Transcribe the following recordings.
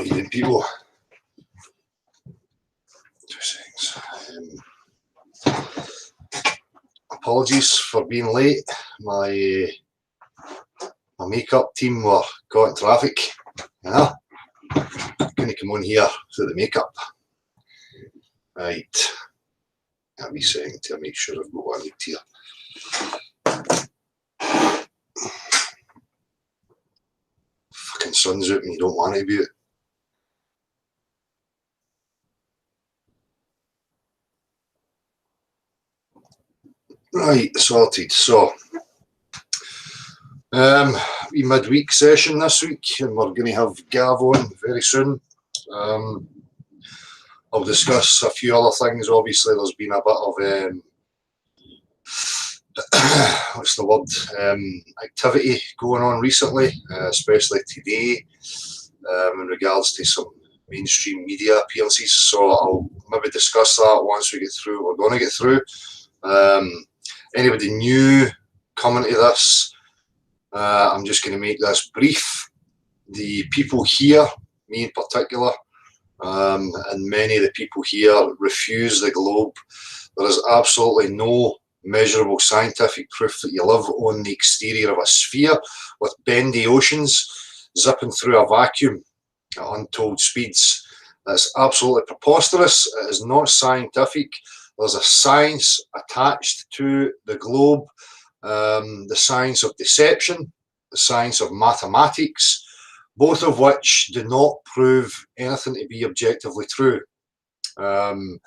Evening, people. 2 seconds. Apologies for being late. My makeup team were caught in traffic. Yeah, couldn't come on here without the makeup. Right, a wee second to make sure I've got what I need here. Fucking sun's out and you don't want to be out. Right, sorted. So, wee midweek session this week, and we're going to have Gav on very soon. I'll discuss a few other things. Obviously, there's been a bit of what's the word? Activity going on recently, especially today, in regards to some mainstream media appearances. So I'll maybe discuss that once we get through what we're going to get through. Anybody new coming to this, I'm just going to make this brief. The people here, me in particular, and many of the people here refuse the globe. There is absolutely no measurable scientific proof that you live on the exterior of a sphere with bendy oceans zipping through a vacuum at untold speeds. That's absolutely preposterous. It is not scientific. There's a science attached to the globe, the science of deception, the science of mathematics, both of which do not prove anything to be objectively true. The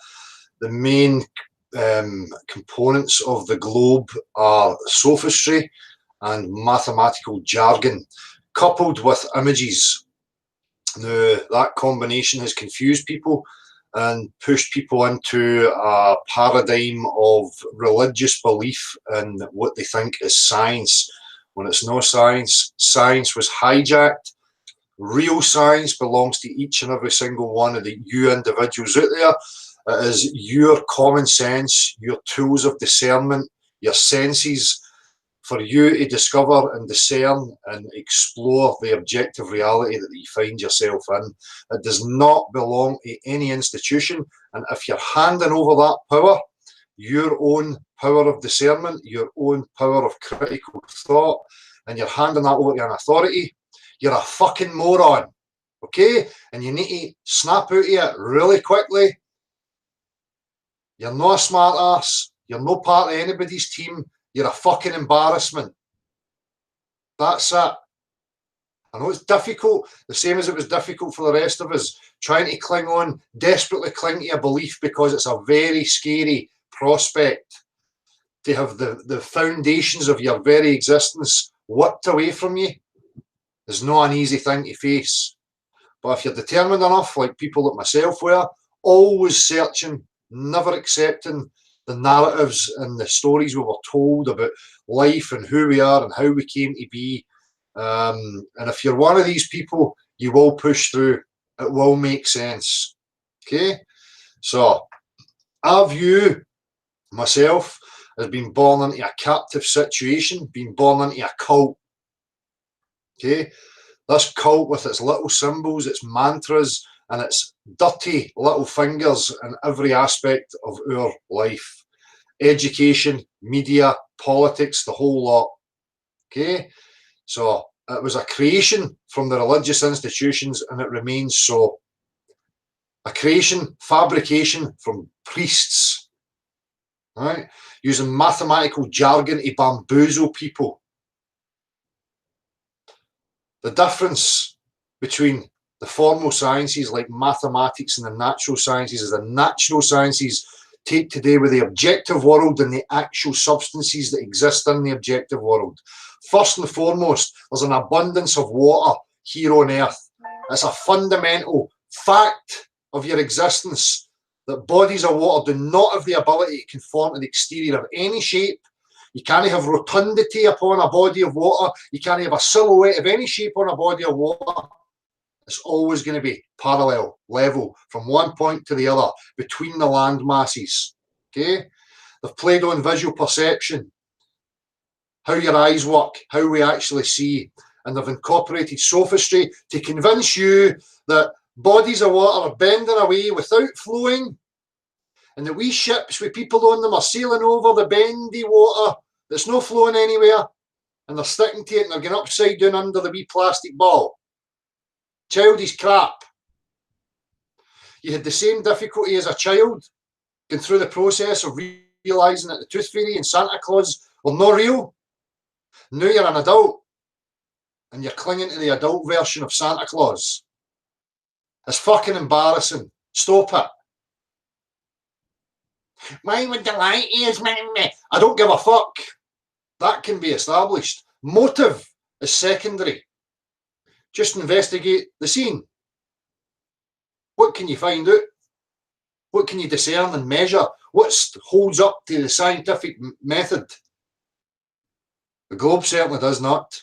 main components of the globe are sophistry and mathematical jargon, coupled with images. Now, that combination has confused people and pushed people into a paradigm of religious belief in what they think is science, when it's no science. Science was hijacked. Real science belongs to each and every single one of you individuals out there. It is your common sense, your tools of discernment, your senses, for you to discover and discern and explore the objective reality that you find yourself in. It does not belong to any institution, and if you're handing over that power, your own power of discernment, your own power of critical thought, and you're handing that over to an authority, you're a fucking moron, okay? And you need to snap out of it really quickly. You're not a smart ass, you're no part of anybody's team, you're a fucking embarrassment. That's it. I know it's difficult, the same as it was difficult for the rest of us, trying to cling on, desperately cling to a belief because it's a very scary prospect to have the foundations of your very existence whipped away from you. It's not an easy thing to face. But if you're determined enough, like people like myself were, always searching, never accepting the narratives and the stories we were told about life and who we are and how we came to be. And if you're one of these people, you will push through. It will make sense. Okay? So, I view myself as being born into a captive situation, being born into a cult. Okay? This cult with its little symbols, its mantras, and its dirty little fingers in every aspect of our life. Education, media, politics, the whole lot. Okay? So it was a creation from the religious institutions, and it remains so. A creation, fabrication from priests, right? Using mathematical jargon to bamboozle people. The difference between the formal sciences like mathematics and the natural sciences is the natural sciences take today with the objective world and the actual substances that exist in the objective world. First and foremost, there's an abundance of water here on Earth. It's a fundamental fact of your existence that bodies of water do not have the ability to conform to the exterior of any shape. You can't have rotundity upon a body of water. You can't have a silhouette of any shape on a body of water. It's always going to be parallel, level, from one point to the other, between the land masses. Okay? They've played on visual perception, how your eyes work, how we actually see, and they've incorporated sophistry to convince you that bodies of water are bending away without flowing, and the wee ships with people on them are sailing over the bendy water that's not flowing anywhere, and they're sticking to it and they're getting upside down under the wee plastic ball. Childish crap. You had the same difficulty as a child going through the process of realising that the Tooth Fairy and Santa Claus were not real. Now you're an adult and you're clinging to the adult version of Santa Claus. It's fucking embarrassing. Stop it. Why would they lie to us? I don't give a fuck. That can be established. Motive is secondary. Just investigate the scene. What can you find out? What can you discern and measure? What holds up to the scientific method? The globe certainly does not.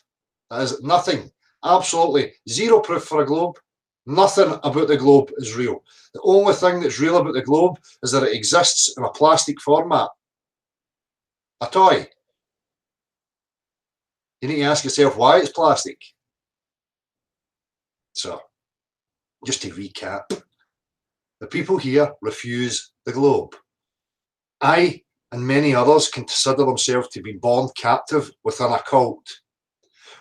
There is nothing, absolutely zero proof for a globe. Nothing about the globe is real. The only thing that's real about the globe is that it exists in a plastic format. A toy. You need to ask yourself why it's plastic. So, just to recap, the people here refuse the globe. I and many others consider themselves to be born captive within a cult.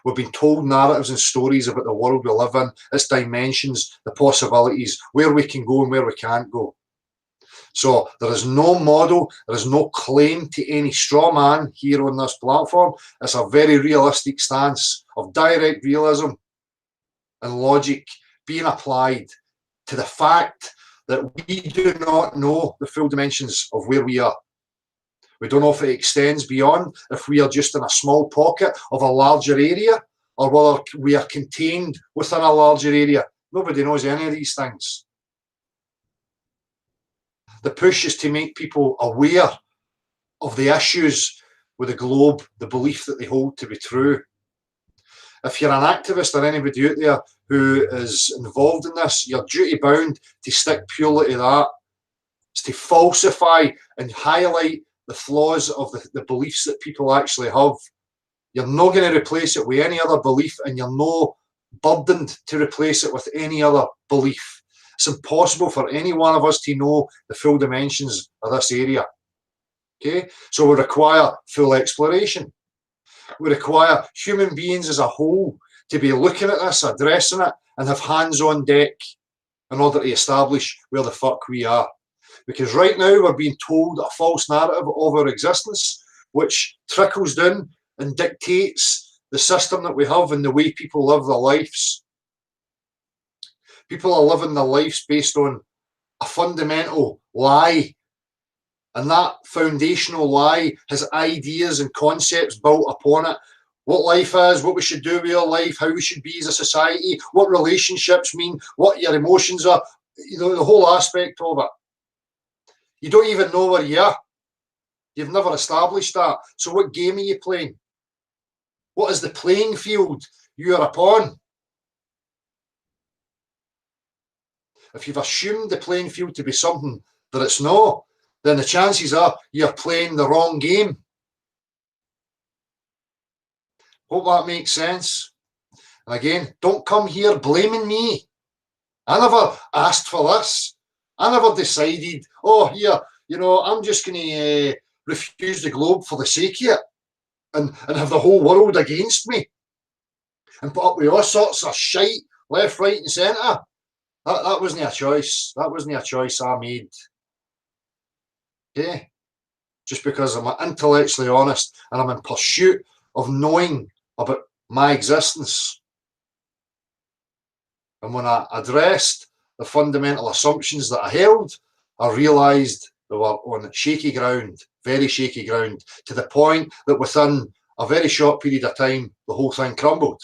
We've been told narratives and stories about the world we live in, its dimensions, the possibilities, where we can go and where we can't go. So there is no model, there is no claim to any straw man here on this platform. It's a very realistic stance of direct realism and logic being applied to the fact that we do not know the full dimensions of where we are. We don't know if it extends beyond, if we are just in a small pocket of a larger area, or whether we are contained within a larger area. Nobody knows any of these things. The push is to make people aware of the issues with the globe, the belief that they hold to be true. If you're an activist or anybody out there who is involved in this, you're duty bound to stick purely to that. It's to falsify and highlight the flaws of the beliefs that people actually have. You're not going to replace it with any other belief, and you're not burdened to replace it with any other belief. It's impossible for any one of us to know the full dimensions of this area. Okay, so we require full exploration. We require human beings as a whole to be looking at this, addressing it, and have hands on deck in order to establish where the fuck we are. Because right now we're being told a false narrative of our existence, which trickles down and dictates the system that we have and the way people live their lives. People are living their lives based on a fundamental lie, and that foundational lie has ideas and concepts built upon it. What life is, what we should do with our life, how we should be as a society, what relationships mean, what your emotions are, you know, the whole aspect of it. You don't even know where you are. You've never established that. So what game are you playing? What is the playing field you are upon? If you've assumed the playing field to be something that it's not, then the chances are you're playing the wrong game. Hope that makes sense. And again, don't come here blaming me. I never asked for this. I never decided, oh, here, you know, I'm just going to refuse the globe for the sake of it and have the whole world against me and put up with all sorts of shite left, right and centre. That wasn't a choice. That wasn't a choice I made. Okay? Just because I'm intellectually honest and I'm in pursuit of knowing about my existence. And when I addressed the fundamental assumptions that I held, I realised they were on shaky ground, very shaky ground, to the point that within a very short period of time, the whole thing crumbled.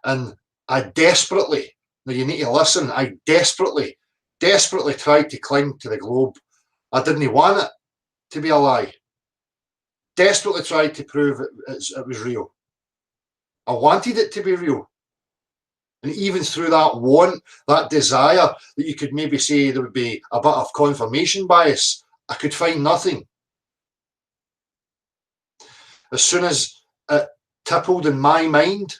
And I desperately, now you need to listen, I desperately tried to cling to the globe. I didn't want it to be a lie. Desperately tried to prove it was real. I wanted it to be real. And even through that want, that desire that you could maybe say there would be a bit of confirmation bias, I could find nothing. As soon as it tippled in my mind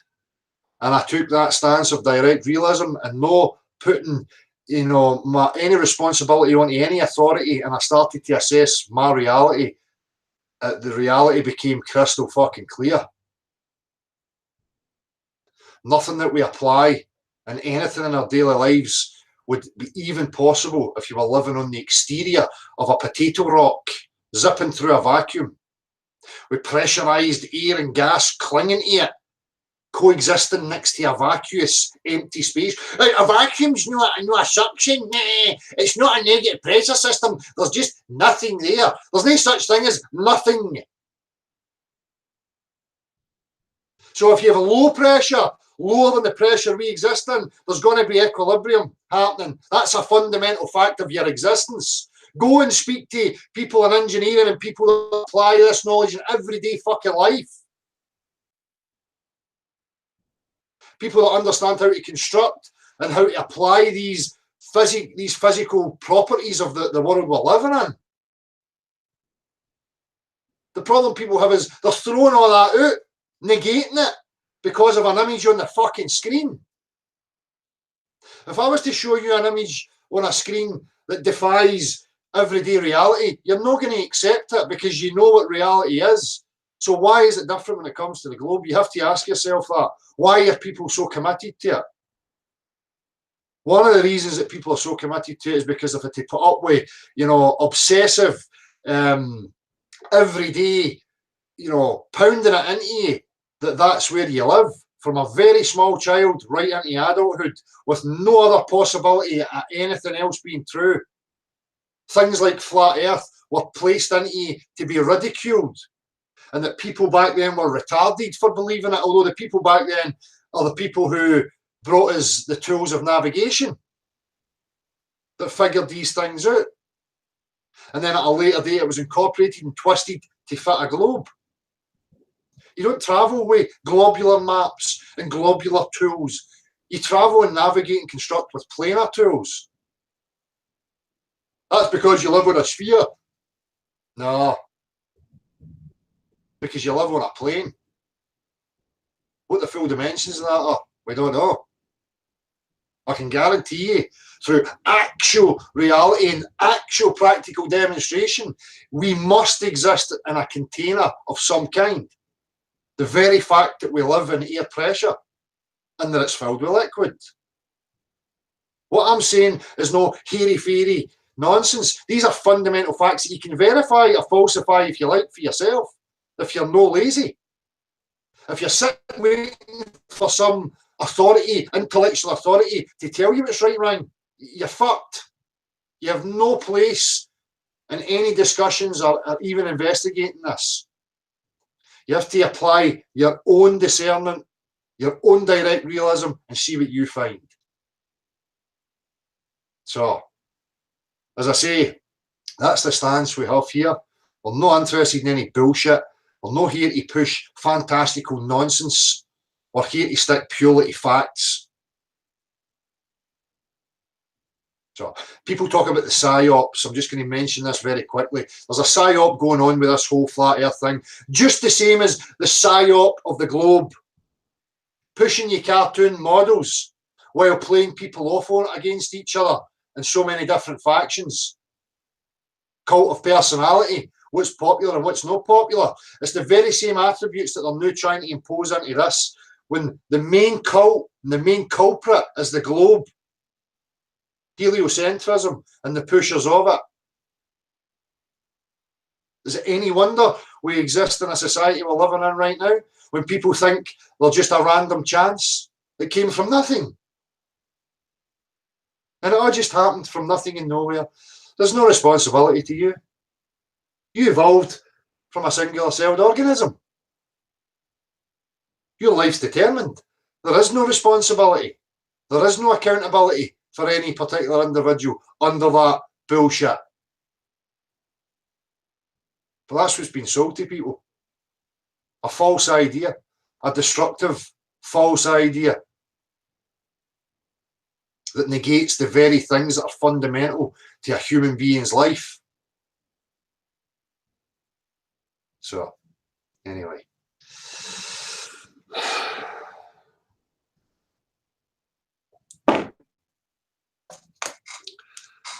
and I took that stance of direct realism and no putting, you know, any responsibility onto any authority, and I started to assess my reality, the reality became crystal fucking clear. Nothing that we apply and anything in our daily lives would be even possible if you were living on the exterior of a potato rock, zipping through a vacuum, with pressurised air and gas clinging to it, coexisting next to a vacuous, empty space. A vacuum's not a suction. It's not a negative pressure system. There's just nothing there. There's no such thing as nothing. So if you have a low pressure, lower than the pressure we exist in, there's going to be equilibrium happening. That's a fundamental fact of your existence. Go and speak to people in engineering and people that apply this knowledge in everyday fucking life. People that understand how to construct and how to apply these physical properties of the world we're living in. The problem people have is they're throwing all that out, negating it, because of an image on the fucking screen. If I was to show you an image on a screen that defies everyday reality, you're not going to accept it because you know what reality is. So why is it different when it comes to the globe? You have to ask yourself that. Why are people so committed to it? One of the reasons that people are so committed to it is because if they put up with, you know, obsessive, everyday, you know, pounding it into you, that's where you live from a very small child right into adulthood with no other possibility of anything else being true. Things like flat earth were placed into you to be ridiculed, and that people back then were retarded for believing it, although the people back then are the people who brought us the tools of navigation that figured these things out. And then at a later date it was incorporated and twisted to fit a globe. You don't travel with globular maps and globular tools. You travel and navigate and construct with planar tools. That's because you live on a sphere. No. Because you live on a plane. What the full dimensions of that are, we don't know. I can guarantee you, through actual reality and actual practical demonstration, we must exist in a container of some kind. The very fact that we live in air pressure and that it's filled with liquid. What I'm saying is no hairy-fairy nonsense. These are fundamental facts that you can verify or falsify if you like for yourself, if you're no lazy. If you're sitting waiting for some authority, intellectual authority, to tell you what's right and wrong, you're fucked. You have no place in any discussions or even investigating this. You have to apply your own discernment, your own direct realism, and see what you find. So, as I say, that's the stance we have here. We're not interested in any bullshit. We're not here to push fantastical nonsense. We're here to stick purely to facts. So, people talk about the PSYOPs. I'm just going to mention this very quickly. There's a PSYOP going on with this whole flat earth thing, just the same as the PSYOP of the globe. Pushing your cartoon models while playing people off on against each other in so many different factions. Cult of personality, what's popular and what's not popular. It's the very same attributes that they're now trying to impose into this, when the main cult and the main culprit is the globe. Heliocentrism and the pushers of it. Is it any wonder we exist in a society we're living in right now, when people think they're just a random chance that came from nothing? And it all just happened from nothing and nowhere. There's no responsibility to you. You evolved from a singular-celled organism. Your life's determined. There is no responsibility. There is no accountability for any particular individual under that bullshit. But that's what's been sold to people. A false idea. A destructive, false idea that negates the very things that are fundamental to a human being's life. So, anyway.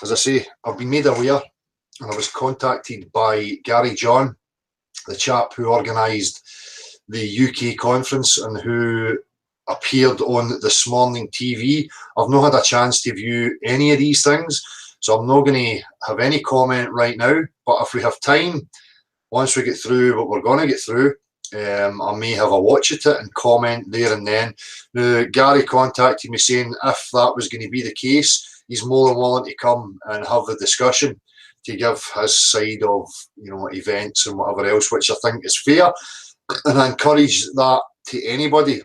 as I say, I've been made aware, and I was contacted by Gary John, the chap who organised the UK conference and who appeared on This Morning TV. I've not had a chance to view any of these things, so I'm not going to have any comment right now. But if we have time, once we get through what we're going to get through, I may have a watch at it and comment there and then. Now, Gary contacted me saying if that was going to be the case, he's more than willing to come and have the discussion to give his side of, you know, events and whatever else, which I think is fair, and I encourage that to anybody.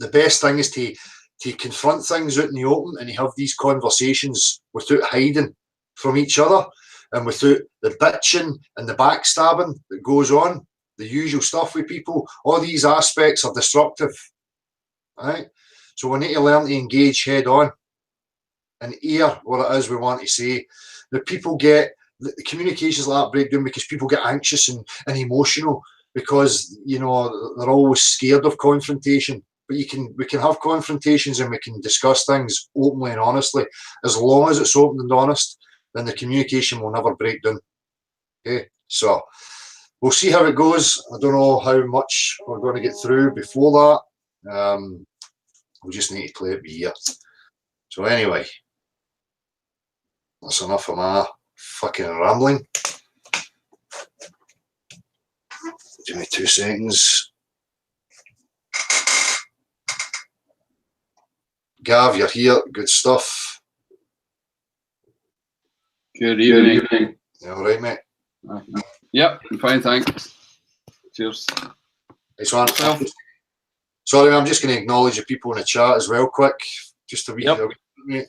The best thing is to confront things out in the open and to have these conversations without hiding from each other and without the bitching and the backstabbing that goes on, the usual stuff with people. All these aspects are destructive, right? So we need to learn to engage head on and hear what it is we want to say. The people get, the communications like that break down because people get anxious and emotional because, you know, they're always scared of confrontation. But we can have confrontations and we can discuss things openly and honestly. As long as it's open and honest, then the communication will never break down. Okay, so we'll see how it goes. I don't know how much we're going to get through before that. We just need to play it by ear. So anyway, that's enough of my fucking rambling. Give me 2 seconds. Gav, you're here. Good stuff. Good evening. You all right, mate? Yep, I'm fine, thanks. Cheers. Nice one. Sorry, I'm just going to acknowledge the people in the chat as well, quick. Just a wee, mate.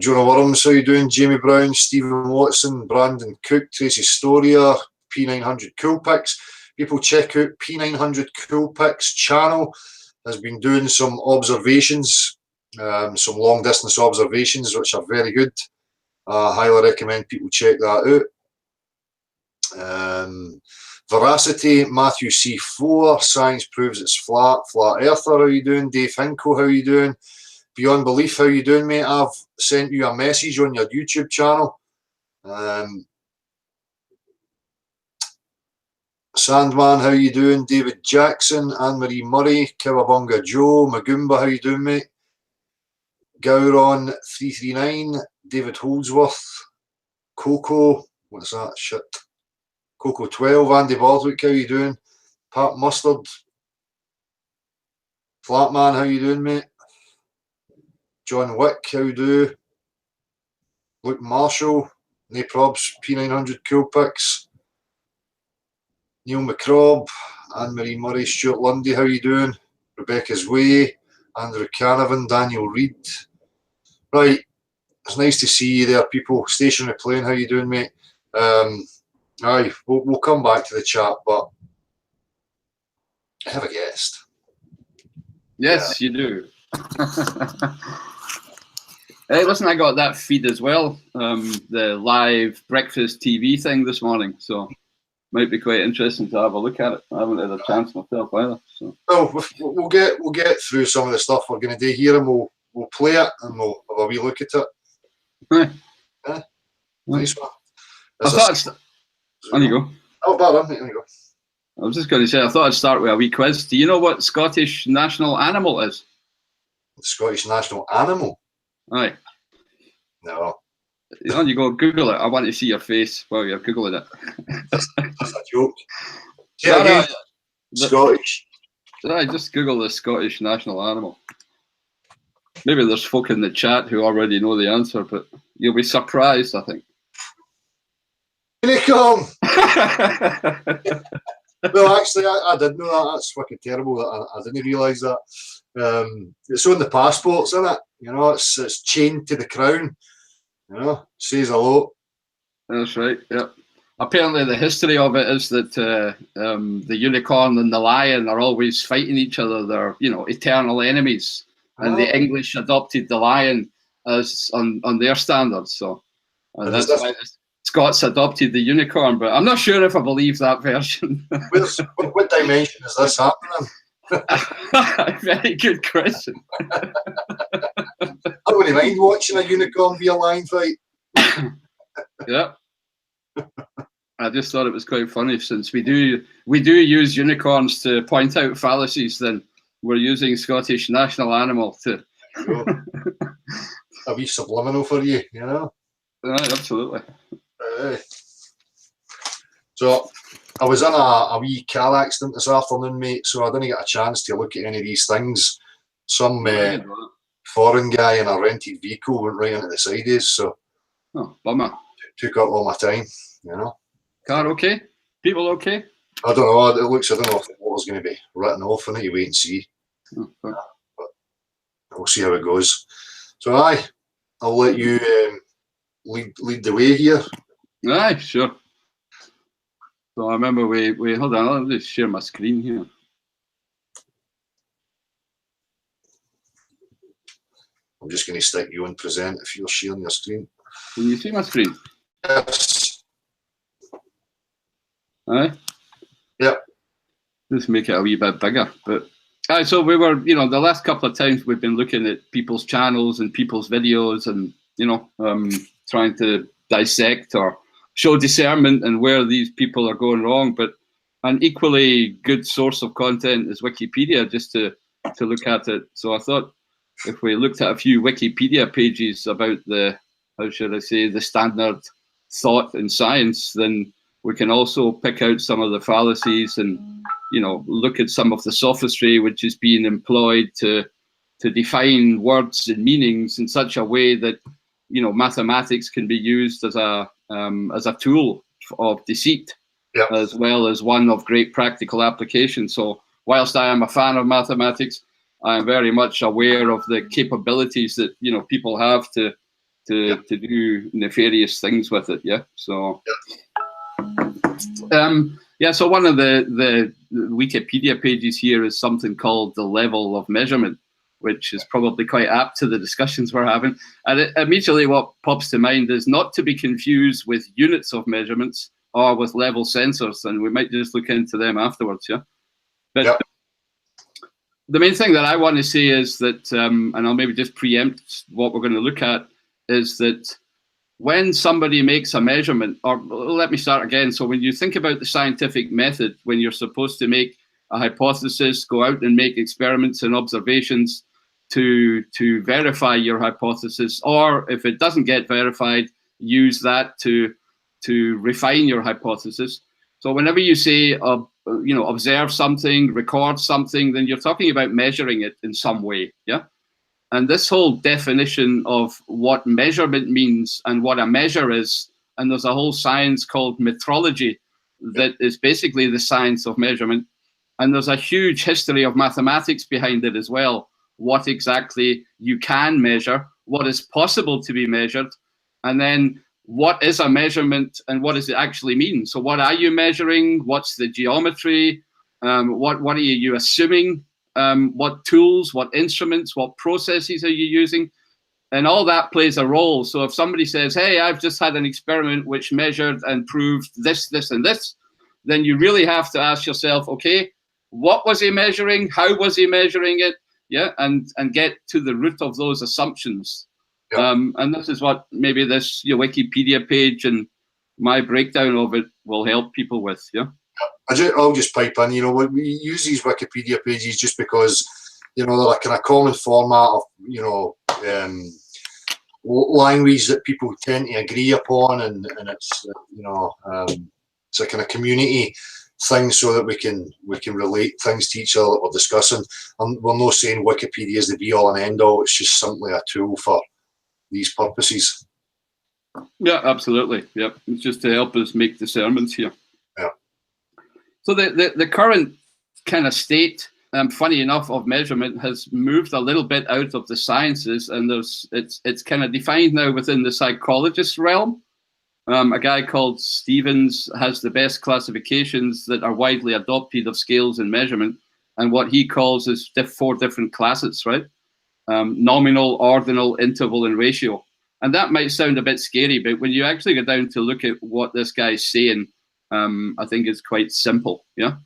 Jonah Worms, how you doing? Jamie Brown, Stephen Watson, Brandon Cook, Tracy Storia, P900 Cool Picks. People check out P900 Cool Picks channel. Has been doing some observations, some long distance observations, which are very good. I highly recommend people check that out. Veracity, Matthew C4, Science Proves It's Flat, Flat Earther, how you doing? Dave Hinkle, how you doing? Beyond Belief, how you doing, mate? I've sent you a message on your YouTube channel. Sandman, how you doing? David Jackson, Anne-Marie Murray, Kawabunga Joe, Magumba, how you doing, mate? Gowron 339, David Holdsworth, Coco, what's that shit? Coco 12, Andy Baldwick, how you doing? Pat Mustard, Flatman, how you doing, mate? John Wick, how you do? Luke Marshall, Nay Probs, P900 Cool Picks. Neil McCrobb, Anne-Marie Murray, Stuart Lundy, how you doing? Rebecca's Way, Andrew Canavan, Daniel Reed. Right, it's nice to see you there, people. Stationary Plane, how you doing, mate? Aye, we'll come back to the chat, but I have a guest. Yes, you do. Hey, listen, I got that feed as well, the live breakfast TV thing this morning, so might be quite interesting to have a look at it. I haven't had a chance myself either. So. Well, we'll get through some of the stuff we're going to do here, and we'll play it and we'll have a wee look at it. Right. Yeah. Nice one. I thought on you go. Oh, bad one, mate. There you go. I was just going to say, I thought I'd start with a wee quiz. Do you know what Scottish national animal is? The Scottish national animal? Aye. No. On you go, Google it. I want to see your face while you're Googling it. That's a joke. Yeah, Scottish. Aye, just Google the Scottish national animal. Maybe there's folk in the chat who already know the answer, but you'll be surprised, I think. Unicorn! Well, actually, I did know that. That's fucking terrible that I didn't realise that. It's on the passports, isn't it? You know, it's chained to the crown. You know, says a lot. That's right, yeah. Apparently the history of it is that the unicorn and the lion are always fighting each other. They're, you know, eternal enemies. And the English adopted the lion as on their standards. So that's why the Scots adopted the unicorn. But I'm not sure if I believe that version. What dimension is this happening? Very good question. I wouldn't mind watching a unicorn be a lion fight. Yeah. I just thought it was quite funny, since we do use unicorns to point out fallacies, then we're using Scottish national animal to. Sure. A wee subliminal for you, you know? Right, absolutely. So I was in a wee car accident this afternoon, mate, so I didn't get a chance to look at any of these things. Some foreign guy in a rented vehicle went right into the sides, so bummer. Took up all my time, you know. Car okay? People okay? I don't know. It looks. I don't know if the water's going to be written off on it. You wait and see. Oh, but we'll see how it goes. So I'll let you lead the way here. Aye, sure. So I remember we hold on. I'll just share my screen here. I'm just going to stick you on present if you're sharing your screen. Can you see my screen? Yes. Aye. Yep. Just make it a wee bit bigger. But so we were, the last couple of times we've been looking at people's channels and people's videos, and trying to dissect or show discernment and where these people are going wrong. But an equally good source of content is Wikipedia, just to look at it. So I thought if we looked at a few Wikipedia pages about the, how should I say, the standard thought in science, then we can also pick out some of the fallacies and, look at some of the sophistry which is being employed to define words and meanings in such a way that, mathematics can be used as a tool of deceit, yep, as well as one of great practical application. So whilst I am a fan of mathematics, I am very much aware of the capabilities that, people have to do nefarious things with it. Yeah. So, so one of the Wikipedia pages here is something called the level of measurement, which is probably quite apt to the discussions we're having. And immediately what pops to mind is not to be confused with units of measurements or with level sensors, and we might just look into them afterwards. Yeah. But the main thing that I want to say is that, and I'll maybe just preempt what we're going to look at, is that when somebody makes a measurement, or let me start again. So when you think about the scientific method, when you're supposed to make a hypothesis, go out and make experiments and observations to verify your hypothesis, or if it doesn't get verified, use that to refine your hypothesis. So whenever you say, observe something, record something, then you're talking about measuring it in some way, yeah? And this whole definition of what measurement means and what a measure is, and there's a whole science called metrology that is basically the science of measurement. And there's a huge history of mathematics behind it as well. What exactly you can measure, what is possible to be measured, and then what is a measurement and what does it actually mean? So what are you measuring? What's the geometry? What are you assuming? What tools, what instruments, what processes are you using? And all that plays a role. So if somebody says, hey, I've just had an experiment which measured and proved this, this, and this, then you really have to ask yourself, okay, what was he measuring? How was he measuring it? Yeah, and get to the root of those assumptions. Yep. And this is what maybe this Wikipedia page and my breakdown of it will help people with. Yeah. I'll just pipe in. We use these Wikipedia pages just because, they're a kind of common format of, language that people tend to agree upon, and it's, it's a kind of community thing so that we can relate things to each other that we're discussing. And we're not saying Wikipedia is the be all and end all. It's just simply a tool for these purposes. Yeah, absolutely. Yep. It's just to help us make discernments here. Yeah. So the current kind of state, funny enough, of measurement has moved a little bit out of the sciences, and it's kind of defined now within the psychologist realm. A guy called Stevens has the best classifications that are widely adopted of scales and measurement, and what he calls is 4 different classes, right? Nominal, ordinal, interval, and ratio. And that might sound a bit scary, but when you actually go down to look at what this guy's saying, I think it's quite simple, yeah?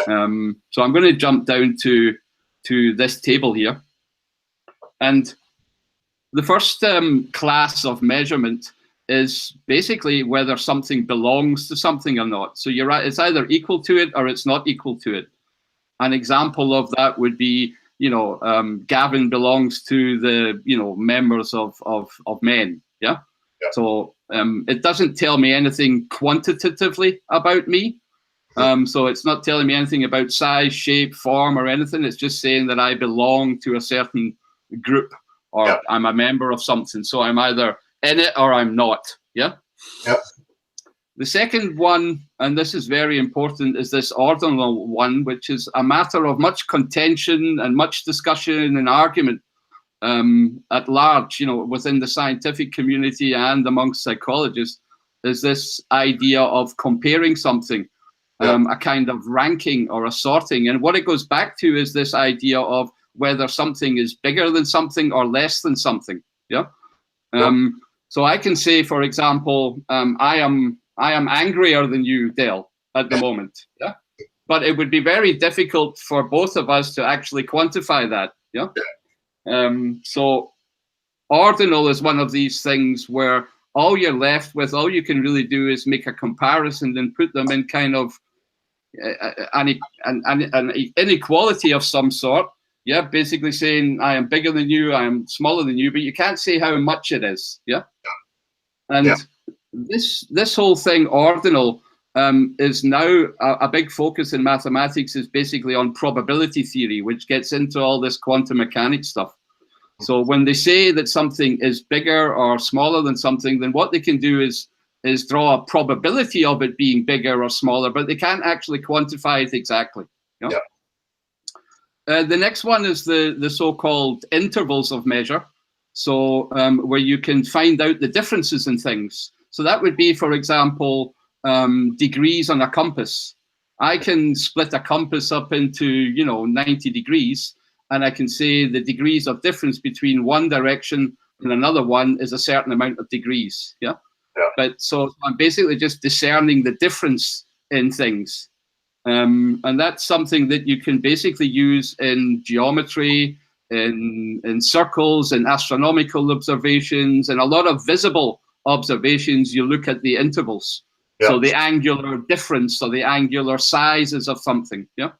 So I'm going to jump down to this table here. And the first class of measurement is basically whether something belongs to something or not. So you're right, it's either equal to it or it's not equal to it. An example of that would be, Gavin belongs to the, members of men. Yeah. So it doesn't tell me anything quantitatively about me. So it's not telling me anything about size, shape, form, or anything. It's just saying that I belong to a certain group, or I'm a member of something. So I'm either in it or I'm not. Yeah. Yep. The second one, and this is very important, is this ordinal one, which is a matter of much contention and much discussion and argument at large, within the scientific community and amongst psychologists, is this idea of comparing something, a kind of ranking or a sorting. And what it goes back to is this idea of whether something is bigger than something or less than something. Yeah. So I can say, for example, I am angrier than you, Dale, at the moment. Yeah. But it would be very difficult for both of us to actually quantify that. Yeah. So ordinal is one of these things where all you're left with, all you can really do is make a comparison and put them in kind of an inequality of some sort. Yeah, basically saying I am bigger than you, I am smaller than you, but you can't say how much it is. Yeah. And this whole thing, ordinal, is now a big focus in mathematics, is basically on probability theory, which gets into all this quantum mechanics stuff. So when they say that something is bigger or smaller than something, then what they can do is draw a probability of it being bigger or smaller, but they can't actually quantify it exactly. You know? The next one is the so-called intervals of measure. So where you can find out the differences in things. So that would be, for example, degrees on a compass. I can split a compass up into, 90 degrees, and I can say the degrees of difference between one direction and another one is a certain amount of degrees. Yeah. But so I'm basically just discerning the difference in things. And that's something that you can basically use in geometry, in circles, in astronomical observations, and a lot of visible observations. You look at the intervals. So the angular difference or the angular sizes of something. Yeah.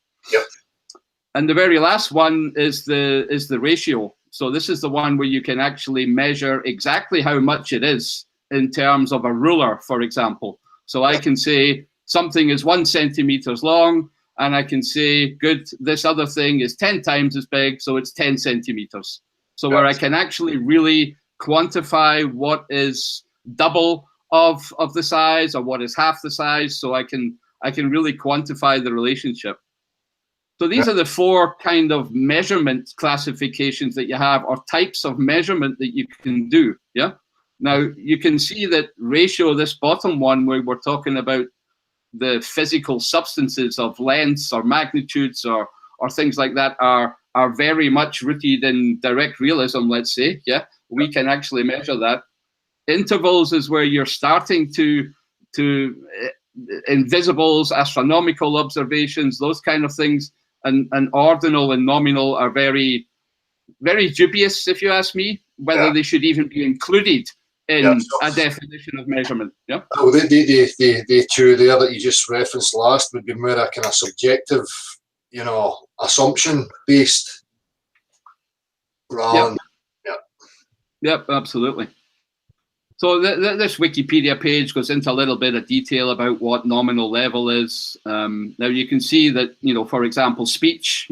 And the very last one is the ratio. So this is the one where you can actually measure exactly how much it is in terms of a ruler, for example. So I can say something is 1 centimeters long, and I can say, good, this other thing is 10 times as big, so it's 10 centimeters. So where I can actually really quantify what is double of the size or what is half the size, so I can really quantify the relationship. So these are the 4 kind of measurement classifications that you have, or types of measurement that you can do. Yeah. Now you can see that ratio, this bottom one, where we're talking about the physical substances of lengths or magnitudes or things like that, are very much rooted in direct realism, let's say. Yeah, we can actually measure that. Intervals is where you're starting to invisibles, astronomical observations, those kind of things. And ordinal and nominal are very, very dubious, if you ask me, whether they should even be included in a definition of measurement. Yeah. Oh, the 2 there that you just referenced last would be more a kind of subjective, assumption based. Yep, absolutely. So this Wikipedia page goes into a little bit of detail about what nominal level is. Now you can see that, for example, speech,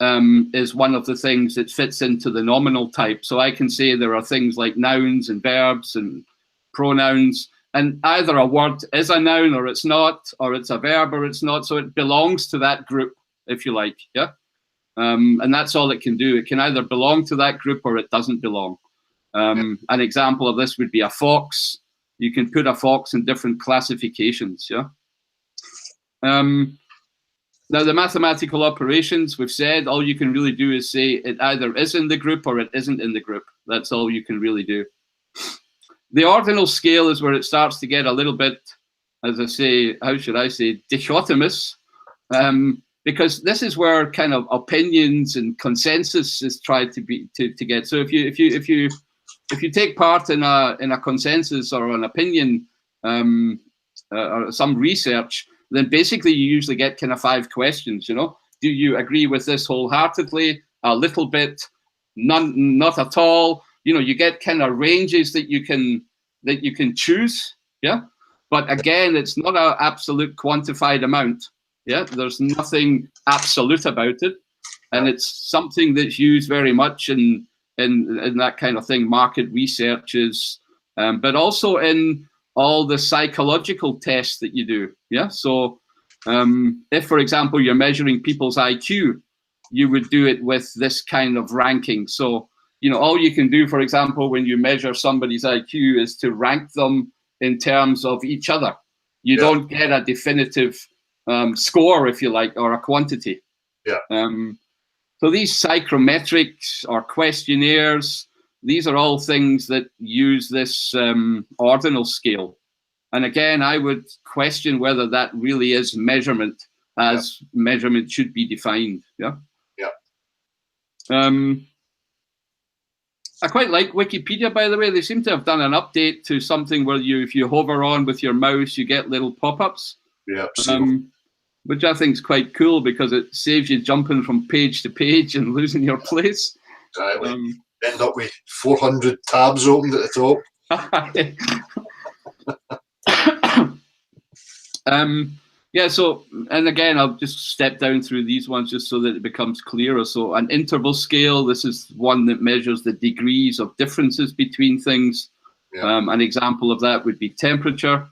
is one of the things that fits into the nominal type. So I can say there are things like nouns and verbs and pronouns, and either a word is a noun or it's not, or it's a verb or it's not. So it belongs to that group, if you like. Yeah. And that's all it can do. It can either belong to that group or it doesn't belong. An example of this would be a fox. You can put a fox in different classifications. Yeah. Now the mathematical operations, we've said all you can really do is say it either is in the group or it isn't in the group. That's all you can really do. The ordinal scale is where it starts to get a little bit, as I say, how should I say, dichotomous, because this is where kind of opinions and consensus is tried to get. So if you if you take part in a consensus or an opinion or some research, then basically you usually get kind of 5 questions. You know, do you agree with this wholeheartedly? A little bit, none, not at all. You know, you get kind of ranges that you can choose. Yeah, but again, it's not an absolute quantified amount. Yeah, there's nothing absolute about it, and it's something that's used very much in that kind of thing, market researches, but also in all the psychological tests that you do. Yeah, so if, for example, you're measuring people's IQ, you would do it with this kind of ranking. So, you know, all you can do, for example, when you measure somebody's IQ is to rank them in terms of each other. You don't get a definitive score, if you like, or a quantity. Yeah. So these psychrometrics or questionnaires, these are all things that use this ordinal scale. And again, I would question whether that really is measurement as measurement should be defined. Yeah. Yeah. I quite like Wikipedia, by the way. They seem to have done an update to something where if you hover on with your mouse, you get little pop-ups. Yeah. Which I think is quite cool because it saves you jumping from page to page and losing your place. Exactly. End up with 400 tabs opened at the top. Yeah, so, and again, I'll just step down through these ones just so that it becomes clearer. So an interval scale, this is one that measures the degrees of differences between things. Yeah. An example of that would be temperature,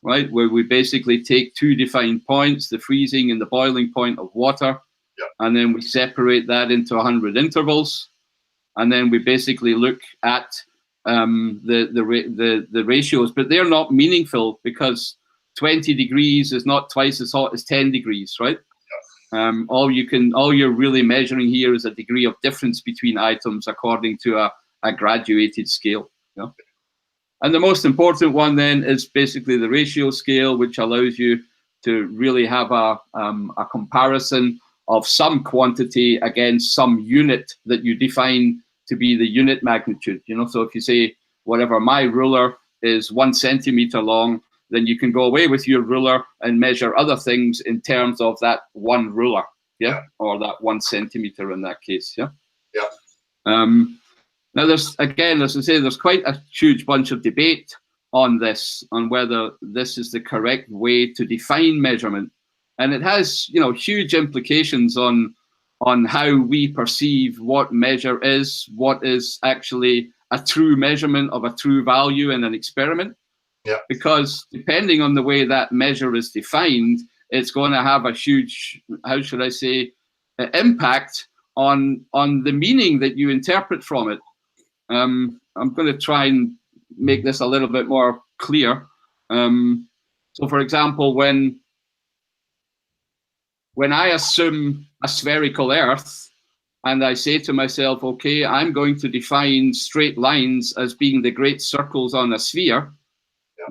right? Where we basically take 2 defined points, the freezing and the boiling point of water, and then we separate that into 100 intervals. And then we basically look at the ratios, but they're not meaningful because 20 degrees is not twice as hot as 10 degrees, right? Yeah. All you're really measuring here is a degree of difference between items according to a graduated scale. Yeah? And the most important one then is basically the ratio scale, which allows you to really have a comparison of some quantity against some unit that you define to be the unit magnitude. You know, so if you say whatever, my ruler is 1 centimeter long, then you can go away with your ruler and measure other things in terms of that 1 ruler, yeah, or that 1 centimeter in that case, yeah. Yeah. Now, there's, again, as I say, there's quite a huge bunch of debate on this, on whether this is the correct way to define measurement, and it has, you know, huge implications on how we perceive what measure is, what is actually a true measurement of a true value in an experiment. Yeah. Because depending on the way that measure is defined, it's going to have a huge, how should I say, impact on the meaning that you interpret from it. I'm going to try and make this a little bit more clear. So, for example, when I assume a spherical Earth and I say to myself, okay, I'm going to define straight lines as being the great circles on a sphere,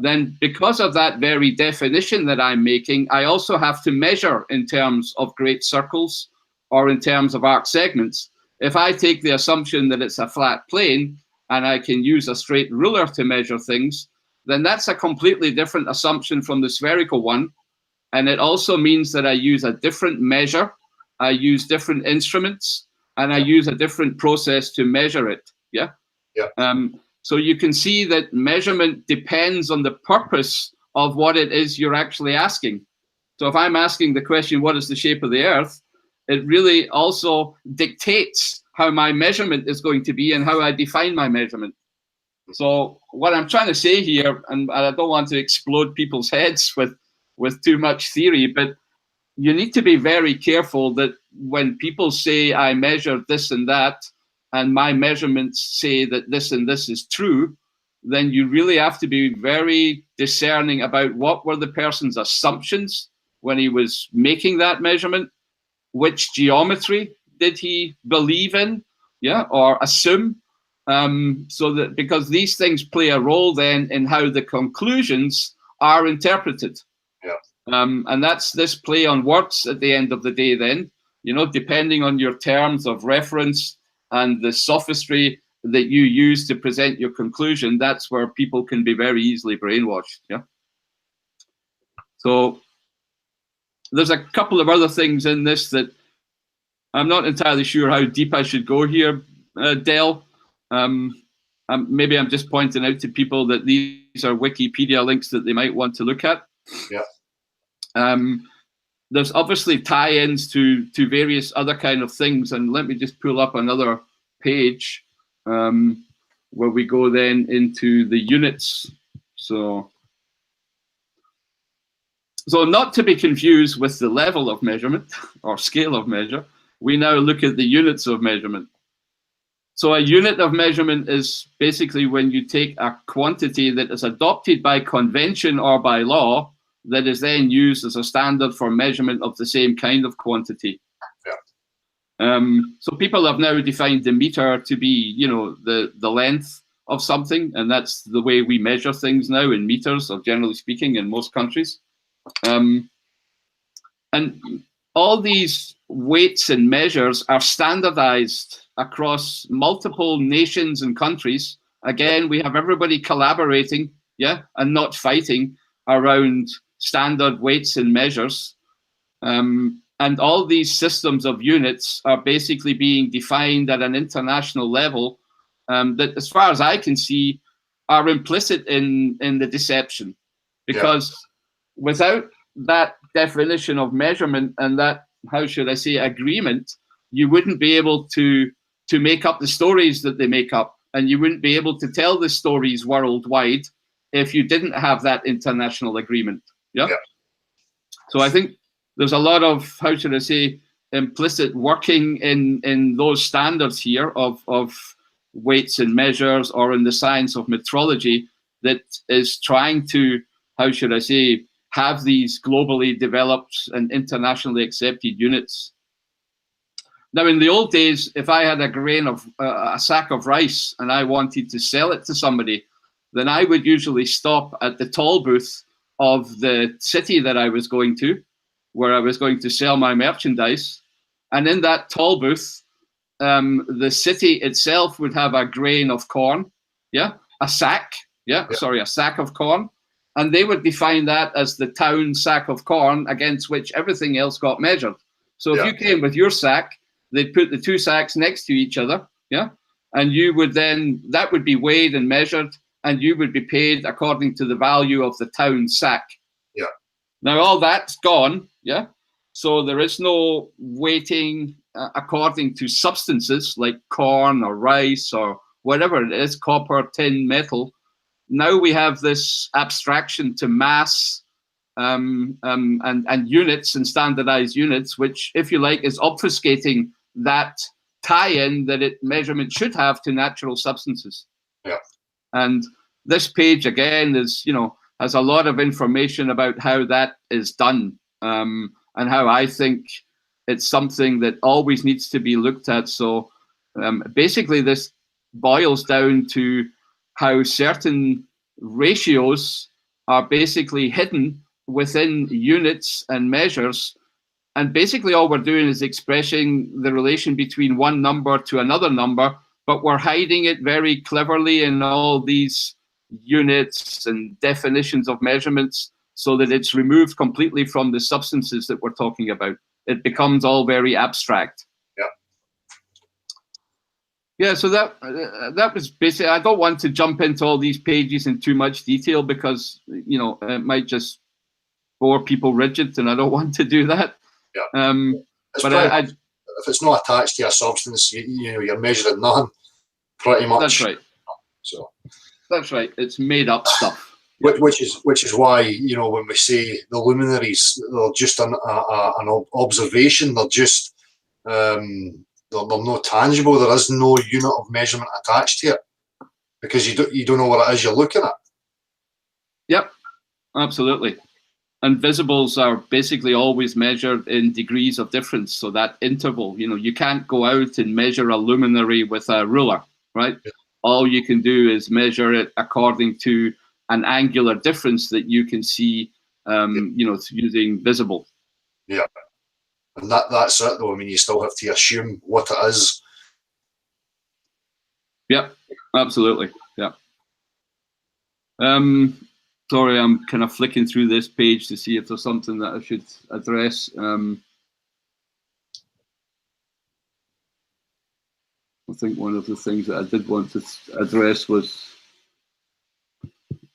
then because of that very definition that I'm making, I also have to measure in terms of great circles or in terms of arc segments. If I take the assumption that it's a flat plane and I can use a straight ruler to measure things, then that's a completely different assumption from the spherical one. And it also means that I use a different measure, I use different instruments, and I use a different process to measure it. Yeah. Yeah. So you can see that measurement depends on the purpose of what it is you're actually asking. So if I'm asking the question, what is the shape of the Earth? It really also dictates how my measurement is going to be and how I define my measurement. So what I'm trying to say here, and I don't want to explode people's heads with too much theory, but you need to be very careful that when people say I measured this and that, and my measurements say that this and this is true, then you really have to be very discerning about what were the person's assumptions when he was making that measurement, which geometry did he believe in, yeah, or assume, so that, because these things play a role then in how the conclusions are interpreted. Yeah. And that's this play on words at the end of the day then, you know, depending on your terms of reference and the sophistry that you use to present your conclusion, that's where people can be very easily brainwashed. Yeah. So there's a couple of other things in this that I'm not entirely sure how deep I should go here, Del. Maybe I'm just pointing out to people that these are Wikipedia links that they might want to look at. Yeah. There's obviously tie-ins to various other kind of things, and let me just pull up another page where we go then into the units. So not to be confused with the level of measurement or scale of measure, we now look at the units of measurement. So a unit of measurement is basically when you take a quantity that is adopted by convention or by law that is then used as a standard for measurement of the same kind of quantity. Yeah. So people have now defined the meter to be, the length of something, and that's the way we measure things now in meters, or generally speaking, in most countries. And all these weights and measures are standardized across multiple nations and countries. Again, we have everybody collaborating, and not fighting around standard weights and measures. And all these systems of units are basically being defined at an international level that, as far as I can see, are implicit in the deception. Because without that definition of measurement and that, how should I say, agreement, you wouldn't be able to make up the stories that they make up, and you wouldn't be able to tell the stories worldwide if you didn't have that international agreement. Yeah. So I think there's a lot of, how should I say, implicit working in those standards here of weights and measures, or in the science of metrology, that is trying to, how should I say, have these globally developed and internationally accepted units. Now, in the old days, if I had a sack of rice and I wanted to sell it to somebody, then I would usually stop at the toll booth of the city that I was going to, where I was going to sell my merchandise. And in that toll booth, the city itself would have a grain of corn, a sack of corn. And they would define that as the town sack of corn against which everything else got measured. So if you came with your sack, they'd put the two sacks next to each other, and you would then, that would be weighed and measured, and you would be paid according to the value of the town sack. Yeah. Now all that's gone, so there is no weighting according to substances like corn or rice or whatever it is, copper, tin, metal. Now we have this abstraction to mass and units and standardized units, which, if you like, is obfuscating that tie-in that measurement should have to natural substances. Yeah. And this page again is, has a lot of information about how that is done, and how I think it's something that always needs to be looked at. So basically, this boils down to how certain ratios are basically hidden within units and measures. And basically all we're doing is expressing the relation between one number to another number, but we're hiding it very cleverly in all these units and definitions of measurements so that it's removed completely from the substances that we're talking about. It becomes all very abstract. Yeah, so that was basically, I don't want to jump into all these pages in too much detail because, it might just bore people rigid, and I don't want to do that. Yeah. But if it's not attached to a substance, you're measuring nothing, pretty much. That's right. So that's right. It's made up stuff. Which is why, when we say the luminaries, they're just an observation. They're just they're not tangible. There is no unit of measurement attached to it because you don't know what it is you're looking at. Yep, absolutely. And visibles are basically always measured in degrees of difference. So that interval, you can't go out and measure a luminary with a ruler, right? Yeah. All you can do is measure it according to an angular difference that you can see, using visible. Yeah. And that's it, though. I mean, you still have to assume what it is. Yep, absolutely. Yeah. Sorry, I'm kind of flicking through this page to see if there's something that I should address. I think one of the things that I did want to address was,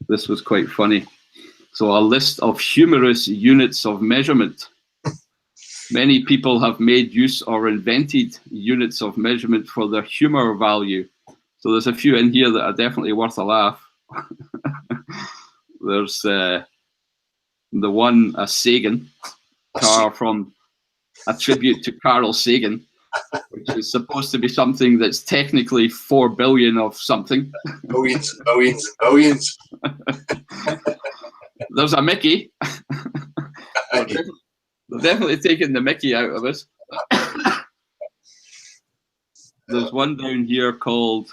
this was quite funny. So a list of humorous units of measurement. Many people have made use or invented units of measurement for their humor value. So there's a few in here that are definitely worth a laugh. There's the one, a Sagan car from a tribute to Carl Sagan, which is supposed to be something that's technically 4 billion of something. Billions, billions, billions. There's a Mickey. They're definitely taking the Mickey out of us. There's one down here called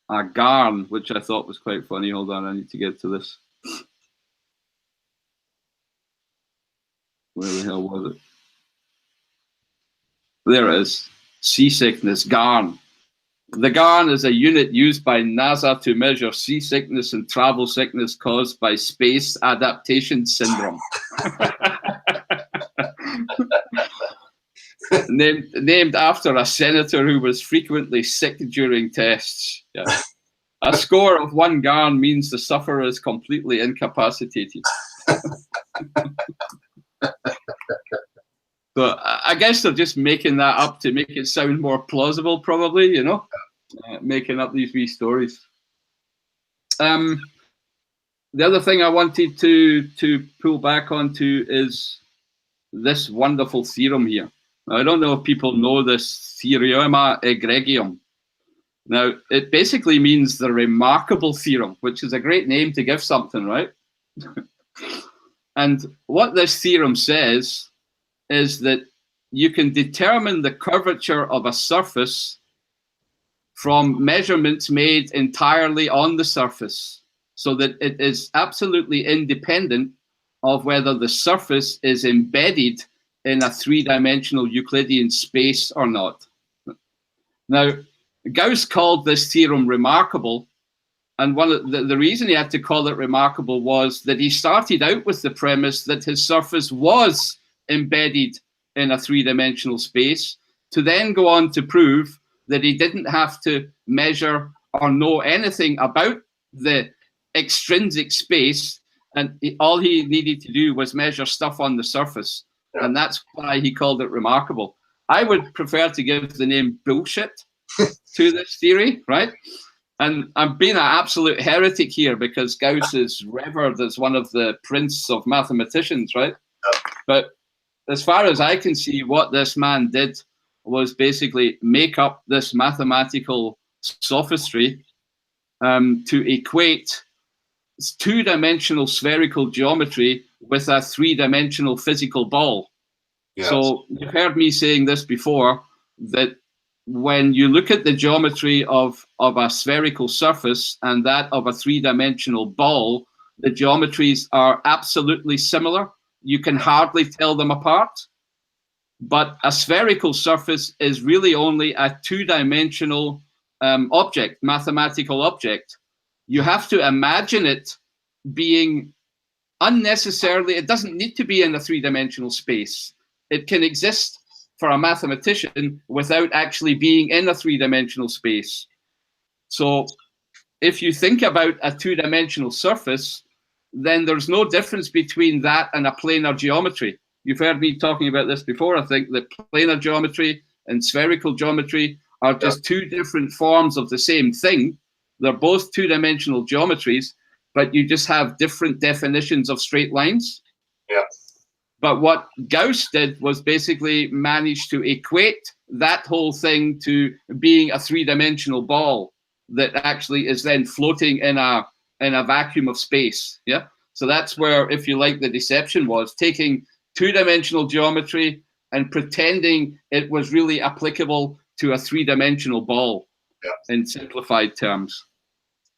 a Garn, which I thought was quite funny. Hold on, I need to get to this. Where the hell was it? There it is. Seasickness, Garn. The Garn is a unit used by NASA to measure seasickness and travel sickness caused by space adaptation syndrome. named after a senator who was frequently sick during tests. Yeah. A score of 1 Garn means the sufferer is completely incapacitated. So I guess they're just making that up to make it sound more plausible, probably, you know, making up these wee stories. The other thing I wanted to pull back onto is this wonderful theorem here. Now, I don't know if people know this Theorema Egregium. Now, it basically means the remarkable theorem, which is a great name to give something, right? And what this theorem says is that you can determine the curvature of a surface from measurements made entirely on the surface, so that it is absolutely independent of whether the surface is embedded in a 3-dimensional Euclidean space or not. Now, Gauss called this theorem remarkable, and one of the reason he had to call it remarkable was that he started out with the premise that his surface was embedded in a 3-dimensional space, to then go on to prove that he didn't have to measure or know anything about the extrinsic space, and all he needed to do was measure stuff on the surface. Yeah. And that's why he called it remarkable. I would prefer to give the name bullshit to this theory, right? And I'm being an absolute heretic here because Gauss is revered as one of the prince of mathematicians, right? Yeah. But as far as I can see, what this man did was basically make up this mathematical sophistry to equate 2-dimensional spherical geometry with a 3-dimensional physical ball. Yes. So you've heard me saying this before, that when you look at the geometry of a spherical surface and that of a 3-dimensional ball, the geometries are absolutely similar. You can hardly tell them apart. But a spherical surface is really only a 2-dimensional object, mathematical object. You have to imagine it being unnecessarily, it doesn't need to be in a 3-dimensional space. It can exist for a mathematician without actually being in a 3-dimensional space. So if you think about a 2-dimensional surface, then there's no difference between that and a planar geometry. You've heard me talking about this before. I think that planar geometry and spherical geometry are just two different forms of the same thing. They're both 2-dimensional geometries, but you just have different definitions of straight lines. Yeah. But what Gauss did was basically manage to equate that whole thing to being a 3-dimensional ball that actually is then floating in a vacuum of space. Yeah. So that's where, if you like, the deception was taking 2-dimensional geometry and pretending it was really applicable to a 3-dimensional ball, in simplified terms.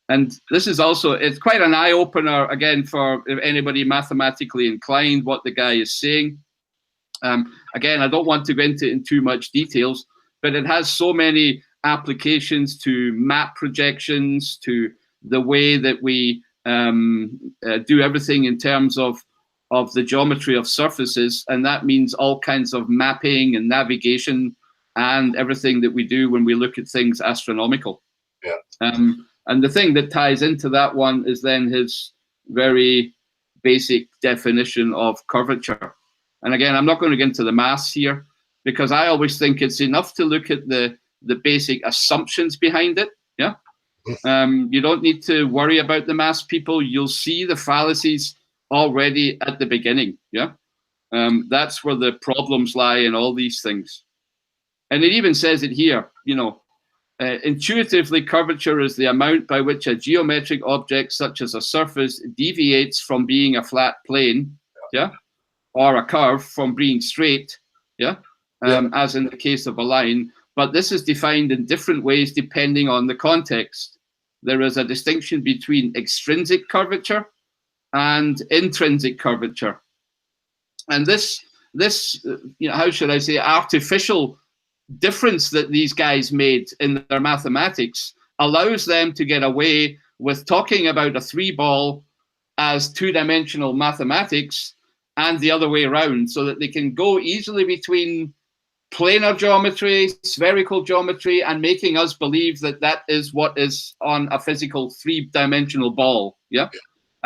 And this is also, it's quite an eye-opener, again, for anybody mathematically inclined, what the guy is saying. Again, I don't want to go into in too much details, but it has so many applications to map projections, to the way that we do everything in terms of the geometry of surfaces, and that means all kinds of mapping and navigation and everything that we do when we look at things astronomical. Yeah. And the thing that ties into that one is then his very basic definition of curvature. And again, I'm not going to get into the maths here, because I always think it's enough to look at the basic assumptions behind it. Yeah. You don't need to worry about the maths, people. You'll see the fallacies already at the beginning. Yeah. That's where the problems lie in all these things. And it even says it here, you know, intuitively, curvature is the amount by which a geometric object, such as a surface, deviates from being a flat plane, yeah, or a curve from being straight, yeah, as in the case of a line. But this is defined in different ways depending on the context. There is a distinction between extrinsic curvature and intrinsic curvature. And this, you know, how should I say, artificial difference that these guys made in their mathematics allows them to get away with talking about a three ball as two-dimensional mathematics and the other way around, so that they can go easily between planar geometry, spherical geometry, and making us believe that that is what is on a physical three-dimensional ball, yeah,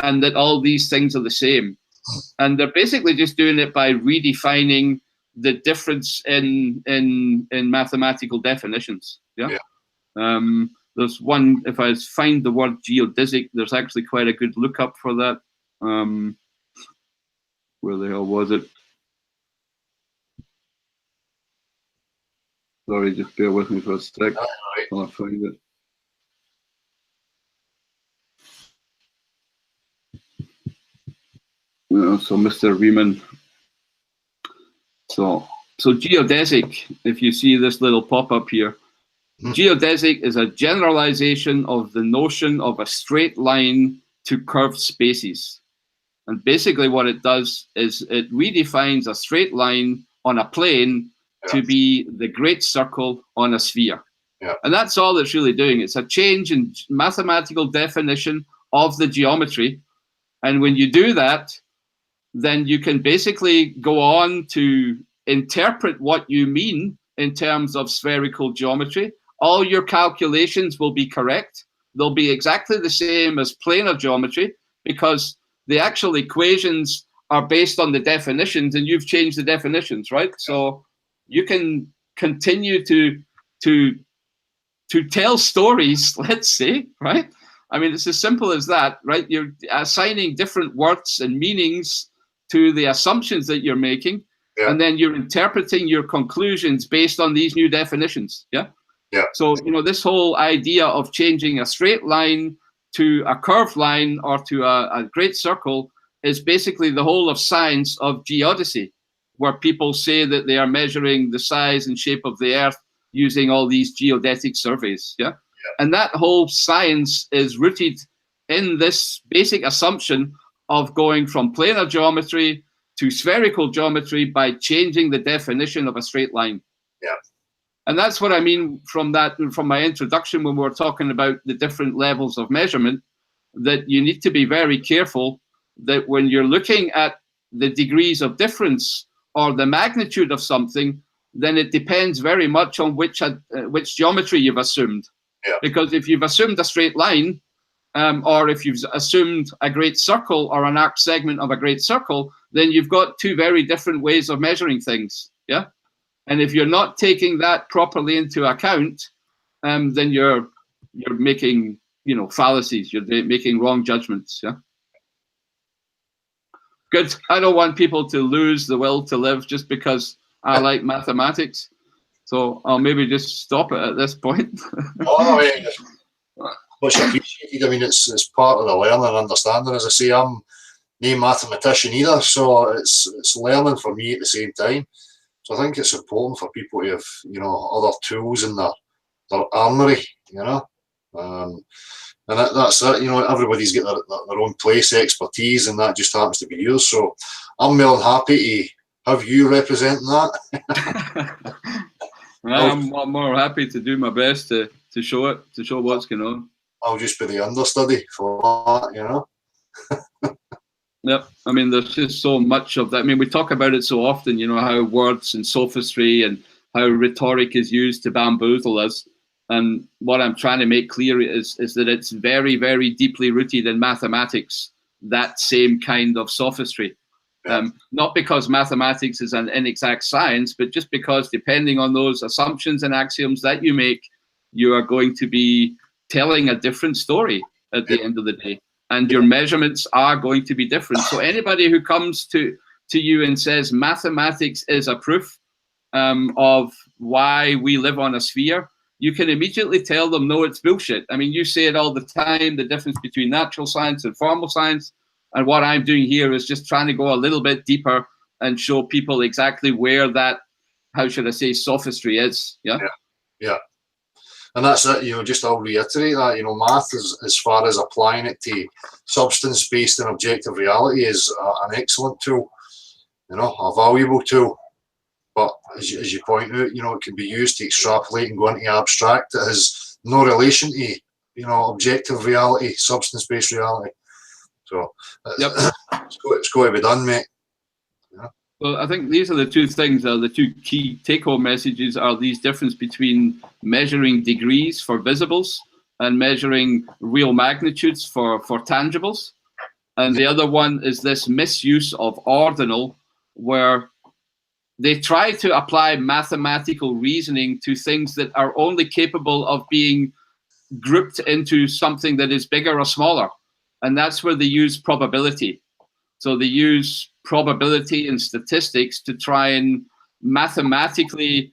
and that all these things are the same. And they're basically just doing it by redefining the difference in mathematical definitions. Yeah. There's one, if I find the word geodesic, there's actually quite a good lookup for that. Where the hell was it? Sorry, just bear with me for a sec while I find it. So Mr. Riemann. So geodesic, if you see this little pop-up here, geodesic is a generalization of the notion of a straight line to curved spaces. And basically what it does is it redefines a straight line on a plane to be the great circle on a sphere. Yeah. And that's all it's really doing. It's a change in mathematical definition of the geometry. And when you do that, then you can basically go on to interpret what you mean in terms of spherical geometry. All your calculations will be correct. They'll be exactly the same as planar geometry, because the actual equations are based on the definitions, and you've changed the definitions, right? So you can continue to tell stories, let's say, right? I mean, it's as simple as that, right? You're assigning different words and meanings to the assumptions that you're making, and then you're interpreting your conclusions based on these new definitions. Yeah. So, you know, this whole idea of changing a straight line to a curved line or to a great circle is basically the whole of science of geodesy, where people say that they are measuring the size and shape of the Earth using all these geodetic surveys. Yeah. And that whole science is rooted in this basic assumption of going from planar geometry to spherical geometry by changing the definition of a straight line. Yeah. And that's what I mean from my introduction when we were talking about the different levels of measurement, that you need to be very careful that when you're looking at the degrees of difference or the magnitude of something, then it depends very much on which geometry you've assumed. Yeah. Because if you've assumed a straight line, or if you've assumed a great circle or an arc segment of a great circle, then you've got two very different ways of measuring things. Yeah. And if you're not taking that properly into account, then you're making, you know, fallacies. You're making wrong judgments. Yeah. Good. I don't want people to lose the will to live just because I like mathematics. So I'll maybe just stop it at this point. Oh, I mean, much appreciated. I mean, it's part of the learning and understanding. As I say, I'm no mathematician either, so it's learning for me at the same time. So I think it's important for people to have, you know, other tools in their armory, you know. And that's it, you know, everybody's got their own place expertise, and that just happens to be yours. So I'm more than happy to have you representing that. I'm more happy to do my best to show what's going on. I'll just be the understudy for that, you know. Yep. I mean, there's just so much of that. I mean, we talk about it so often, you know, how words and sophistry and how rhetoric is used to bamboozle us. And what I'm trying to make clear is that it's very, very deeply rooted in mathematics, that same kind of sophistry. Yeah. Not because mathematics is an inexact science, but just because depending on those assumptions and axioms that you make, you are going to be telling a different story at the end of the day. And your measurements are going to be different. So anybody who comes to you and says mathematics is a proof of why we live on a sphere, you can immediately tell them, no, it's bullshit. I mean, you say it all the time, the difference between natural science and formal science. And what I'm doing here is just trying to go a little bit deeper and show people exactly where that, how should I say, sophistry is. Yeah. Yeah. And that's it, you know, just I'll reiterate that, you know, math is, as far as applying it to substance-based and objective reality, is an excellent tool, you know, a valuable tool. But as you point out, you know, it can be used to extrapolate and go into abstract. It has no relation to, you know, objective reality, substance-based reality. So yep. it's got to be done, mate. Yeah. Well, I think these are the two things, the two key take-home messages are these difference between measuring degrees for visibles and measuring real magnitudes for tangibles. And the other one is this misuse of ordinal, where they try to apply mathematical reasoning to things that are only capable of being grouped into something that is bigger or smaller. And that's where they use probability. So they use probability and statistics to try and mathematically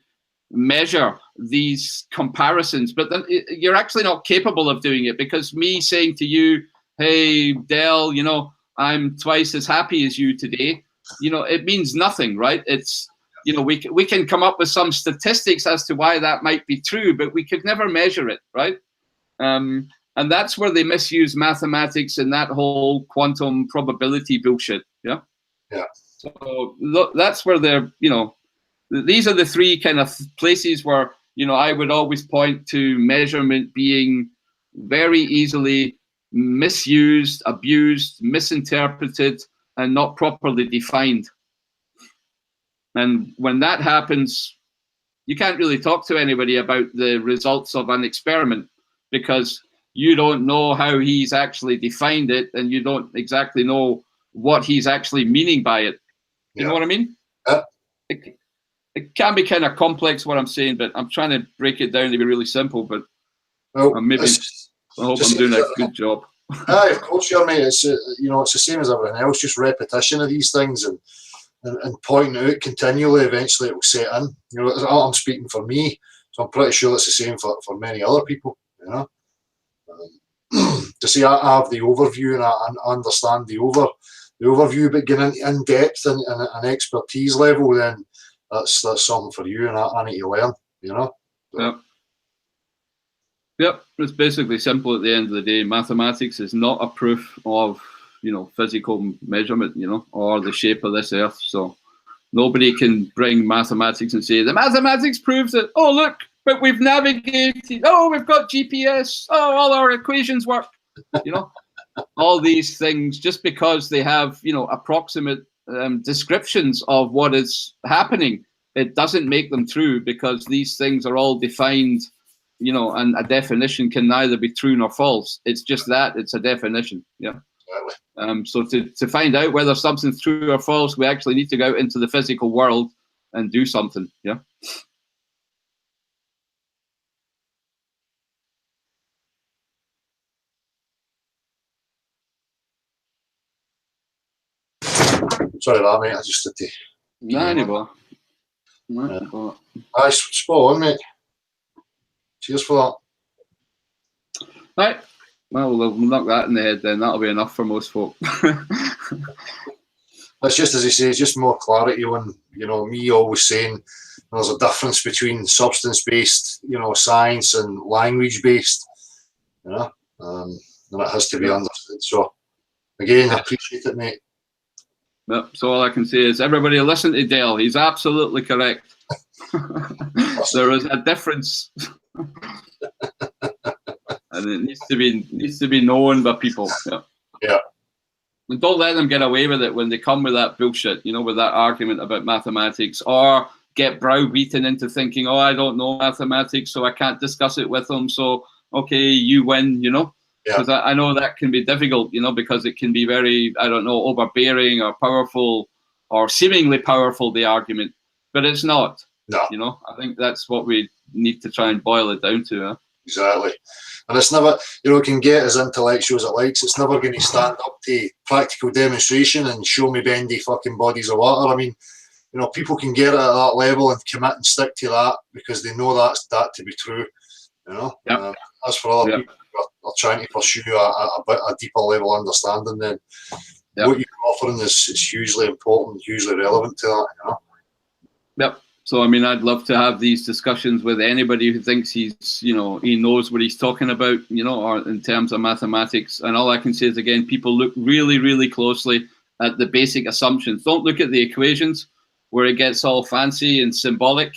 measure these comparisons. But then you're actually not capable of doing it, because me saying to you, hey, Del, you know, I'm twice as happy as you today, you know, it means nothing, right? It's, you know, we can come up with some statistics as to why that might be true, but we could never measure it, right? And that's where they misuse mathematics and that whole quantum probability bullshit. Yeah. Yeah. So that's where they're, you know, these are the three kind of places where, you know, I would always point to measurement being very easily misused, abused, misinterpreted, and not properly defined. And when that happens, you can't really talk to anybody about the results of an experiment, because you don't know how he's actually defined it, and you don't exactly know what he's actually meaning by it. You know what I mean? It can be kind of complex what I'm saying, but I'm trying to break it down to be really simple. But maybe I hope I'm doing a good job. Aye, of course you are, mate. It's you know, it's the same as everything else, just repetition of these things and pointing out continually. Eventually, it will set in. You know, I'm speaking for me, so I'm pretty sure it's the same for many other people. You know. To say I have the overview and I understand the overview, but getting in depth and an expertise level, then that's something for you, and I need to learn. You know. So. Yep. It's basically simple at the end of the day. Mathematics is not a proof of, you know, physical measurement, you know, or the shape of this earth. So nobody can bring mathematics and say the mathematics proves it. Oh, look. But we've navigated, oh, we've got GPS, oh, all our equations work, you know, all these things, just because they have, you know, approximate descriptions of what is happening, it doesn't make them true, because these things are all defined, you know, and a definition can neither be true nor false. It's just that, it's a definition, yeah. So to find out whether something's true or false, we actually need to go out into the physical world and do something, yeah. Sorry about that, mate. I just had to. Aye, spot on, mate. Cheers for that. Right. Well, we'll knock that in the head then. That'll be enough for most folk. It's just, as you say, it's just more clarity on, you know, me always saying there's a difference between substance-based, you know, science and language-based, you know, and it has to be understood. So, again, I appreciate it, mate. Yep. So all I can say is everybody listen to Del. He's absolutely correct. There is a difference, and it needs to be known by people. Yeah. Yeah. And don't let them get away with it when they come with that bullshit, with that argument about mathematics, or get browbeaten into thinking, oh, I don't know mathematics, so I can't discuss it with them. So, okay, you win, Because I know that can be difficult, because it can be very, I don't know, overbearing or powerful or seemingly powerful, the argument. But it's not. No. I think that's what we need to try and boil it down to. Huh? Exactly. And it's never, it can get as intellectual as it likes. It's never going to stand up to practical demonstration and show me bendy fucking bodies of water. I mean, people can get it at that level and commit and stick to that because they know that to be true. Yep. As for other people who are trying to pursue a deeper level understanding, then what you're offering is hugely important, hugely relevant to that. Yep. So, I mean, I'd love to have these discussions with anybody who thinks he's, he knows what he's talking about, or in terms of mathematics. And all I can say is, again, people look really, really closely at the basic assumptions. Don't look at the equations where it gets all fancy and symbolic.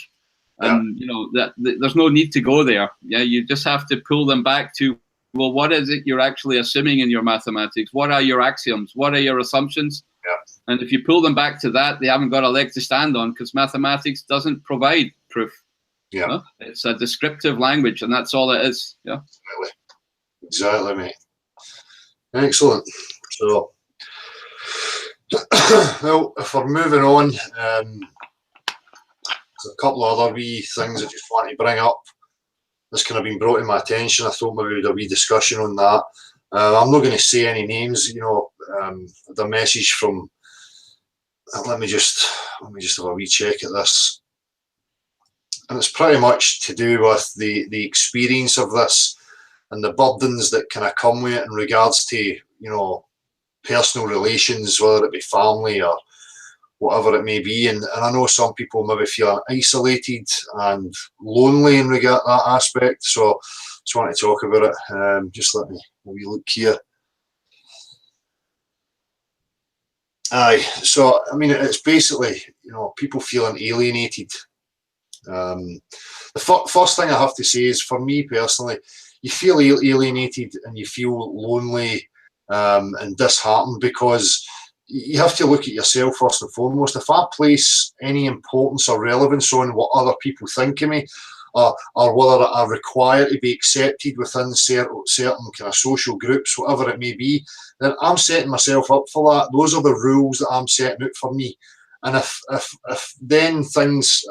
And, that there's no need to go there. Yeah, you just have to pull them back to, well, what is it you're actually assuming in your mathematics? What are your axioms? What are your assumptions? Yeah. And if you pull them back to that, they haven't got a leg to stand on because mathematics doesn't provide proof. Yeah. It's a descriptive language, and that's all it is. Yeah. Exactly, mate. Excellent. So, well, if we're moving on, there's a couple of other wee things I just want to bring up. That's kind of been brought to my attention. I thought maybe we'd have a wee discussion on that. I'm not going to say any names. The message from. Let me just have a wee check at this, and it's pretty much to do with the experience of this and the burdens that kind of come with it in regards to personal relations, whether it be family or whatever it may be. And I know some people maybe feel isolated and lonely in regard to that aspect. So just want to talk about it. Just let me maybe look here. Aye, so I mean, it's basically people feeling alienated. The first thing I have to say is, for me personally, you feel alienated and you feel lonely and disheartened because you have to look at yourself first and foremost. If I place any importance or relevance on what other people think of me, or whether I require to be accepted within certain kind of social groups, whatever it may be, then I'm setting myself up for that. Those are the rules that I'm setting out for me. And if then things,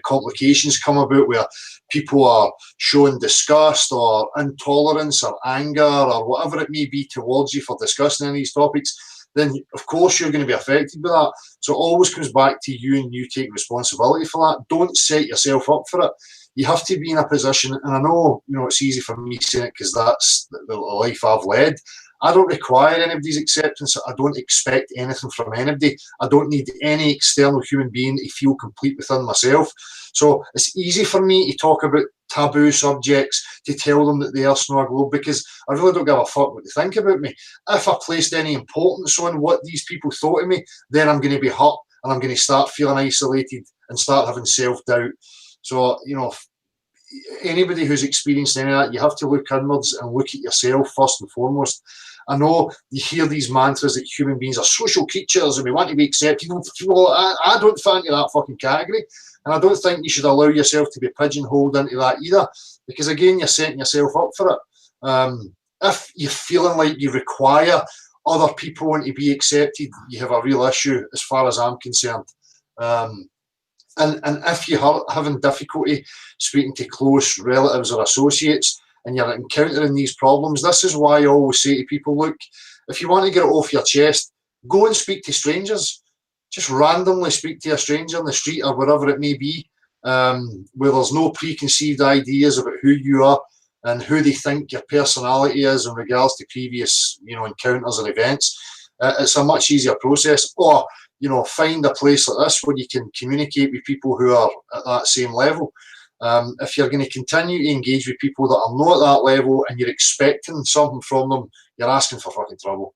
complications come about where people are showing disgust or intolerance or anger or whatever it may be towards you for discussing any of these topics, then of course you're going to be affected by that. So it always comes back to you, and you take responsibility for that. Don't set yourself up for it. You have to be in a position, and I know, it's easy for me saying it because that's the life I've led. I don't require anybody's acceptance. I don't expect anything from anybody. I don't need any external human being to feel complete within myself. So it's easy for me to talk about taboo subjects, to tell them that they are Snow Globe, because I really don't give a fuck what they think about me. If I placed any importance on what these people thought of me, then I'm going to be hurt and I'm going to start feeling isolated and start having self-doubt. So, anybody who's experienced any of that, you have to look inwards and look at yourself first and foremost. I know you hear these mantras that human beings are social creatures and we want to be accepted. Well, I don't fit into that fucking category. And I don't think you should allow yourself to be pigeonholed into that either, because again, you're setting yourself up for it. If you're feeling like you require other people to be accepted, you have a real issue as far as I'm concerned. And if you're having difficulty speaking to close relatives or associates and you're encountering these problems, this is why I always say to people, look, if you want to get it off your chest, go and speak to strangers. Just randomly speak to a stranger on the street or wherever it may be, where there's no preconceived ideas about who you are and who they think your personality is in regards to previous, encounters and events. It's a much easier process. Or, find a place like this where you can communicate with people who are at that same level. If you're going to continue to engage with people that are not at that level and you're expecting something from them, you're asking for fucking trouble.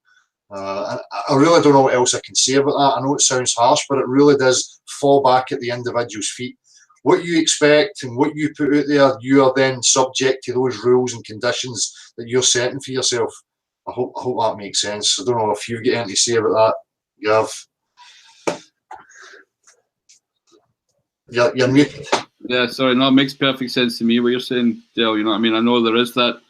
And I really don't know what else I can say about that. I know it sounds harsh, but it really does fall back at the individual's feet. what you expect and what you put out there, you are then subject to those rules and conditions that you're setting for yourself. I hope that makes sense. I don't know if you get anything to say about that, Gav. You're muted. Yeah, sorry, no, it makes perfect sense to me what you're saying, Dale. You know what I mean? I know there is that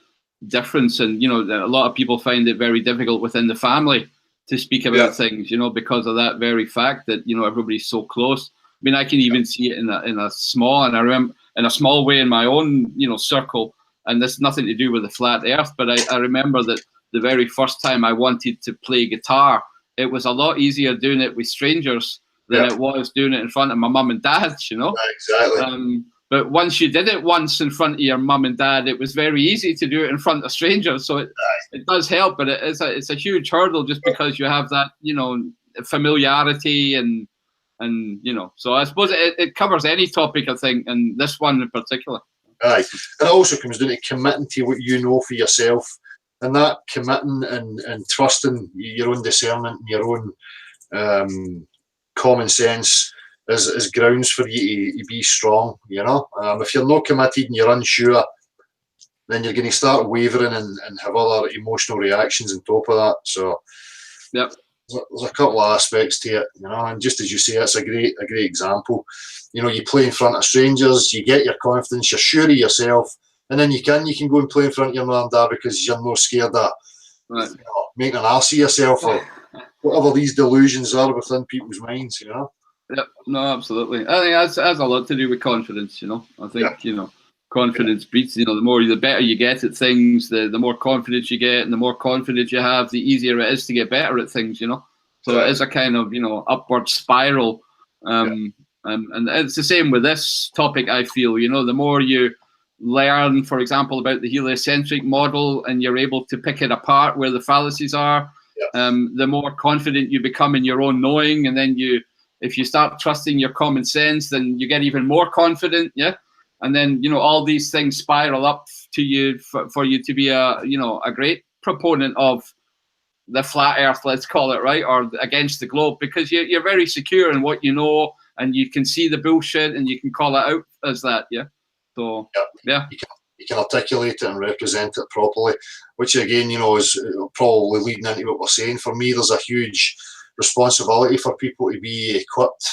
difference, and, you know, a lot of people find it very difficult within the family to speak about things, you know, because of that very fact that, you know, everybody's so close. I mean, I can even see it in a small, and I remember in a small way in my own, you know, circle, and this nothing to do with the flat earth, but I remember that the very first time I wanted to play guitar, it was a lot easier doing it with strangers than it was doing it in front of my mum and dad, you know? Exactly. But once you did it once in front of your mum and dad, it was very easy to do it in front of strangers. So it does help, but it's a huge hurdle just because you have that, you know, familiarity and you know. So I suppose it covers any topic, I think, and this one in particular. Aye. And it also comes down to committing to what you know for yourself, and that committing and trusting your own discernment and your own common sense is grounds for you to be strong, you know. If you're not committed and you're unsure, then you're going to start wavering and have other emotional reactions on top of that. So yep. There's a couple of aspects to it, you know, and just as you say, it's a great example. You know, you play in front of strangers, you get your confidence, you're sure of yourself, and then you can go and play in front of your mum and dad because you're not scared of you know, making an arse of yourself or whatever these delusions are within people's minds, you know. Yep, no, absolutely. I think that's has a lot to do with confidence, you know. I think, you know, confidence breeds, you know, the better you get at things, the more confidence you get, and the more confidence you have, the easier it is to get better at things, you know. So it is a kind of, you know, upward spiral. And it's the same with this topic, I feel, you know, the more you learn, for example, about the heliocentric model and you're able to pick it apart where the fallacies are, the more confident you become in your own knowing, and then if you start trusting your common sense, then you get even more confident, and then, you know, all these things spiral up to you for you to be a great proponent of the flat earth, let's call it, right, or against the globe, because you're very secure in what you know, and you can see the bullshit and you can call it out as that, so you can articulate it and represent it properly, which again, you know, is probably leading into what we're saying. For me, there's a huge responsibility for people to be equipped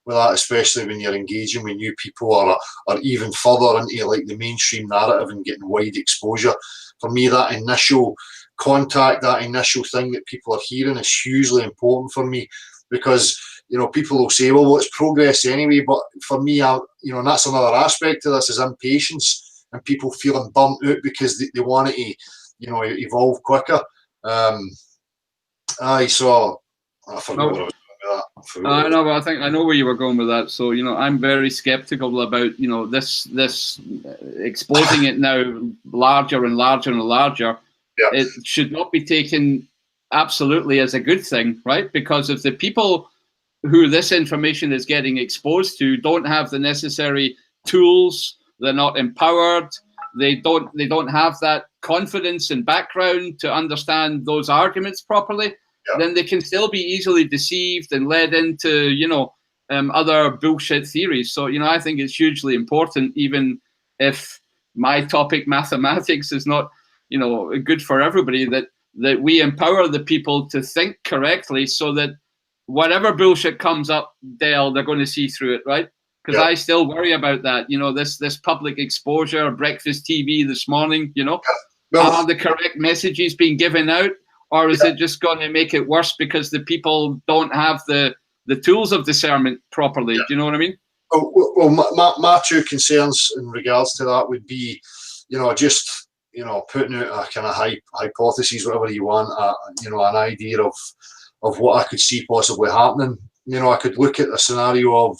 with that, especially when you're engaging with new people or even further into like the mainstream narrative and getting wide exposure. For me, that initial contact, that initial thing that people are hearing is hugely important for me, because, you know, people will say, well, it's progress anyway, but for me, you know, and that's another aspect of this, is impatience and people feeling burnt out because they want it to, you know, evolve quicker. I forgot what I was doing with that. I know, but I think I know where you were going with that. So, you know, I'm very skeptical about, you know, this exposing it now larger and larger and larger. It should not be taken absolutely as a good thing, right? Because if the people who this information is getting exposed to don't have the necessary tools, they're not empowered, they don't have that confidence and background to understand those arguments properly, then they can still be easily deceived and led into, you know, other bullshit theories. So, you know, I think it's hugely important, even if my topic, mathematics, is not, you know, good for everybody, that we empower the people to think correctly, so that whatever bullshit comes up, they're going to see through it, right? Because I still worry about that. You know, this public exposure, breakfast TV this morning, you know, are the correct messages being given out, or is it just going to make it worse because the people don't have the tools of discernment properly? Do you know what I mean? Well, my two concerns in regards to that would be, you know, just, you know, putting out a kind of hypothesis, whatever you want, you know, an idea of what I could see possibly happening. You know, I could look at a scenario of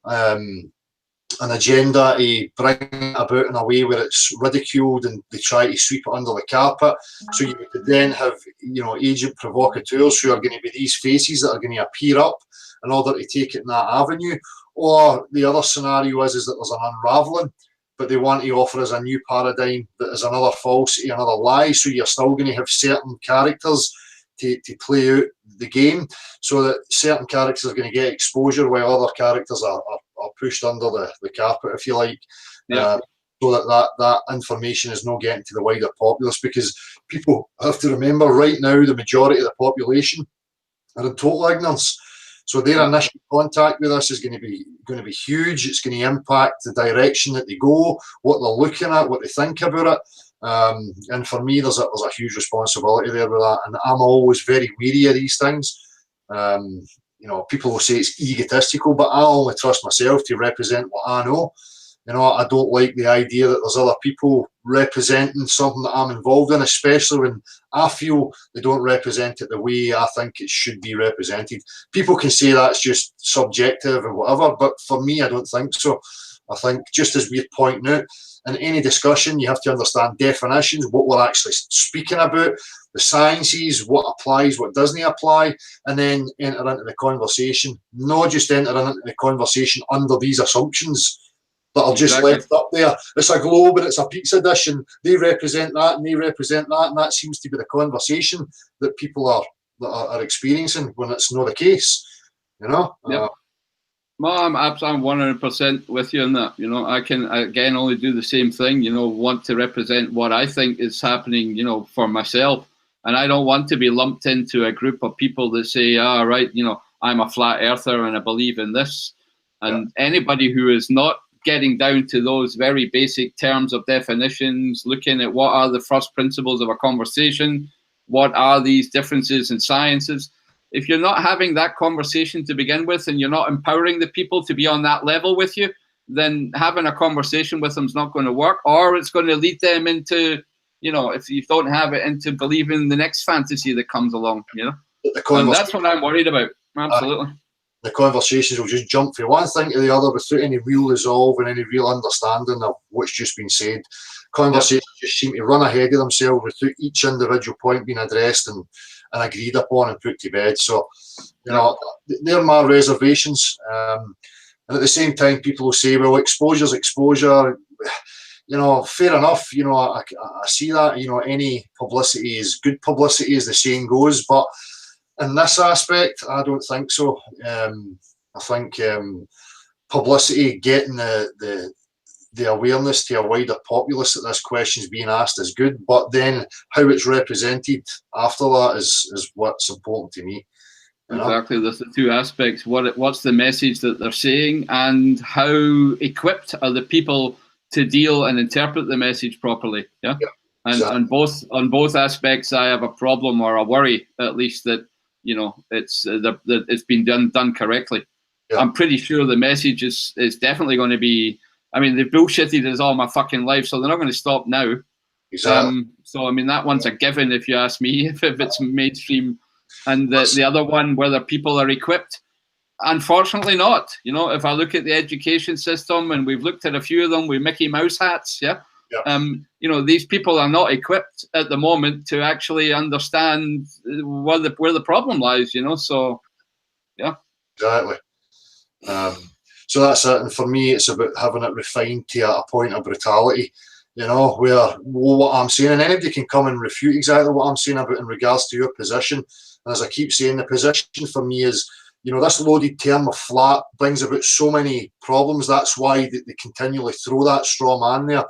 an agenda to bring it about in a way where it's ridiculed and they try to sweep it under the carpet. So you could then have, you know, agent provocateurs who are going to be these faces that are going to appear up in order to take it in that avenue. Or the other scenario is that there's an unravelling, but they want to offer us a new paradigm that is another falsity, another lie. So you're still going to have certain characters to play out the game, so that certain characters are going to get exposure while other characters are pushed under the carpet, if you like. Yeah. So that information is not getting to the wider populace, because people have to remember right now the majority of the population are in total ignorance. So their initial contact with us is going to be huge. It's going to impact the direction that they go, what they're looking at, what they think about it. And for me, there's a huge responsibility there with that. And I'm always very wary of these things. You know, people will say it's egotistical, but I only trust myself to represent what I know. You know, I don't like the idea that there's other people representing something that I'm involved in, especially when I feel they don't represent it the way I think it should be represented. People can say that's just subjective and whatever, but for me, I don't think so. I think, just as we're pointing out, in any discussion, you have to understand definitions, what we're actually speaking about, the sciences, what applies, what doesn't apply, and then enter into the conversation. Not just enter into the conversation under these assumptions that are just left up there. It's a globe and it's a pizza dish, and they represent that and they represent that, and that seems to be the conversation that people are experiencing when it's not the case. You know. Yep. Well, I'm 100% with you on that. You know, I can again only do the same thing. You know, want to represent what I think is happening. You know, for myself, and I don't want to be lumped into a group of people that say, right, you know, I'm a flat earther and I believe in this. And anybody who is not getting down to those very basic terms of definitions, looking at what are the first principles of a conversation, what are these differences in sciences. If you're not having that conversation to begin with, and you're not empowering the people to be on that level with you, then having a conversation with them is not going to work, or it's going to lead them into, you know, if you don't have it, into believing the next fantasy that comes along, you know. And that's what I'm worried about. Absolutely. The conversations will just jump from one thing to the other without any real resolve and any real understanding of what's just been said. Conversations just seem to run ahead of themselves without each individual point being addressed and agreed upon and put to bed. So, you know, they're my reservations. And at the same time, people will say, well, exposure's exposure. You know, fair enough. You know, I see that. You know, any publicity is good publicity, as the saying goes. But in this aspect, I don't think so. I think publicity, getting the awareness to a wider populace that this question is being asked is good, but then how it's represented after that is what's important to me. Exactly, there's the two aspects. What's the message that they're saying, and how equipped are the people to deal and interpret the message properly? Yeah. And exactly. on both aspects, I have a problem, or a worry, at least, that, you know, it's been done correctly. Yeah. I'm pretty sure the message is definitely going to be. I mean, they've bullshitted us all my fucking life, so they're not going to stop now. Exactly. So I mean, that one's a given, if you ask me, if it's mainstream. And the other one, whether people are equipped, unfortunately not. You know, if I look at the education system, and we've looked at a few of them with Mickey Mouse hats, you know, these people are not equipped at the moment to actually understand where the problem lies. You know, so yeah. Exactly. So that's it. And for me, it's about having it refined to a point of brutality. You know, where what I'm saying, and anybody can come and refute exactly what I'm saying about in regards to your position. And as I keep saying, the position for me is, you know, this loaded term of flat brings about so many problems. That's why they continually throw that straw man there.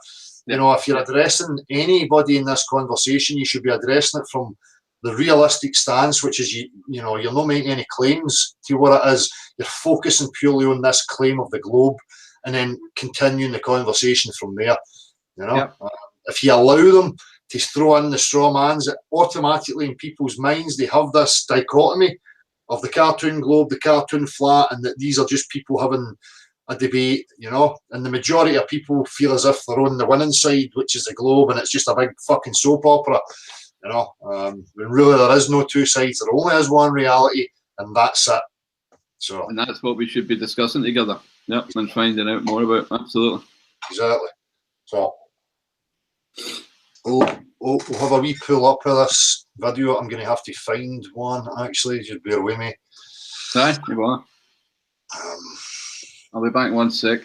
You know, if you're addressing anybody in this conversation, you should be addressing it from the realistic stance, which is, you know, you're not making any claims to what it is. You're focusing purely on this claim of the globe, and then continuing the conversation from there. You know, if you allow them to throw in the straw mans, automatically in people's minds they have this dichotomy of the cartoon globe, the cartoon flat, and that these are just people having a debate. You know, and the majority of people feel as if they're on the winning side, which is the globe, and it's just a big fucking soap opera. You know, when really there is no two sides. There only is one reality, and that's it. So, and that's what we should be discussing together. Yep, and finding out more about. Absolutely. Exactly. So, we'll have a wee pull up of this video. I'm going to have to find one, actually. Just bear with me. Aye, you are. I'll be back in 1 sec.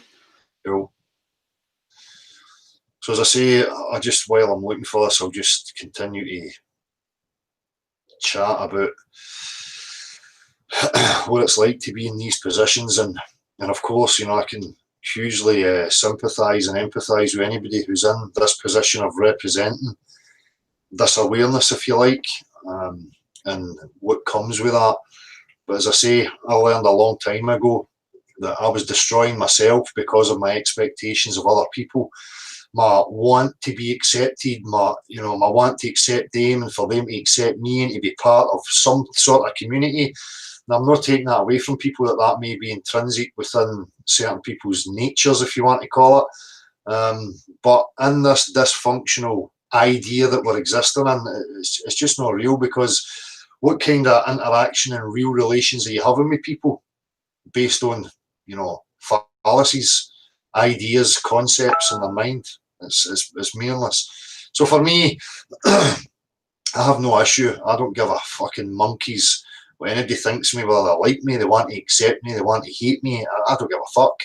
Cool. So as I say, while I'm looking for this, I'll just continue to chat about what it's like to be in these positions. And And of course, I can hugely sympathise and empathise with anybody who's in this position of representing this awareness, if you like, and what comes with that. But as I say, I learned a long time ago that I was destroying myself because of my expectations of other people, my want to be accepted, my want to accept them and for them to accept me and to be part of some sort of community. And I'm not taking that away from people, that may be intrinsic within certain people's natures, if you want to call it. But in this dysfunctional idea that we're existing in, it's just not real, because what kind of interaction and real relations are you having with people based on, fallacies, ideas, concepts in their mind? It's meaningless. So for me, I have no issue. I don't give a fucking monkeys what anybody thinks of me, whether they like me, they want to accept me, they want to hate me. I don't give a fuck.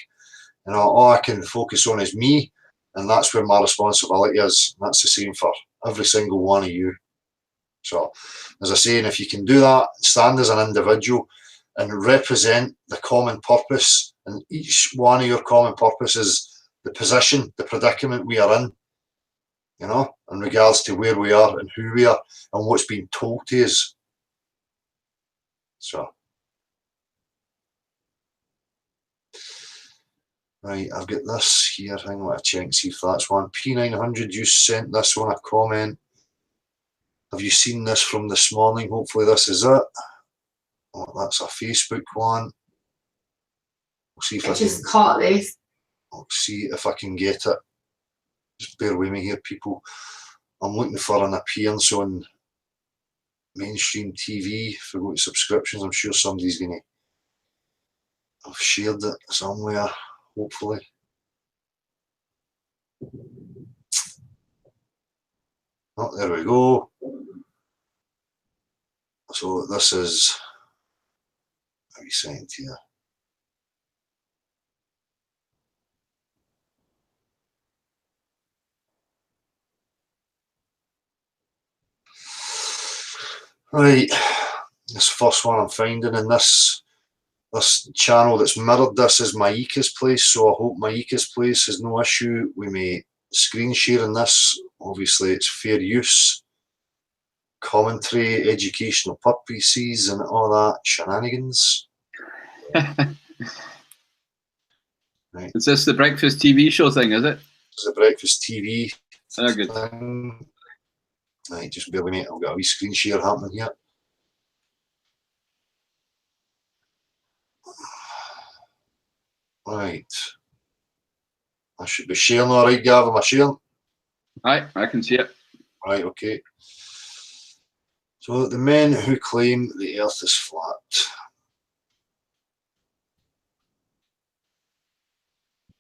All I can focus on is me, and that's where my responsibility is. And that's the same for every single one of you. So, as I say, and if you can do that, stand as an individual and represent the common purpose, and each one of your common purposes, the position, the predicament we are in, in regards to where we are and who we are and what's been told to us. So, right, I've got this here. Hang on, I'll check and see if that's one. P900, you sent this one a comment. Have you seen this from this morning? Hopefully this is it. Oh, that's a Facebook one. We'll see if I just caught this. I'll see if I can get it. Just bear with me here, people. I'm looking for an appearance on mainstream TV. If I go to subscriptions, I'm sure somebody's going to have shared it somewhere, hopefully. Oh, there we go. So this is, how you saying to you? Right, this first one I'm finding in this channel that's mirrored this is Maika's Place, so I hope Maika's Place is no issue with me screen sharing this. Obviously it's fair use, commentary, educational purposes and all that shenanigans. Right. Is this the breakfast TV show thing, is it? It's the breakfast TV good thing. Right, just bear with me, I've got a wee screen share happening here. Right. I should be sharing all right, Gav, am I sharing? Right, I can see it. Right, okay. So the men who claim the earth is flat.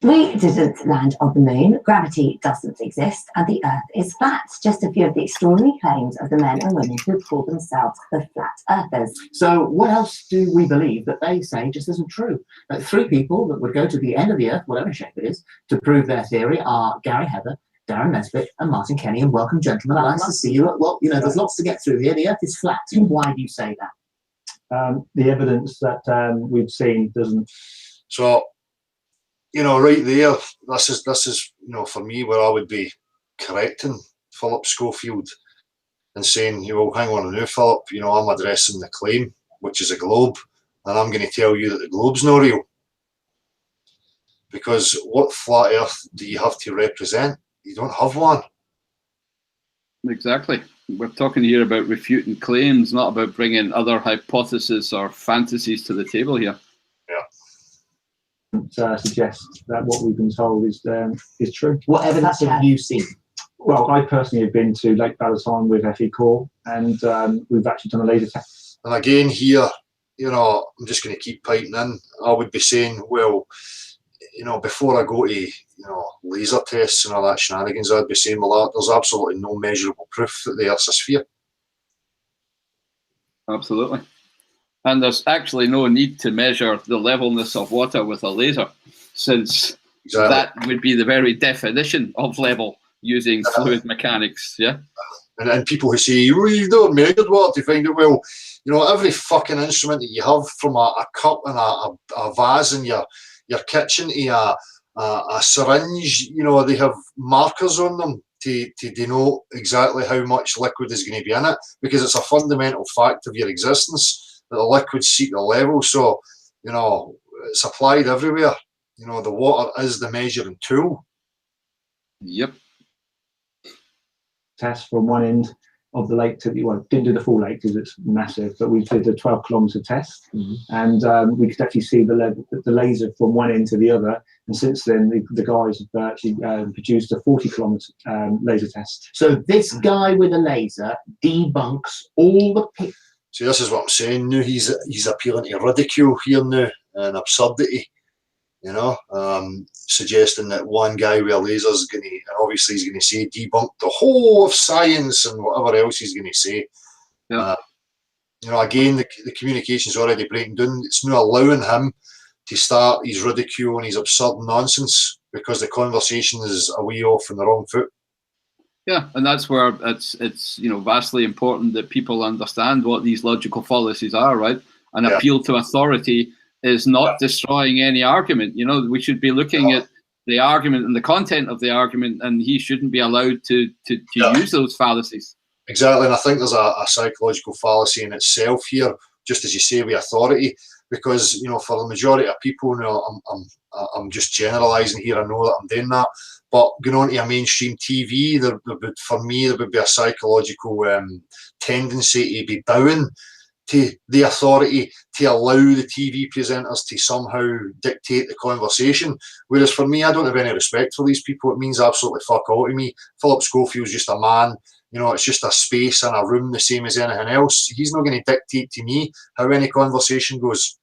We didn't land on the moon, gravity doesn't exist, and the earth is flat. Just a few of the extraordinary claims of the men and women who call themselves the flat earthers. So what else do we believe that they say just isn't true? Three people that would go to the end of the earth, whatever shape it is, to prove their theory are Gary Heather, Darren Nesbitt and Martin Kenny, and welcome, gentlemen. Nice to see you. Well, there's lots to get through here. The earth is flat. Why do you say that? The evidence that we've seen doesn't. So, right there, this is for me where I would be correcting Philip Schofield and saying, hang on now, Philip, I'm addressing the claim, which is a globe, and I'm going to tell you that the globe's not real. Because what flat earth do you have to represent? You don't have one. Exactly. We're talking here about refuting claims, not about bringing other hypotheses or fantasies to the table here. Suggests that what we've been told is true. What evidence have you seen? Well, I personally have been to Lake Balaton with FE Core, and we've actually done a laser test. And again here, I'm just going to keep piping in. I would be saying, well, before I go to, laser tests and all that shenanigans, I'd be saying, well, there's absolutely no measurable proof that the Earth's a sphere. Absolutely. And there's actually no need to measure the levelness of water with a laser, since that would be the very definition of level using fluid mechanics, yeah? And people who say, you've not measured water to find it, well, every fucking instrument that you have, from a cup and a vase in your your kitchen to a syringe. You know, they have markers on them to denote exactly how much liquid is going to be in it, because it's a fundamental fact of your existence that the liquids seek the level. So, you know, it's applied everywhere. You know, the water is the measuring tool. Yep. Test from one end of the lake to the, well, didn't do the full lake because it's massive, but we did a 12-kilometre test, and we could actually see the laser from one end to the other. And since then, the guys have actually produced a 40-kilometre laser test. So this guy with a laser debunks all the pictures. See, this is what I'm saying now. He's appealing to ridicule here now and absurdity. You know, suggesting that one guy with a laser is going to, and obviously he's going to say debunk the whole of science and whatever else he's going to say. Yeah. You know, again, the communication's already breaking down. It's not allowing him to start his ridicule and his absurd nonsense because the conversation is a way off on the wrong foot. Yeah, and that's where it's you know, vastly important that people understand what these logical fallacies are, right? An appeal to authority is not destroying any argument. You know, we should be looking at the argument and the content of the argument, and he shouldn't be allowed to use those fallacies. Exactly, and I think there's a psychological fallacy in itself here, just as you say, with authority, because, you know, for the majority of people, you know, I'm just generalising here, I know that I'm doing that, but going on to a mainstream TV, for me, there would be a psychological tendency to be bowing to the authority, to allow the TV presenters to somehow dictate the conversation. Whereas for me, I don't have any respect for these people. It means absolutely fuck all to me. Philip Schofield's just a man. You know, it's just a space and a room the same as anything else. He's not going to dictate to me how any conversation goes.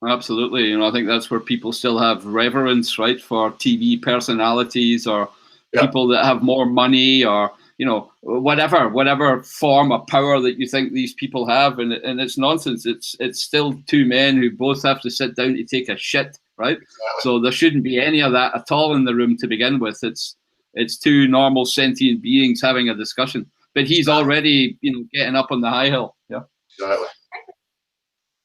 Absolutely. You know, I think that's where people still have reverence, right, for TV personalities or people that have more money or, you know, whatever form of power that you think these people have, and it's nonsense. It's still two men who both have to sit down to take a shit, right? So there shouldn't be any of that at all in the room to begin with. It's two normal sentient beings having a discussion. But he's already, you know, getting up on the high hill. Yeah. Exactly.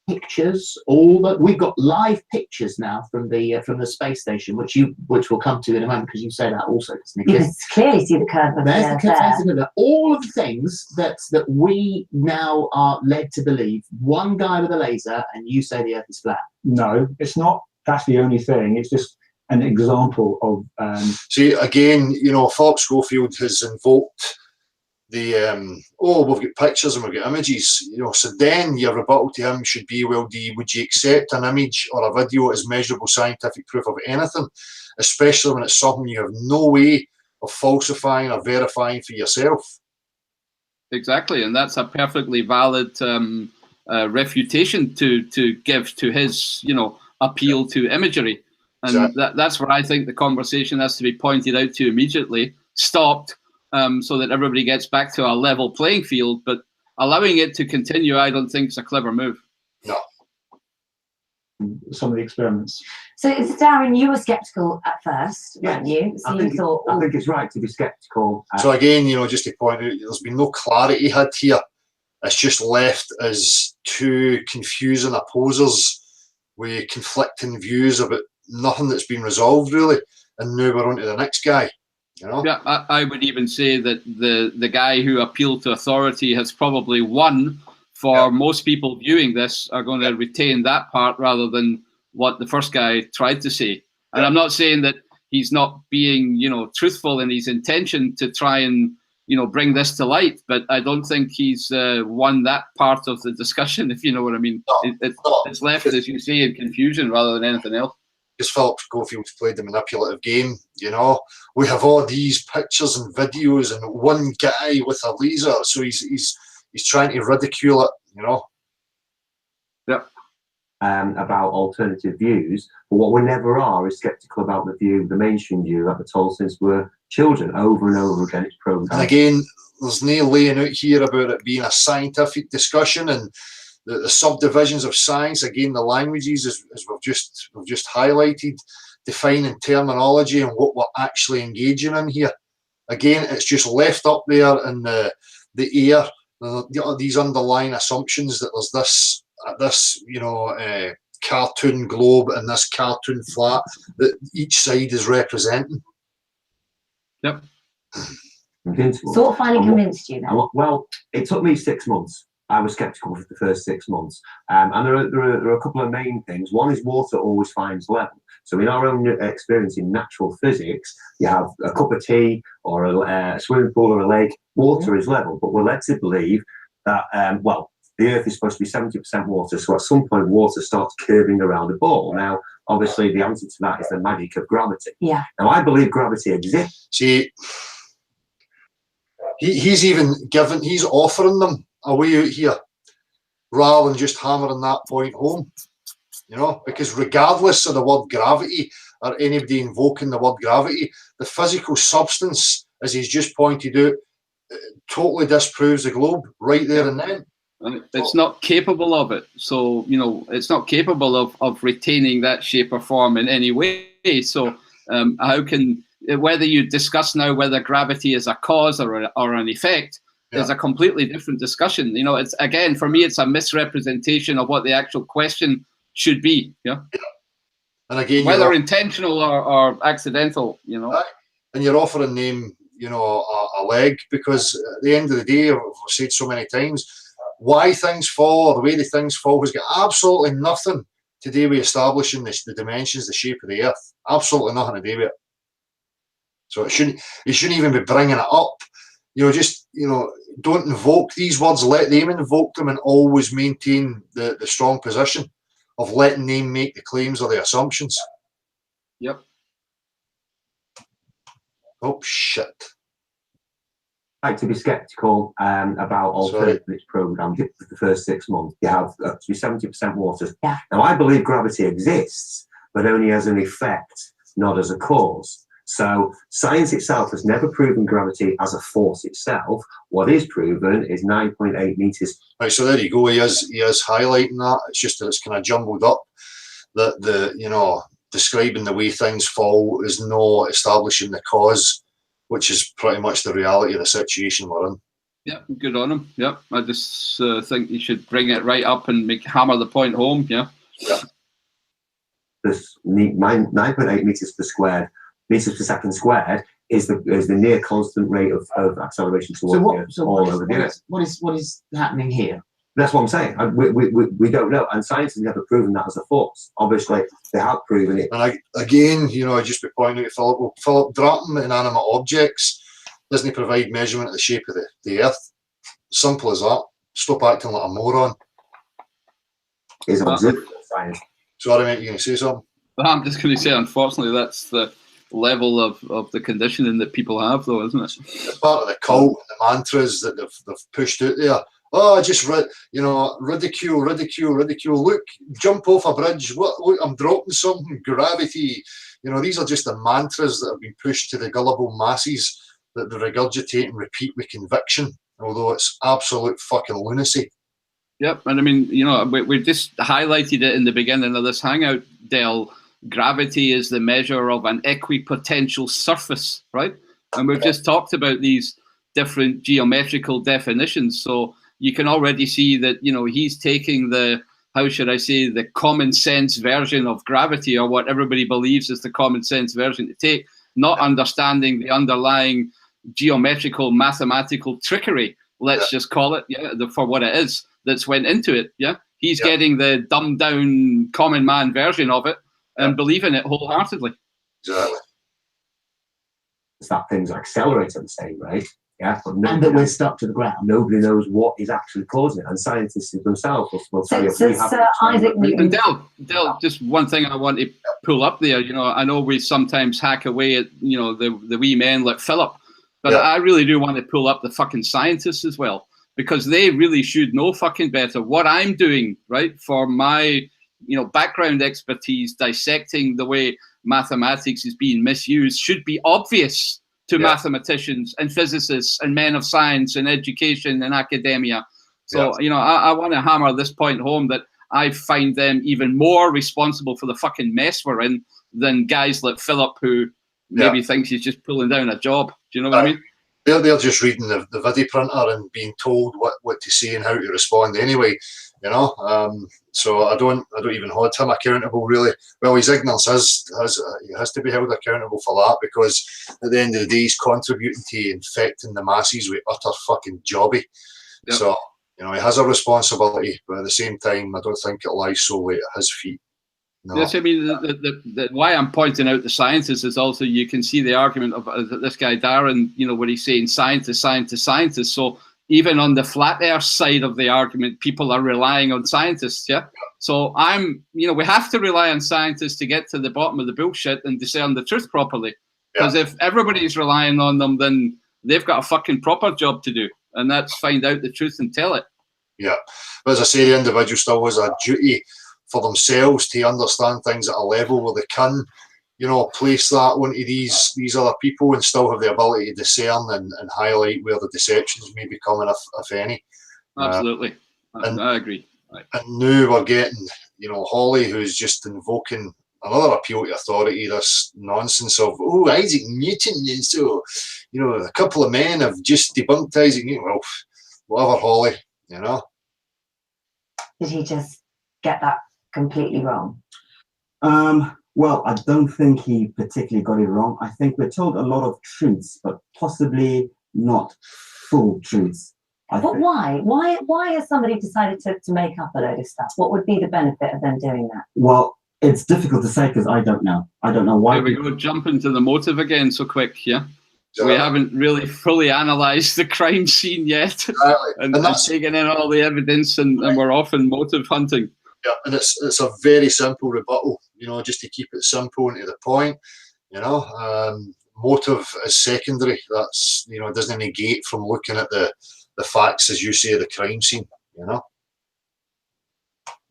Pictures, all that we've got live pictures now from the space station, which we'll come to in a moment, because you say that also, you can clearly see the curve of there's the curve. All of the things that we now are led to believe. One guy with a laser, and you say the Earth is flat. No, it's not. That's the only thing. It's just an example of. See, again, you know, Philip Schofield has invoked the we've got pictures and we've got images, you know, so then your rebuttal to him should be, well, would you accept an image or a video as measurable scientific proof of anything, especially when it's something you have no way of falsifying or verifying for yourself? Exactly, and that's a perfectly valid refutation to give to his, you know, appeal to imagery, and that's where I think the conversation has to be pointed out to immediately, stopped, so that everybody gets back to a level playing field. But allowing it to continue, I don't think is a clever move. No. Some of the experiments. So, Darren, you were sceptical at first, weren't you? So I think it's right to be sceptical. So again, you know, just to point out, there's been no clarity had here. It's just left as two confusing opposers with conflicting views about nothing that's been resolved, really. And now we're on to the next guy. You know? Yeah, I would even say that the guy who appealed to authority has probably won. For most people viewing this are going to retain that part rather than what the first guy tried to say. And I'm not saying that he's not being, you know, truthful in his intention to try and, you know, bring this to light, but I don't think he's won that part of the discussion, if you know what I mean. It's left, as you say, in confusion rather than anything else. Because Philip Schofield's played the manipulative game, you know. We have all these pictures and videos and one guy with a laser, so he's trying to ridicule it, you know. Yep. About alternative views, but what we never are is sceptical about the mainstream view that the Tolstoys were children over and over again. It's proven. And again, there's no laying out here about it being a scientific discussion and the subdivisions of science. Again, the languages, as we've just highlighted, defining terminology and what we're actually engaging in here. Again, it's just left up there in the air. These underlying assumptions that there's this you know, cartoon globe and this cartoon flat that each side is representing. Yep. Sort of finally convinced you then. Well, it took me 6 months. I was skeptical for the first 6 months. And there are a couple of main things. One is water always finds level. So in our own experience in natural physics, you have a cup of tea or a swimming pool or a lake, water is level. But we're led to believe that, well, the Earth is supposed to be 70% water. So at some point, water starts curving around a ball. Now, obviously, the answer to that is the magic of gravity. Yeah. Now, I believe gravity exists. See, he's offering them a way out here rather than just hammering that point home, you know, because regardless of the word gravity or anybody invoking the word gravity, the physical substance, as he's just pointed out, totally disproves the globe right there and then. And it's not capable of it. So, you know, it's not capable of retaining that shape or form in any way. So how can, whether you discuss now whether gravity is a cause or an effect, is a completely different discussion. You know, it's, again, for me, it's a misrepresentation of what the actual question should be. Yeah. And again, whether intentional or accidental, you know. And you're offering them, you know, a leg, because at the end of the day, I've said so many times, why things fall or the way the things fall has got absolutely nothing to do with establishing the dimensions, the shape of the Earth. Absolutely nothing to do with it. So you shouldn't even be bringing it up. You know, just, you know, don't invoke these words. Let them invoke them, and always maintain the strong position of letting them make the claims or the assumptions. Yep. Oh shit. Like to be skeptical about alternatives programs for the first 6 months. You have to be 70% water. Yeah. Now, I believe gravity exists, but only as an effect, not as a cause. So science itself has never proven gravity as a force itself. What is proven is 9.8 meters. Right, so there you go. He is highlighting that. It's just that it's kind of jumbled up. That the, you know, describing the way things fall is not establishing the cause, which is pretty much the reality of the situation we're in. Yeah, good on him. Yeah, I just think you should bring it right up and hammer the point home. Yeah. This 9.8 meters per second squared is the near constant rate of acceleration towards the Earth all over the Earth. What is happening here? That's what I'm saying. We don't know, and science has never proven that as a force. Obviously, they have proven it. And again, you know, I just be pointing out, Philip, dropping inanimate objects doesn't provide measurement of the shape of the Earth. Simple as that. Stop acting like a moron. Is observed science. Sorry, mate, you going to say something? I'm just going to say, unfortunately, that's the level of the conditioning that people have, though, isn't it? It's part of the cult, the mantras that they've pushed out there. Oh, just ridicule. Look, jump off a bridge. Look, I'm dropping something. Gravity. You know, these are just the mantras that have been pushed to the gullible masses that they regurgitate and repeat with conviction, although it's absolute fucking lunacy. Yep, and I mean, you know, we just highlighted it in the beginning of this hangout, Del. Gravity is the measure of an equipotential surface, right? And we've just talked about these different geometrical definitions. So you can already see that, you know, he's taking the, how should I say, the common sense version of gravity, or what everybody believes is the common sense version to take, not understanding the underlying geometrical, mathematical trickery, let's just call it, for what it is, that's went into it, He's getting the dumbed down common man version of it and believing it wholeheartedly. Exactly. It's that things accelerate at the same rate. Yeah, but And that we're stuck to the ground. nobody knows what is actually causing it, and scientists themselves will tell you. So Sir Isaac Newton. And Del, just one thing I want to pull up there. You know, I know we sometimes hack away at, you know, the wee men like Philip, but I really do want to pull up the fucking scientists as well, because they really should know fucking better. What I'm doing, right, for my, you know, background expertise, dissecting the way mathematics is being misused, should be obvious to mathematicians and physicists and men of science and education and academia. So, you know, I want to hammer this point home, that I find them even more responsible for the fucking mess we're in than guys like Philip, who maybe thinks he's just pulling down a job. Do you know what I mean? They're just reading the video printer and being told what to say and how to respond anyway. You know, so I don't even hold him accountable really. Well, his ignorance has to be held accountable for that, because at the end of the day, he's contributing to infecting the masses with utter fucking jobby. Yep. So, you know, he has a responsibility, but at the same time, I don't think it lies solely at his feet. No. Yes, I mean, the why I'm pointing out the scientists is also you can see the argument of this guy Darren, you know, where he's saying scientists. So even on the flat earth side of the argument, people are relying on scientists, yeah? So we have to rely on scientists to get to the bottom of the bullshit and discern the truth properly. Because if everybody's relying on them, then they've got a fucking proper job to do, and that's find out the truth and tell it. Yeah, but as I say, the individual still has a duty for themselves to understand things at a level where they can, you know, place that onto these other people and still have the ability to discern and highlight where the deceptions may be coming, if any. Absolutely. I agree. Right. And now we're getting, you know, Holly, who's just invoking another appeal to authority, this nonsense of, oh, Isaac Newton, and so, you know, a couple of men have just debunked Isaac Newton. Well, whatever, Holly, you know. Did he just get that completely wrong? Well, I don't think he particularly got it wrong. I think we're told a lot of truths, but possibly not full truths. But why? Why has somebody decided to make up a load of stuff? What would be the benefit of them doing that? Well, it's difficult to say because I don't know. I don't know why. Here we go, jump into the motive again so quick, yeah? We haven't really fully analysed the crime scene yet, and taken in all the evidence, and we're often motive hunting. Yeah, and it's a very simple rebuttal, you know, just to keep it simple and to the point, you know. Motive is secondary. That's, you know, it doesn't negate from looking at the facts, as you say, of the crime scene, you know.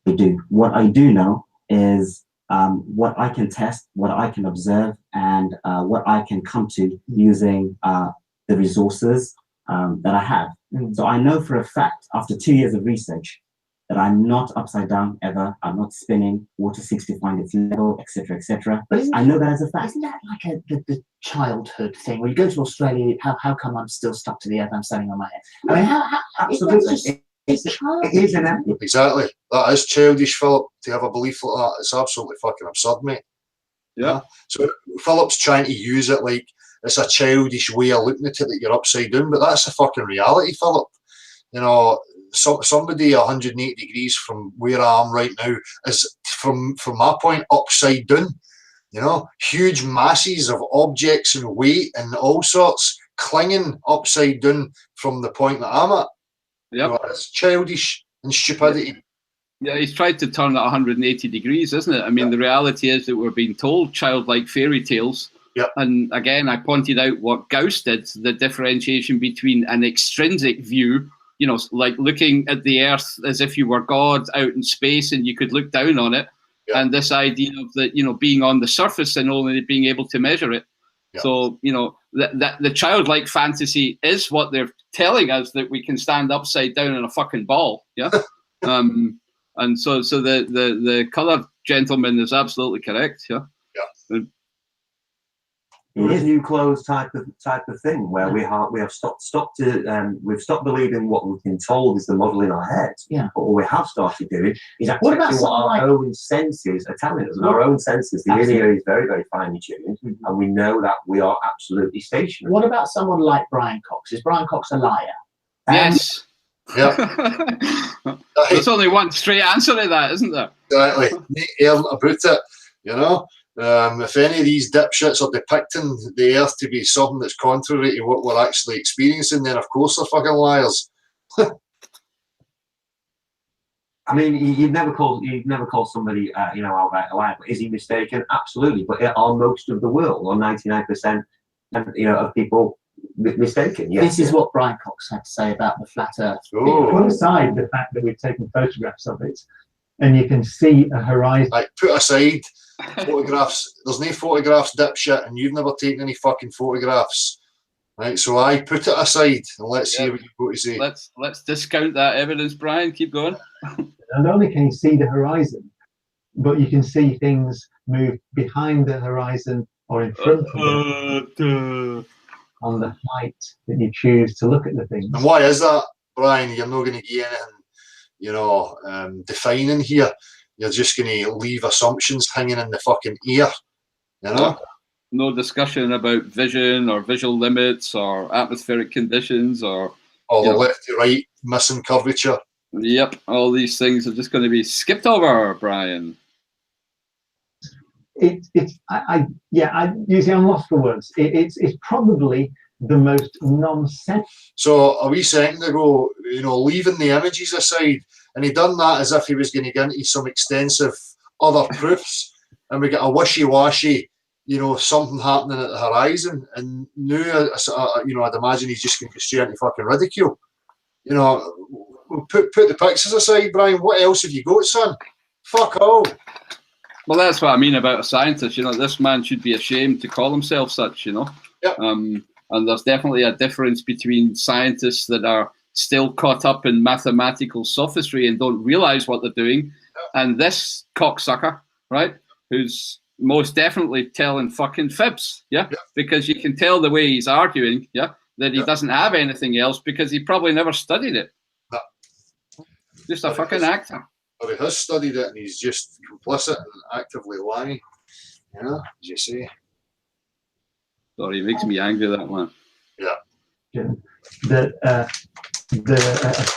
I do. What I do know is what I can test, what I can observe, and what I can come to using the resources that I have. So I know for a fact, after 2 years of research, that I'm not upside down ever. I'm not spinning. Water seeks to find its level, etc., etc. But I know that as a fact. Isn't that like the childhood thing where you go to Australia? How come I'm still stuck to the earth? I'm standing on my head. I mean, how absolutely. It is an exactly. That is childish, Philip, to have a belief like that. It's absolutely fucking absurd, mate. Yeah. So Philip's trying to use it like it's a childish way of looking at it, that you're upside down, but that's a fucking reality, Philip. You know, somebody 180 degrees from where I am right now is, from my point, upside down. You know, huge masses of objects and weight and all sorts clinging upside down from the point that I'm at. Yeah, you know, it's childish and stupidity. Yeah, he's tried to turn it 180 degrees, isn't it? I mean, the reality is that we're being told childlike fairy tales. Yep. And again, I pointed out what Gauss did, the differentiation between an extrinsic view, you know, like looking at the Earth as if you were God out in space and you could look down on it, and this idea of the, you know, being on the surface and only being able to measure it. Yep. So, you know, that the childlike fantasy is what they're telling us, that we can stand upside down in a fucking ball. Yeah. And so the coloured gentleman is absolutely correct. Yeah. Yeah. It is new clothes type of thing where we have stopped believing what we've been told is the model in our heads. Yeah. But what we have started doing is accepting what our own senses are telling us. And our own senses, the inner ear is very, very finely tuned, and we know that we are absolutely stationary. What about someone like Brian Cox? Is Brian Cox a liar? Yes. Yeah. There's only one straight answer to that, isn't there? Exactly. About it, you know. If any of these dipshits are depicting the Earth to be something that's contrary to what we're actually experiencing, then of course they're fucking liars. I mean, you'd never call somebody, you know, outright a liar. But is he mistaken? Absolutely. But are most of the world, or 99%, you know, of people mistaken? Yes. This is what Brian Cox had to say about the flat Earth. Put aside the fact that we've taken photographs of it, and you can see a horizon. Like, put aside photographs. There's no photographs, dipshit, and you've never taken any fucking photographs. Right, so I put it aside and let's see what you've got to say. Let's discount that evidence, Brian. Keep going. Not only can you see the horizon, but you can see things move behind the horizon or in front of it on the height that you choose to look at the things. And why is that, Brian? You're not going to get anything defining here. You're just going to leave assumptions hanging in the fucking air, No discussion about vision or visual limits or atmospheric conditions or the left to right missing curvature. Yep, all these things are just going to be skipped over, Brian. I'm lost for words. It's probably the most nonsense. So a wee second ago, leaving the images aside, and he done that as if he was going to get into some extensive other proofs, and we get a wishy-washy, something happening at the horizon, and now, I'd imagine he's just going to go straight into fucking ridicule. Put the pictures aside, Brian. What else have you got, son? Fuck all. Well, that's what I mean about a scientist. This man should be ashamed to call himself such. Yep. And there's definitely a difference between scientists that are still caught up in mathematical sophistry and don't realize what they're doing, and this cocksucker, right, who's most definitely telling fucking fibs, because you can tell the way he's arguing, that he doesn't have anything else because he probably never studied it. No. Just a fucking actor. Or he has studied it and he's just complicit and actively lying, as you say. Sorry, it makes me angry, that one. Yeah. That a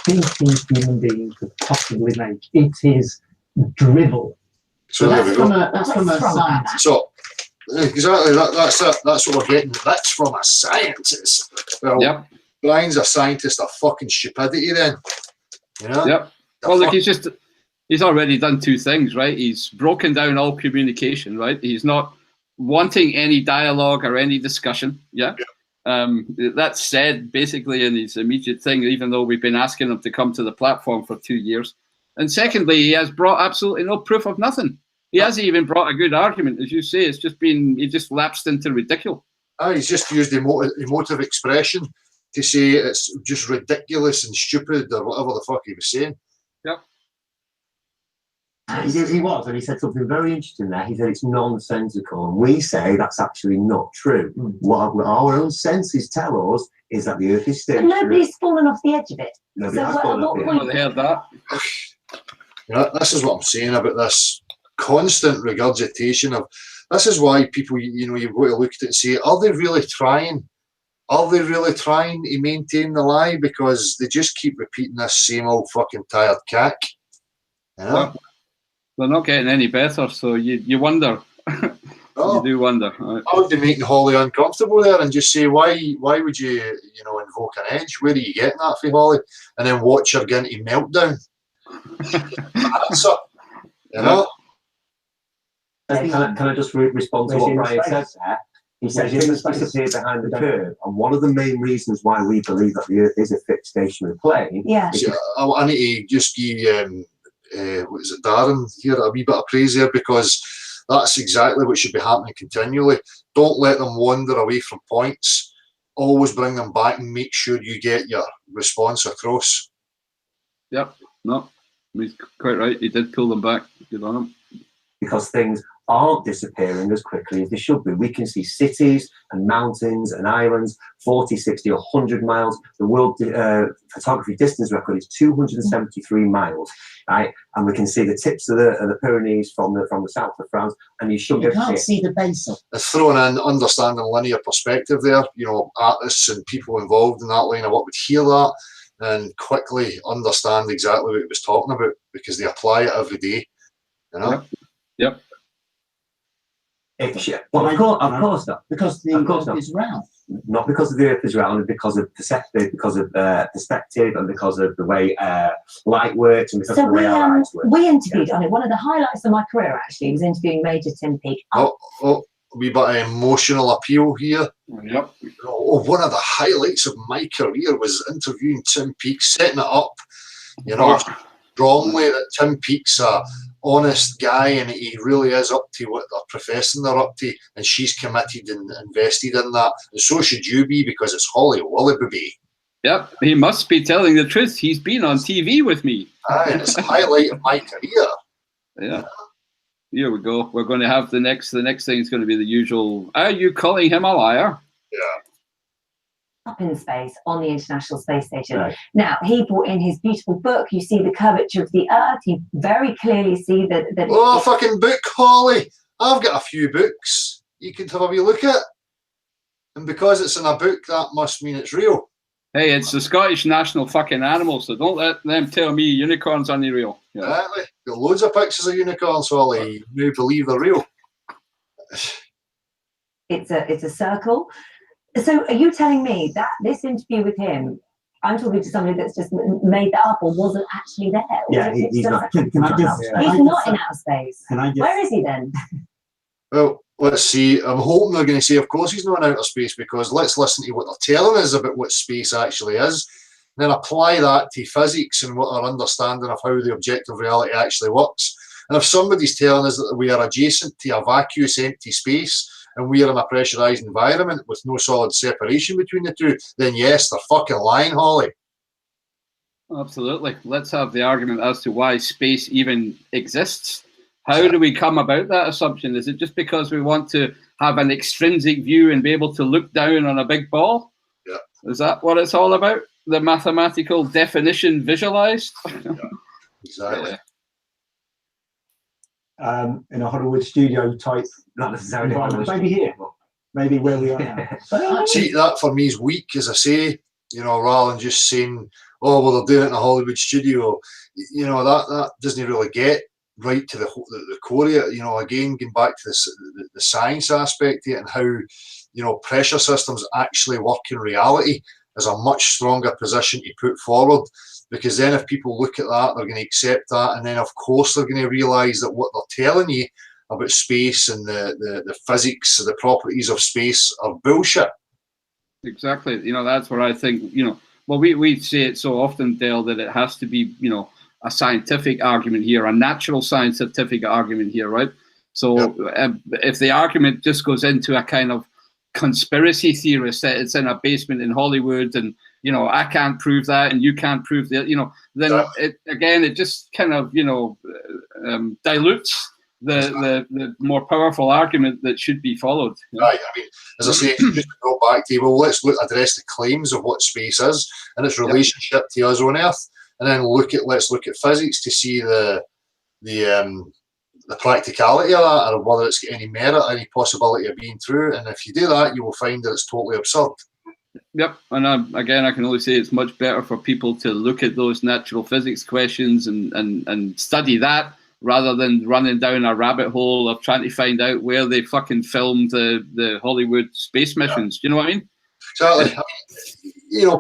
thinking human being could possibly make. It is drivel. So there we go. That's from a scientist. So exactly, that's it. That's what we're getting. That's from a scientist. Well, Brian's a scientist of fucking stupidity then. Yep. Well, look, he's already done two things, right? He's broken down all communication, right? He's not wanting any dialogue or any discussion. That's said basically in his immediate thing, even though we've been asking him to come to the platform for 2 years. And secondly, he has brought absolutely no proof of nothing. He hasn't even brought a good argument, as you say. It's just he just lapsed into ridicule. He's just used emotive expression to say it's just ridiculous and stupid or whatever the fuck he was saying. Yep. He was, and he said something very interesting there. He said it's nonsensical, and we say that's actually not true. What our own senses tell us is that the Earth is But stationary. nobody's fallen off the edge of it. Nobody has at fallen off what the point? edge. They heard that. This is what I'm saying about this constant regurgitation of. This is why people, you've got to look at it and say, are they really trying? Are they really trying to maintain the lie? Because they just keep repeating this same old fucking tired cack. They're not getting any better, so you wonder. You do wonder. Right? I would be making Holly uncomfortable there and just say, why would you, invoke an edge? Where are you getting that for, Holly? And then watch her get into meltdown. Answer, Can I just respond to what Brian said there? He said things disappear behind the curve, and one of the main reasons why we believe that the Earth is a fixed stationary plane. I need to just give what is it, Darren here, a wee bit of praise there, because that's exactly what should be happening continually. Don't let them wander away from points. Always bring them back and make sure you get your response across. Yep. No, he's quite right. He did pull them back. Good on him. Because things aren't disappearing as quickly as they should be. We can see cities and mountains and islands 40, 60, 100 miles. The world photography distance record is 273 miles, right? And we can see the tips of the Pyrenees from the south of France, and you should You can't see the base of it. It's thrown in understanding linear perspective there. Artists and people involved in that line of work would hear that and quickly understand exactly what he was talking about because they apply it every day. Yep. Well, of course not. Because the Earth is round. Not because the Earth is round, because of perspective, and because of the way light works, and because of the way our eyes work. We interviewed on it. One of the highlights of my career actually was interviewing Major Tim Peake. A wee bit of emotional appeal here. Yep. One of the highlights of my career was interviewing Tim Peake, setting it up, strongly that Tim Peake's a honest guy and he really is up to what they're professing they're up to, and she's committed and invested in that, and so should you be, because it's Holly Willoughby. Yep, he must be telling the truth. He's been on TV with me. And it's a highlight of my career. Yeah. Here we go. We're going to have the next thing is going to be the usual. Are you calling him a liar? Yeah. up in space on the International Space Station. Right. Now, he brought in his beautiful book. You see the curvature of the Earth. You very clearly see that. Oh, fucking book, Holly. I've got a few books you could have a wee look at. And because it's in a book, that must mean it's real. Hey, it's the Scottish national fucking animal, so don't let them tell me unicorns aren't real. Yeah. Exactly. Got loads of pictures of unicorns, Holly. You believe they're real. It's a circle. So are you telling me that this interview with him, I'm talking to somebody that's just made that up or wasn't actually there? Yeah, he's not. Can I just? He's not in outer space. Can I just? Where is he then? Well, let's see. I'm hoping they're going to say, of course, he's not in outer space, because let's listen to what they're telling us about what space actually is, and then apply that to physics and what our understanding of how the objective reality actually works. And if somebody's telling us that we are adjacent to a vacuous, empty space, and we are in a pressurized environment with no solid separation between the two, then yes, they're fucking lying, Holly. Absolutely. Let's have the argument as to why space even exists. How do we come about that assumption? Is it just because we want to have an extrinsic view and be able to look down on a big ball? Yeah. Is that what it's all about? The mathematical definition visualized? Yeah, exactly. In a Hollywood studio type Not necessarily. environment. Maybe here, maybe where we are now. See, that for me is weak, as I say, rather than just saying, oh, well, they're doing it in a Hollywood studio. That doesn't really get right to the core of it. Again, going back to the science aspect of it and how, pressure systems actually work in reality is a much stronger position to put forward. Because then if people look at that, they're going to accept that. And then, of course, they're going to realise that what they're telling you about space and the physics, the properties of space are bullshit. Exactly. That's where I think, well, we say it so often, Dale, that it has to be, a scientific argument here, a natural scientific argument here, right? So if the argument just goes into a kind of conspiracy theorist that it's in a basement in Hollywood and, I can't prove that and you can't prove that, then it just kind of, dilutes the more powerful argument that should be followed. Right. I mean, as I say, just to go back to, well, let's address the claims of what space is and its relationship to us on Earth, and then let's look at physics to see the practicality of that, or whether it's got any merit, any possibility of being true. And if you do that, you will find that it's totally absurd. Yep, and again, I can only say it's much better for people to look at those natural physics questions and study that, rather than running down a rabbit hole of trying to find out where they fucking filmed the Hollywood space missions. Do you know what I mean? Exactly.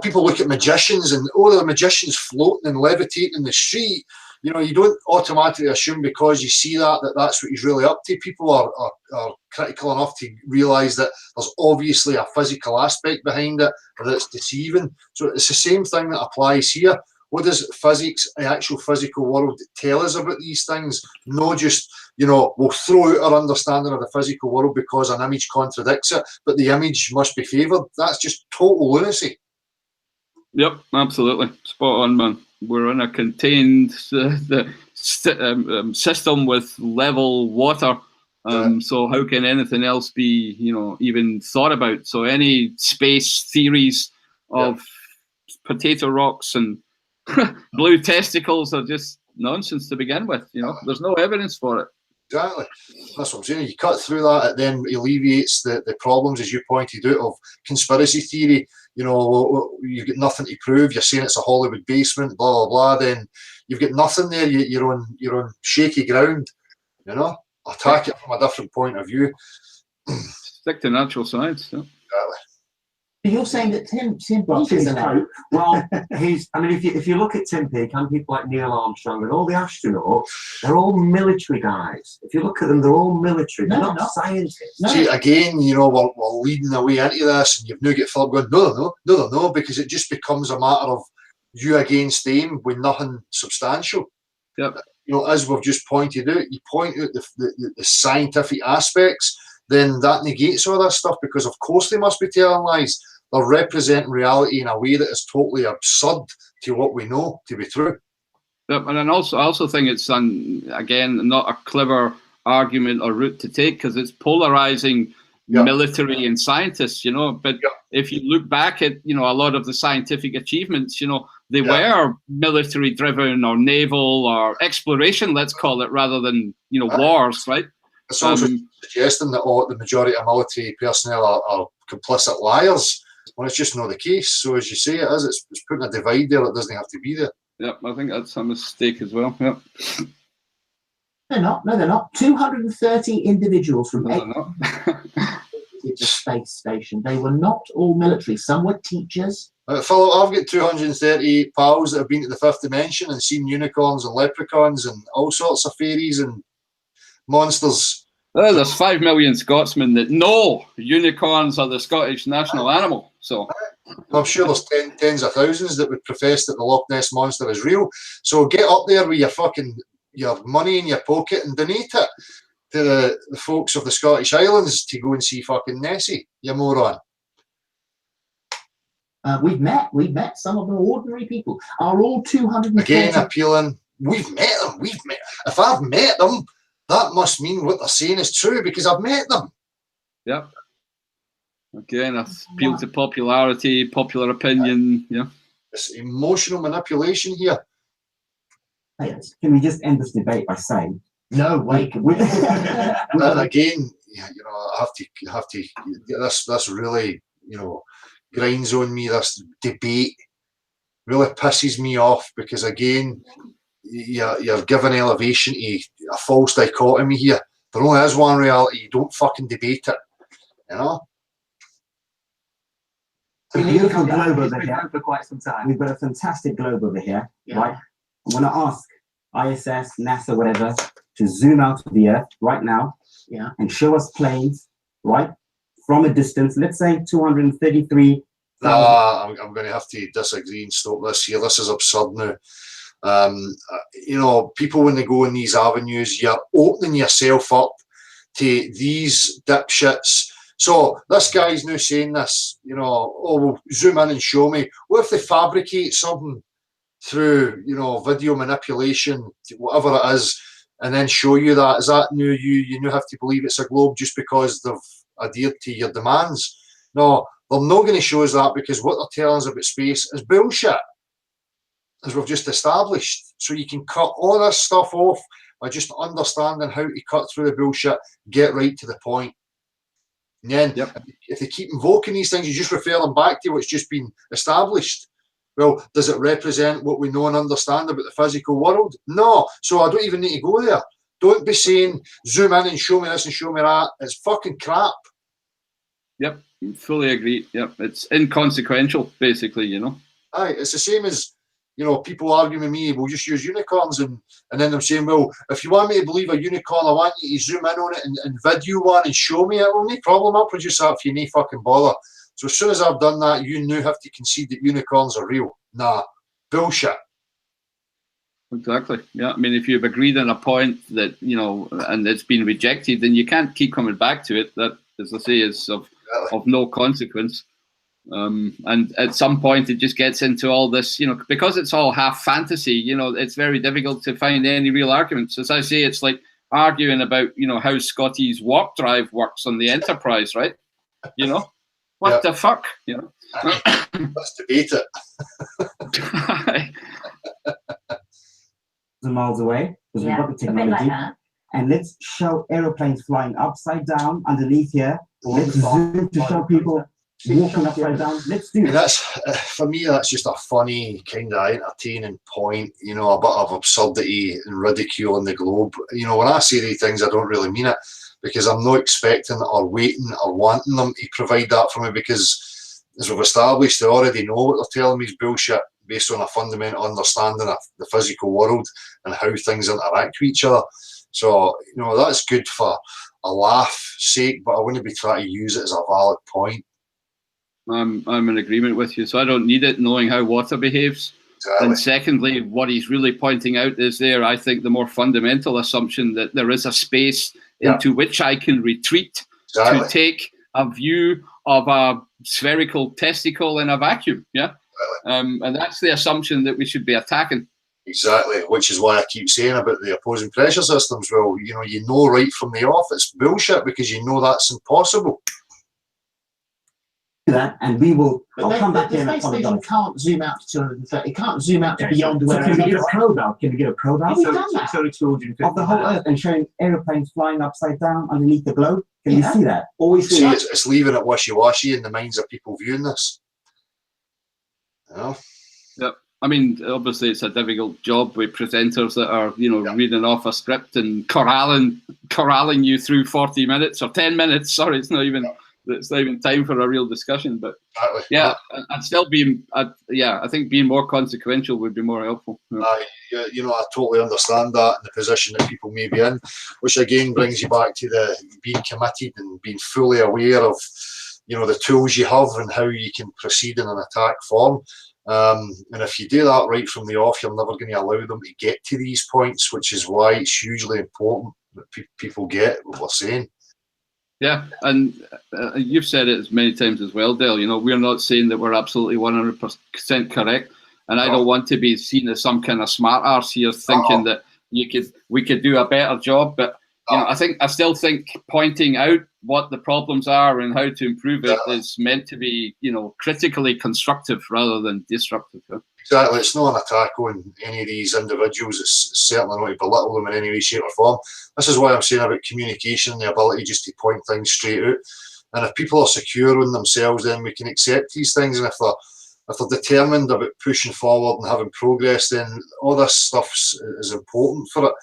People look at magicians and, the magician's floating and levitating in the street. You don't automatically assume because you see that's what he's really up to. People are critical enough to realise that there's obviously a physical aspect behind it, or that it's deceiving. So it's the same thing that applies here. What does physics, the actual physical world, tell us about these things? Not just, we'll throw out our understanding of the physical world because an image contradicts it, but the image must be favoured. That's just total lunacy. Yep, absolutely. Spot on, man. We're in a contained system with level water. So how can anything else be, even thought about? So any space theories of potato rocks and blue testicles are just nonsense to begin with. There's no evidence for it. Exactly. That's what I'm saying. You cut through that, it then alleviates the problems, as you pointed out, of conspiracy theory. You've got nothing to prove. You're saying it's a Hollywood basement, blah blah blah. Then you've got nothing there. You're on shaky ground. Attack it from a different point of view. Stick to natural science. Yeah. Exactly. But you're saying that Tim Peake is an Well, if you look at Tim Peake and people like Neil Armstrong and all the astronauts, they're all military guys. If you look at them, they're all military. They're not scientists. No. See, again, we're leading away into this, and you've now got Philip going, no, because it just becomes a matter of you against them with nothing substantial. Yep. As we've just pointed out, you point out the scientific aspects, then that negates all that stuff, because of course they must be telling lies. They're representing reality in a way that is totally absurd to what we know to be true. Yep, and I also think it's, again, not a clever argument or route to take, because it's polarizing military and scientists, you know. But Yeah. if you look back at, you know, a lot of the scientific achievements, you know, they Yeah. were military driven or naval or exploration, let's call it, rather than, you know, Right. wars, right? It's also Um, suggesting that the majority of military personnel are complicit liars when it's just not the case. So as you say, it is. It's putting a divide there that doesn't have to be there. yeah, I think that's a mistake as well. Yeah, They're not. No, they're not. 230 individuals from no, eight they're not. visited the space station. They were not all military. Some were teachers. Philip, I've got 238 pals that have been to the fifth dimension and seen unicorns and leprechauns and all sorts of fairies and monsters. There's 5 million Scotsmen that know unicorns are the Scottish national animal. So I'm sure there's tens of thousands that would profess that the Loch Ness Monster is real. So get up there with your money in your pocket and donate it to the folks of the Scottish Islands to go and see fucking Nessie, you moron. We've met some of the ordinary people. Are all 230? Again, appealing. We've met them. If I've met them, that must mean what they're saying is true because I've met them. yeah. Again, appeal to popularity, popular opinion. Yeah. It's emotional manipulation here. Can we just end this debate by saying, No way. Can we? And again, you know, I have to. This really, you know, grinds on me. This debate really pisses me off because again, you're giving elevation to a false dichotomy here. There only is one reality. You don't fucking debate it. You know. a beautiful globe over It's been here. going for quite some time. We've got a fantastic globe over here, Yeah. right? I'm going to ask ISS, NASA, whatever, to zoom out of the Earth right now, Yeah. and show us planes, right, from a distance. Let's say 233,000. I'm going to have to disagree and stop this here. This is absurd now. You know, people when they go in these avenues, you're opening yourself up to these dipshits. So this guy's now saying this, you know, oh, well, zoom in and show me. What if they fabricate something through, you know, video manipulation, whatever it is, and then show you that? Is that new? You now have to believe it's a globe just because they've adhered to your demands? No, they're not going to show us that because what they're telling us about space is bullshit, as we've just established. So you can cut all this stuff off by just understanding how to cut through the bullshit, get right to the point. And then if they keep invoking these things, you just refer them back to what's just been established. Well, does it represent what we know and understand about the physical world? No. So I don't even need to go there. Don't be saying, zoom in and show me this and show me that. It's fucking crap. Yep, fully agree. Yep, it's inconsequential, basically, you know. Aye, it's the same as, you know, people arguing with me, we'll just use unicorns, and then they're saying, well, if you want me to believe a unicorn, I want you to zoom in on it and video one and show me it. Well, no problem, I'll produce that if you need fucking bother. So as soon as I've done that, you now have to concede that unicorns are real. Nah, bullshit. Exactly. Yeah. I mean, if you've agreed on a point that, you know, and it's been rejected, then you can't keep coming back to it. That, as I say, is of no consequence. And at some point, it just gets into all this, you know, because it's all half fantasy, you know, it's very difficult to find any real arguments. As I say, it's like arguing about, you know, how Scotty's warp drive works on the Enterprise, right? You know, what the fuck, you know? Let's debate it. Miles away, because we've got the a bit technology. like that. And let's show aeroplanes flying upside down underneath here. Let's zoom to show people walking upside down. Let's do And it. that's, for me, that's just a funny, kind of entertaining point, you know, a bit of absurdity and ridicule on the globe. You know, when I say these things, I don't really mean it, because I'm not expecting or waiting or wanting them to provide that for me, because as we've established, they already know what they're telling me is bullshit based on a fundamental understanding of the physical world and how things interact with each other. So, you know, that's good for a laugh sake, but I wouldn't be trying to use it as a valid point. I'm in agreement with you. So I don't need it, knowing how water behaves. Exactly. And secondly, what he's really pointing out is there, I think, the more fundamental assumption that there is a space into which I can retreat to take a view of a spherical testicle in a vacuum. Yeah. And that's the assumption that we should be attacking. Exactly, which is why I keep saying about the opposing pressure systems. Well, you know right from the off it's bullshit because you know that's impossible. that, and we will. I'll come back the in and space station apologise. can't zoom out to 230. It can't zoom out to beyond So where can we get a it's probe out? Can we get a probe out? We've done that. So 250 Of the whole Earth and showing aeroplanes flying upside down underneath the globe. Can you Yeah. see that? Always See, see that. it's leaving it wishy-washy in the minds of people viewing this. You know? I mean, obviously, it's a difficult job with presenters that are, reading off a script and corralling you through 40 minutes or 10 minutes. Sorry, it's not even time for a real discussion. But Exactly. yeah, and still I think being more consequential would be more helpful. Yeah. I totally understand that in the position that people may be in, which again brings you back to the being committed and being fully aware of, the tools you have and how you can proceed in an attack form. And if you do that right from the off, you're never going to allow them to get to these points, which is why it's hugely important that people get what we're saying. Yeah, and you've said it as many times as well, Dale. We're not saying that we're absolutely 100% correct, and I don't want to be seen as some kind of smart arse here thinking that we could do a better job. But I still think pointing out what the problems are and how to improve it is meant to be, critically constructive rather than disruptive. Exactly, it's not an attack on any of these individuals. It's certainly not to belittle them in any way, shape, or form. This is why I'm saying about communication, the ability just to point things straight out. And if people are secure in themselves, then we can accept these things. And if they're determined about pushing forward and having progress, then all this stuff is important for it.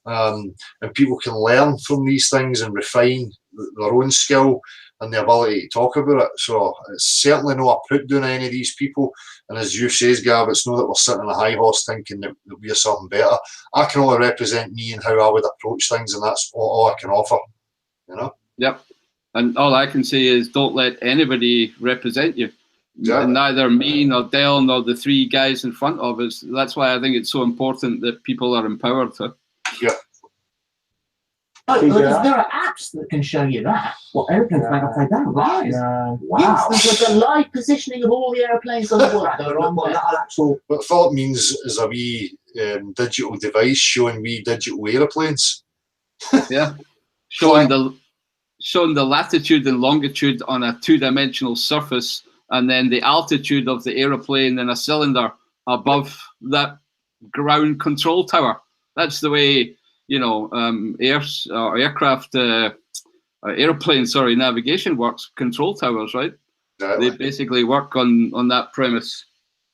And people can learn from these things and refine their own skill and the ability to talk about it. So it's certainly not a put down any of these people. And as you says, Gav, it's not that we're sitting on a high horse thinking that we're something better. I can only represent me and how I would approach things, and that's all I can offer. Yep. And all I can say is don't let anybody represent you. Exactly. Neither me nor Dell nor the three guys in front of us. That's why I think it's so important that people are empowered. Yeah. Oh, because there are apps that can show you that. What airplanes flying upside down? Right. Yes. Wow. Yes, there's a live positioning of all the airplanes on the world. They're on there. What thought means is a wee digital device showing wee digital aeroplanes. Yeah. Showing the latitude and longitude on a two-dimensional surface, and then the altitude of the aeroplane in a cylinder above that ground control tower. That's the way, aircraft, airplane, navigation works. Control towers, right? Exactly. They basically work on that premise.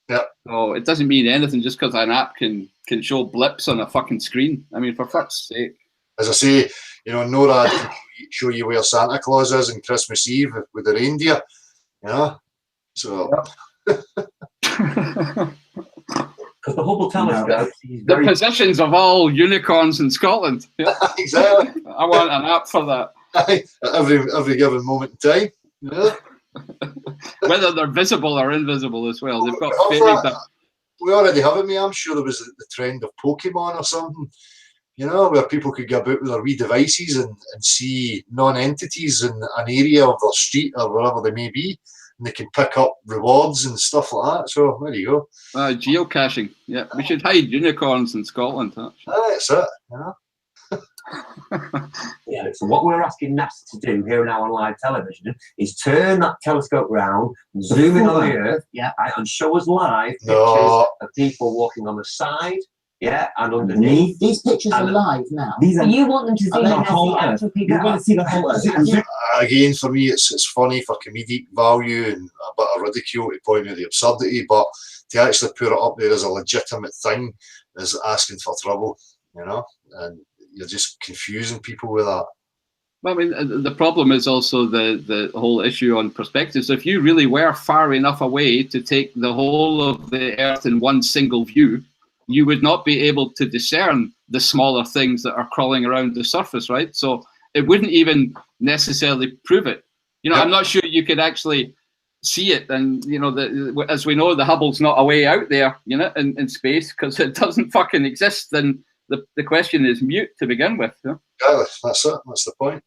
Yeah. So it doesn't mean anything just because an app can show blips on a fucking screen. I mean, for fuck's sake. As I say, NORAD can show you where Santa Claus is on Christmas Eve with the reindeer. So. Because the Hubble telescope sees The positions of all unicorns in Scotland. Yeah. Exactly. I want an app for that. At every given moment in time. Yeah. Whether they're visible or invisible as well. They've got We already have it, mate. I'm sure there was the trend of Pokemon or something, where people could go about with their wee devices and see non-entities in an area of their street or wherever they may be, and they can pick up rewards and stuff like that. So there you go. Geocaching. Yeah, we should hide unicorns in Scotland. That's it. Yeah, so what we're asking NASA to do here now on live television is turn that telescope round, zoom in on the Earth, and show us live pictures of people walking on the side, and underneath. These pictures are live now. These are You want them to see the the whole Earth. actual You want to see the whole Earth. Again, for me, it's funny for comedic value and a bit of ridicule to point out the absurdity, but to actually put it up there as a legitimate thing is asking for trouble, and you're just confusing people with that. Well, I mean, the problem is also the whole issue on perspective. So if you really were far enough away to take the whole of the Earth in one single view, you would not be able to discern the smaller things that are crawling around the surface, right? So it wouldn't even necessarily prove it. I'm not sure you could actually see it. And, as we know, the Hubble's not a way out there, in space, because it doesn't fucking exist. And the question is mute to begin with. Yeah, that's it. That's the point.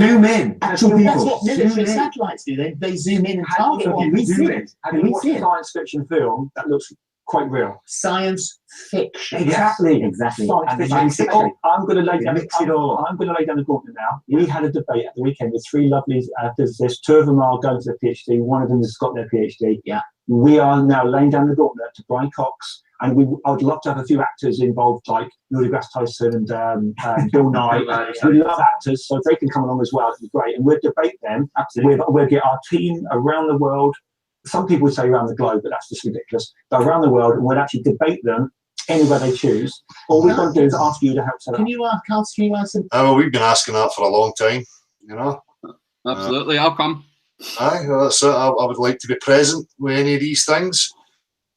Zoom in. Actually, that's what military satellites do. They zoom in and target Can one. we see it? Can we see a it? science fiction film that looks quite real. Science fiction. Exactly. Exactly. Science And fiction. science Oh, fiction. I'm going to lay They down. mix it all up. I'm going to lay down the gauntlet now. We had a debate at the weekend with three lovely physicists. Two of them are going to their PhD. One of them has got their PhD. Yeah. We are now laying down the gauntlet to Brian Cox, and I would love to have a few actors involved, like Neil deGrasse Tyson and Bill Nye. We love actors, so if they can come along as well, it'd be great. And we'll debate them. Absolutely. We'll get our team around the world. Some people would say around the globe, but that's just ridiculous. But around the world, and we'll actually debate them anywhere they choose. All we've got to do is ask you to help set up. Can you ask, Carl, can you answer? Well, we've been asking that for a long time, you know. Absolutely, I'll come. Aye, well, that's it. I would like to be present with any of these things.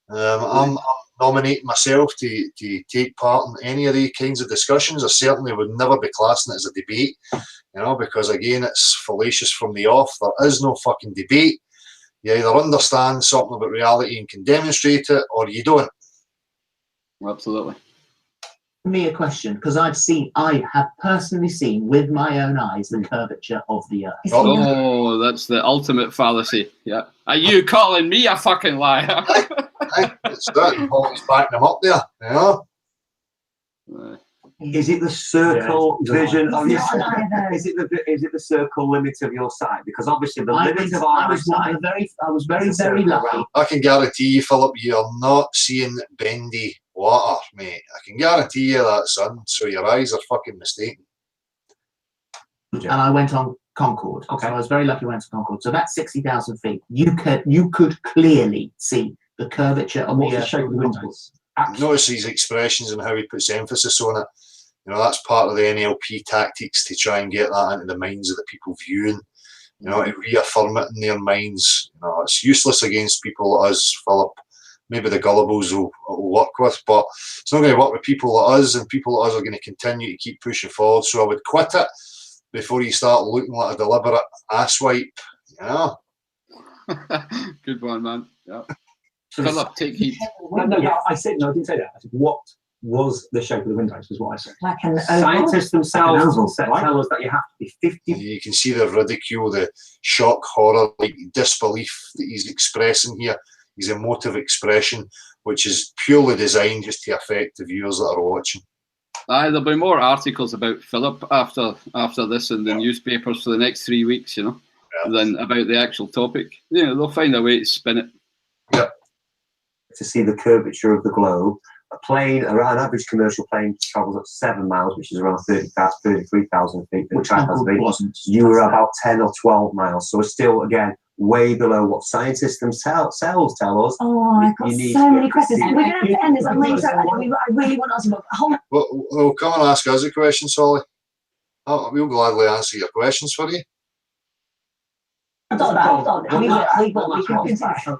I'm nominating myself to take part in any of these kinds of discussions. I certainly would never be classing it as a debate, you know, because again, it's fallacious from the off. There is no fucking debate. You either understand something about reality and can demonstrate it, or you don't. Absolutely. Me a question, because I have personally seen with my own eyes the curvature of the Earth. Oh, that's the ultimate fallacy. Yeah. Are you calling me a fucking liar? Aye, it's that. Paul's backing them up there, you know. Is it the circle Yeah, vision of your It's not either. is it the circle limit of your sight? Because obviously the I limit of our was sight very, very lucky. I can guarantee you, Philip, you're not seeing bendy water, mate. I can guarantee you that, son. So your eyes are fucking mistaken. And I went on Concorde. Okay. So I was very lucky I went to Concorde. So that's 60,000 feet. You could clearly see the curvature of What's the the Earth. shape of the windows? Notice his expressions and how he puts emphasis on it. You know, that's part of the NLP tactics to try and get that into the minds of the people viewing. You know, to reaffirm it in their minds. You know, it's useless against people like us, Philip. Maybe the gullibles will work with, but it's not going to work with people like us, and people like us are going to continue to keep pushing forward. So I would quit it before you start looking like a deliberate asswipe. You know? Good one, man. Yeah. So Philip, take heed. No, I didn't say that. I said, what was the shape of the windows, was what I said. Like an oval. scientists themselves An oval, will right? tell us that you have to be 50. You can see the ridicule, the shock, horror, like disbelief that he's expressing here. His emotive expression, which is purely designed just to affect the viewers that are watching. Aye, there'll be more articles about Philip after this in the newspapers for the next 3 weeks, you know, than about the actual topic. You know, they'll find a way to spin it. To see the curvature of the globe. A plane, an average commercial plane, travels at 7 miles, which is around 33,000 feet. Which Concorde wasn't. You were about 10 or 12 miles. So it's still, again, way below what scientists themselves tell us. Oh, I've got You need so to many get questions. to see We're it. going to have to end this. I'm really sorry. I really want to ask you, but hold Well, come and ask us a question, Solly. We'll gladly answer your questions for you. Hold on. We can continue.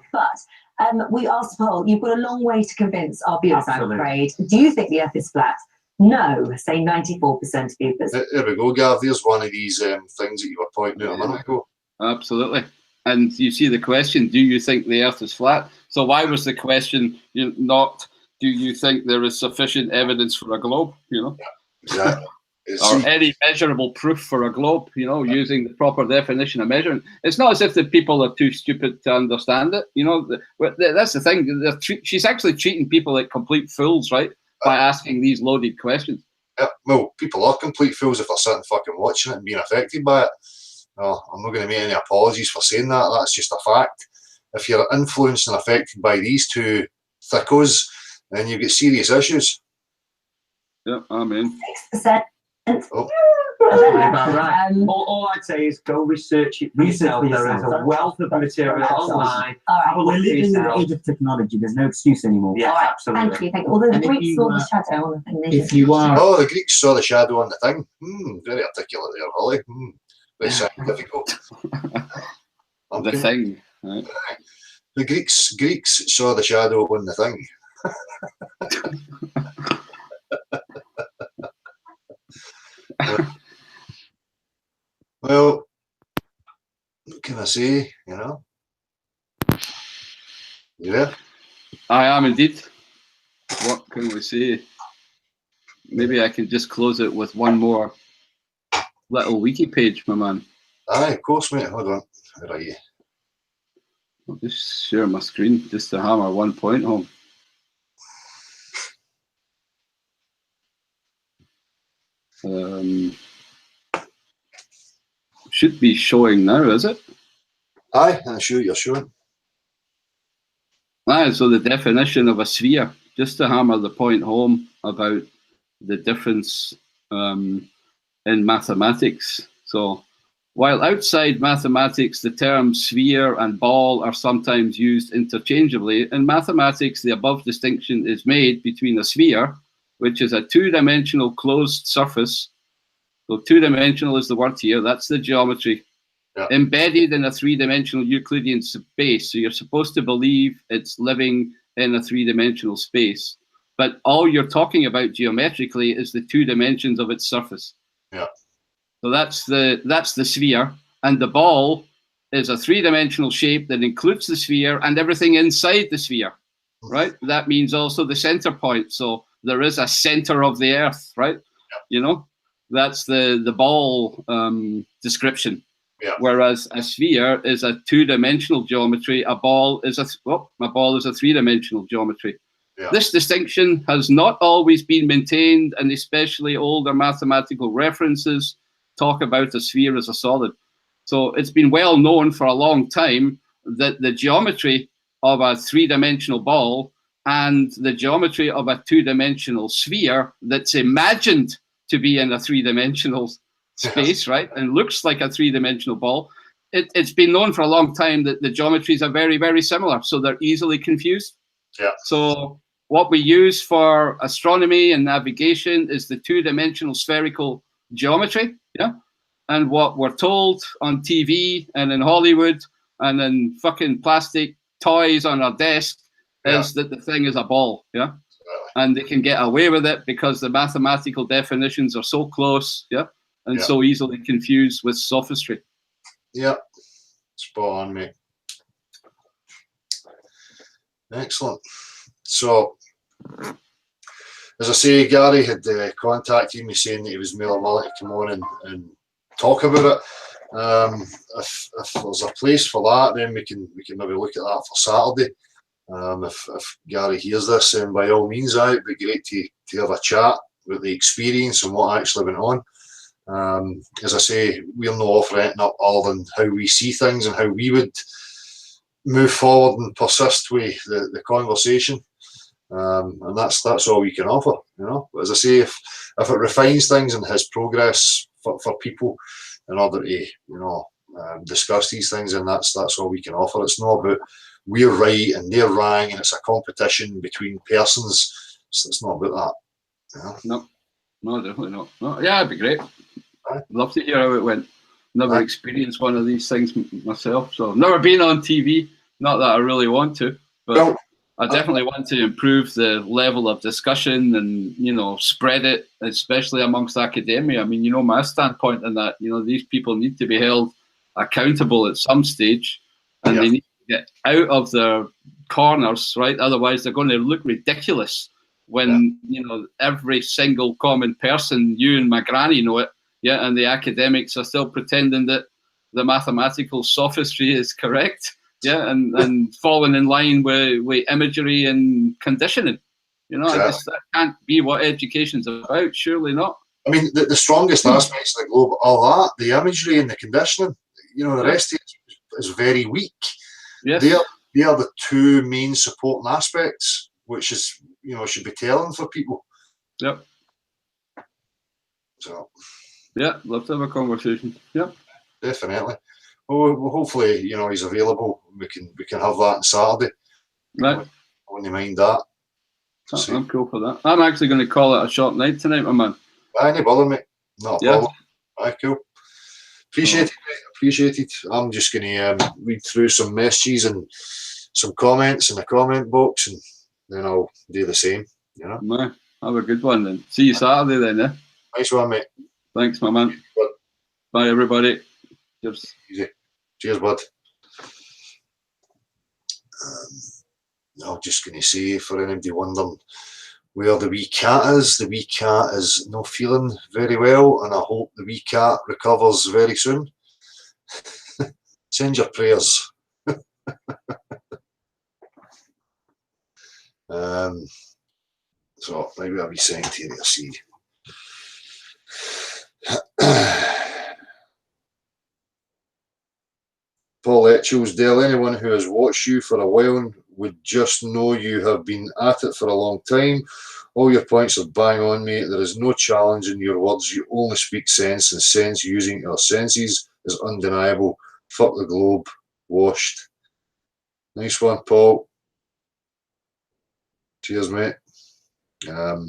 But we asked Paul, you've got a long way to convince our viewers, I'm Absolutely. afraid. Do you think the Earth is flat? No, say 94% of viewers. There we go, Gav. There's one of these things that you were pointing out a minute ago. Absolutely. And you see the question, do you think the Earth is flat? So why was the question not, do you think there is sufficient evidence for a globe, you know? Exactly. Or any measurable proof for a globe, you know, using the proper definition of measuring. It's not as if the people are too stupid to understand it, you know. That's the thing. She's actually treating people like complete fools, right, by asking these loaded questions. Yeah, well, people are complete fools if they're sitting fucking watching it and being affected by it. No, I'm not going to make any apologies for saying that. That's just a fact. If you're influenced and affected by these two thickos, then you've got serious issues. Yeah, amen. 6%. Oh. Right. All I'd say is go research it yourself. for There is yourself. a wealth of material online. All right. Have a look We're for living in the yourself. age of technology. There's no excuse anymore. Yes, All right, absolutely. Thank you. Thank you. Although the And if Greeks you, saw the shadow on the thing, they If you are, Oh, the Greeks saw the shadow on the thing. Very articulate there, Holly. Very scientific. The thing. Right? The Greeks saw the shadow on the thing. Well, what can I say? You know, yeah. I am indeed. What can we say? Maybe I can just close it with one more little wiki page, my man. Aye, of course, mate. Hold on. Where are you? I'll just share my screen just to hammer one point home. Should be showing now, is it? Aye, I'm sure you're showing. Aye, so the definition of a sphere, just to hammer the point home about the difference in mathematics. So while outside mathematics, the terms sphere and ball are sometimes used interchangeably, in mathematics, the above distinction is made between a sphere, which is a two-dimensional closed surface. So two-dimensional is the word here, that's the geometry. Yeah. Embedded in a three-dimensional Euclidean space. So you're supposed to believe it's living in a three-dimensional space. But all you're talking about geometrically is the two dimensions of its surface. Yeah. So that's the sphere. And the ball is a three-dimensional shape that includes the sphere and everything inside the sphere. Right? That means also the center point. So there is a center of the earth, right? Yeah. You know, that's the ball description. Yeah. Whereas a sphere is a two-dimensional geometry, a ball is a three-dimensional geometry. Yeah. This distinction has not always been maintained, and especially older mathematical references talk about a sphere as a solid. So it's been well known for a long time that the geometry of a three-dimensional ball and the geometry of a two-dimensional sphere that's imagined to be in a three-dimensional space, right, and looks like a three-dimensional ball, it's been known for a long time that the geometries are very, very similar, so they're easily confused. Yeah. So what we use for astronomy and navigation is the two-dimensional spherical geometry, yeah, and what we're told on TV and in Hollywood and in fucking plastic toys on our desk is that the thing is a ball, yeah, and they can get away with it because the mathematical definitions are so close, yeah, and so easily confused with sophistry. Yeah, spot on, mate. Excellent. So, as I say, Gary had contacted me saying that he was more than willing to come on and talk about it. If there's a place for that, then we can maybe look at that for Saturday. If Gary hears this, then by all means, it'd be great to have a chat about the experience and what actually went on. As I say, we're not offering anything up other than how we see things and how we would move forward and persist with the conversation. And that's all we can offer, you know. But as I say, if it refines things and has progress for people in order to, you know, discuss these things, and that's all we can offer. It's not about we're right and they're wrong and it's a competition between persons. It's not about that, you know? No, definitely not. No, yeah, it'd be great. Aye. Love to hear how it went. Never Aye. experienced one of these things myself, so I've never been on TV. Not that I really want to, but Well, I definitely want to improve the level of discussion and, you know, spread it, especially amongst academia. I mean, you know, my standpoint on that, you know, these people need to be held accountable at some stage, and they need to get out of their corners, right? Otherwise, they're going to look ridiculous when, you know, every single common person, you and my granny know it, yeah, and the academics are still pretending that the mathematical sophistry is correct. Yeah, and falling in line with imagery and conditioning. You know, Exactly. that can't be what education's about, surely not. I mean, the strongest aspects of the globe are that, the imagery and the conditioning. You know, the rest of it is very weak. Yes. They are the two main supporting aspects, which is, you know, should be telling for people. Yep. So. Yeah, love to have a conversation. Yep. Definitely. Well, hopefully, you know, he's available. We can have that on Saturday. Right. I wouldn't mind that. I'm cool for that. I'm actually going to call it a short night tonight, my man. Aye, no bother, mate. Not a problem. Aye, cool. Appreciate it, mate. Appreciate it. I'm just going to read through some messages and some comments in the comment box, and then I'll do the same, you know. Man, have a good one then. See you Saturday then, yeah? Nice one, mate. Thanks, my man. Bud. Bye, everybody. Cheers. Easy. Cheers, bud. I'm just going to say, for anybody wondering where the wee cat is not feeling very well, and I hope the wee cat recovers very soon. Send your prayers. So maybe I'll be saying to you, see. Paul Etchells, Dale, anyone who has watched you for a while would just know you have been at it for a long time. All your points are bang on, mate. There is no challenge in your words. You only speak sense, and sense using our senses is undeniable. Fuck the globe. Washed. Nice one, Paul. Cheers, mate. So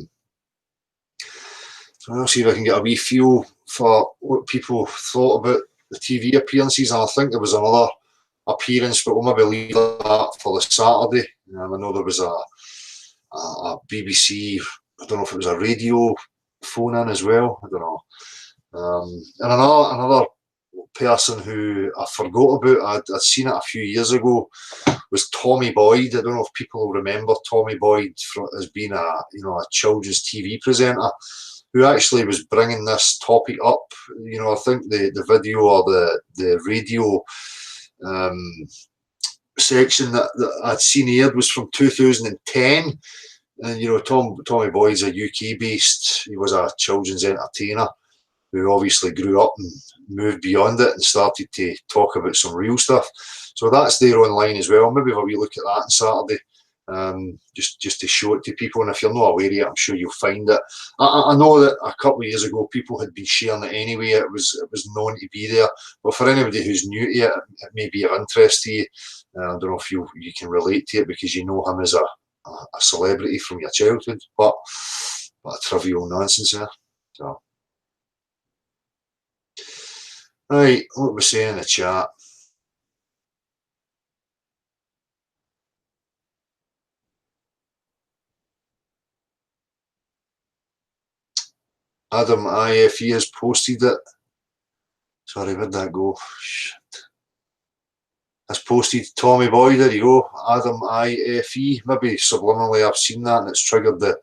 I'll see if I can get a wee feel for what people thought about the TV appearances, and I think there was another appearance, but we'll maybe leave that for the Saturday. I know there was a BBC, I don't know if it was a radio phone in as well, I don't know. And another person who I forgot about, I'd seen it a few years ago, was Tommy Boyd. I don't know if people will remember Tommy Boyd as being a children's TV presenter, who actually was bringing this topic up. I think the video or the radio section that I'd seen aired was from 2010. And Tommy Boyd's a UK based, he was a children's entertainer who obviously grew up and moved beyond it and started to talk about some real stuff. So that's there online as well. Maybe have a wee look at that on Saturday. Just to show it to people, and if you're not aware of it, I'm sure you'll find it. I know that a couple of years ago people had been sharing it anyway. It was known to be there, but for anybody who's new to it, it may be of interest to you. I don't know if you can relate to it because you know him as a celebrity from your childhood, but a trivial nonsense there. So, right, what we saying in the chat? Adam IFE has posted it. Sorry, where'd that go? Shit. Has posted Tommy Boyd. There you go. Adam IFE. Maybe subliminally I've seen that and it's triggered the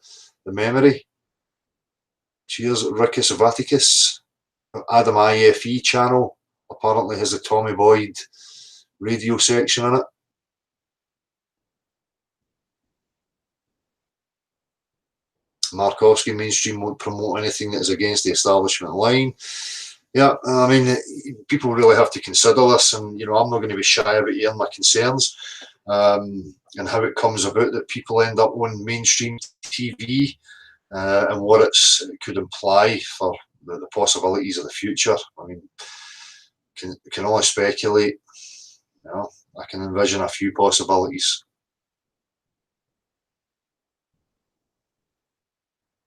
memory. Cheers, Ricus Vaticus. Adam IFE channel apparently has a Tommy Boyd radio section in it. Markowski, mainstream won't promote anything that is against the establishment line. Yeah, I mean, people really have to consider this, and I'm not going to be shy about airing my concerns and how it comes about that people end up on mainstream TV and what it could imply for the possibilities of the future. I mean, can only speculate. I can envision a few possibilities.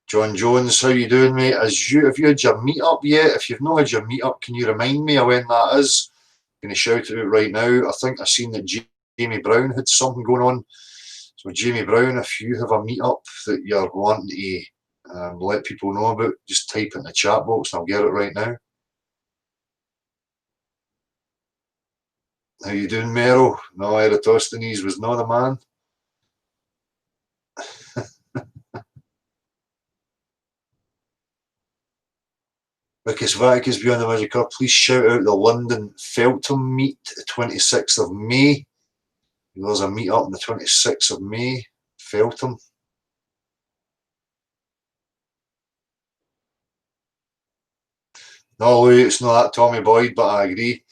John Jones, how you doing, mate? Have you had your meet-up yet? If you've not had your meet-up, can you remind me of when that is? I'm going to shout it out right now. I think I've seen that Jamie Brown had something going on. So Jamie Brown, if you have a meet-up that you're wanting to let people know about, just type in the chat box and I'll get it right now. How you doing, Meryl? No, Eratosthenes was not a man. Ricus Vaticus beyond the Magic Cup, please shout out the London Feltham meet, the 26th of May. There's a meet up on the 26th of May, Feltham. No, Louis, it's not that Tommy Boyd, but I agree.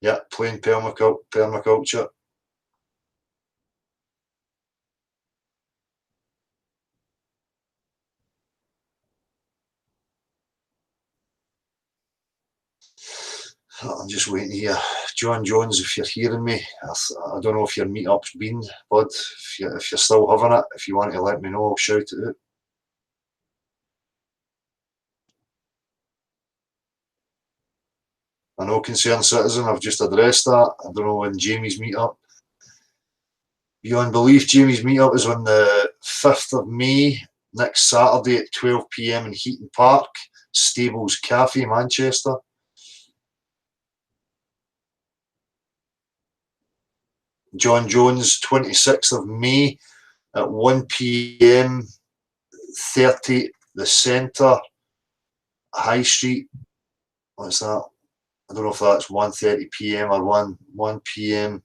Yeah, plain permaculture. I'm just waiting here. John Jones, if you're hearing me, I don't know if your meet-up's been, bud. If you're still having it, if you want to let me know, I'll shout it out. I know, Concerned Citizen, I've just addressed that. I don't know when Jamie's meet-up. Beyond belief, Jamie's meet-up is on the 5th of May, next Saturday at 12 PM in Heaton Park, Stables Cafe, Manchester. John Jones, 26th of May at 1 PM, 30 The Centre, High Street. What's that? I don't know if that's 1:30 PM or 1 PM.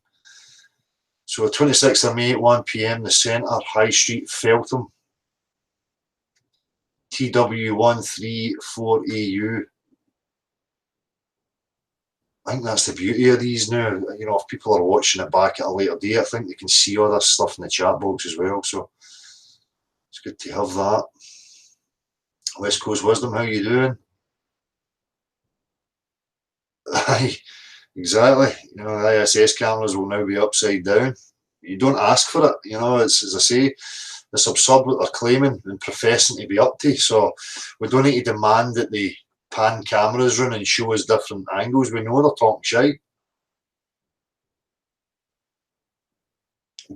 So 26th of May at 1 PM, The Centre, High Street, Feltham. TW134AU. I think that's the beauty of these now. You know, if people are watching it back at a later date, I think they can see all this stuff in the chat box as well. So it's good to have that. West Coast Wisdom, how you doing? Aye, exactly. You know, the ISS cameras will now be upside down. You don't ask for it. You know, it's, as I say, it's absurd what they're claiming and professing to be up to. So we don't need to demand that they pan cameras around and show us different angles. We know they're talking shite.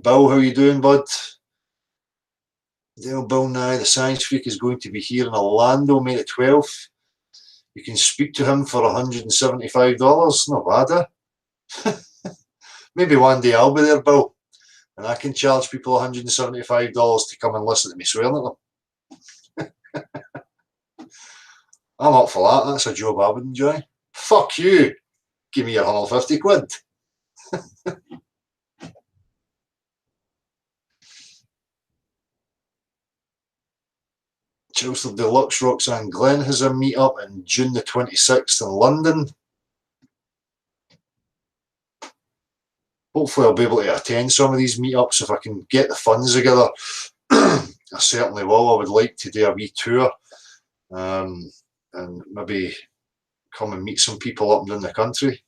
Bill, how you doing, bud? Bill Nye, the science freak, is going to be here in Orlando, May the 12th. You can speak to him for $175. Not bad, eh? Maybe one day I'll be there, Bill, and I can charge people $175 to come and listen to me swearing at them. I'm up for that. That's a job I would enjoy. Fuck you. Give me your 150 quid. Chelsea Deluxe Roxanne Glen has a meet-up in June the 26th in London. Hopefully I'll be able to attend some of these meet-ups if I can get the funds together. I certainly will. I would like to do a wee tour and maybe come and meet some people up and down the country.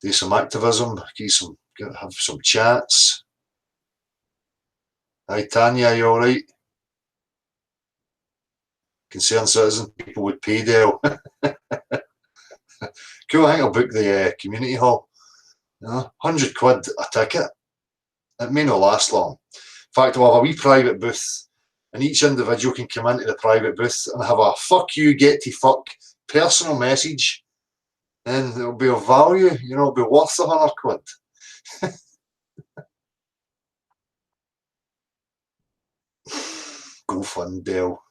Do some activism, have some chats. Hi Tanya, are you alright? Concerned citizen, people would pay Dale. Cool, I think I'll book the community hall. You know, 100 quid a ticket. It may not last long. In fact, I'll have a wee private booth and each individual can come into the private booth and have a fuck you, get to fuck personal message. And it'll be of value, you know, it'll be worth 100 quid. Go fund Dale.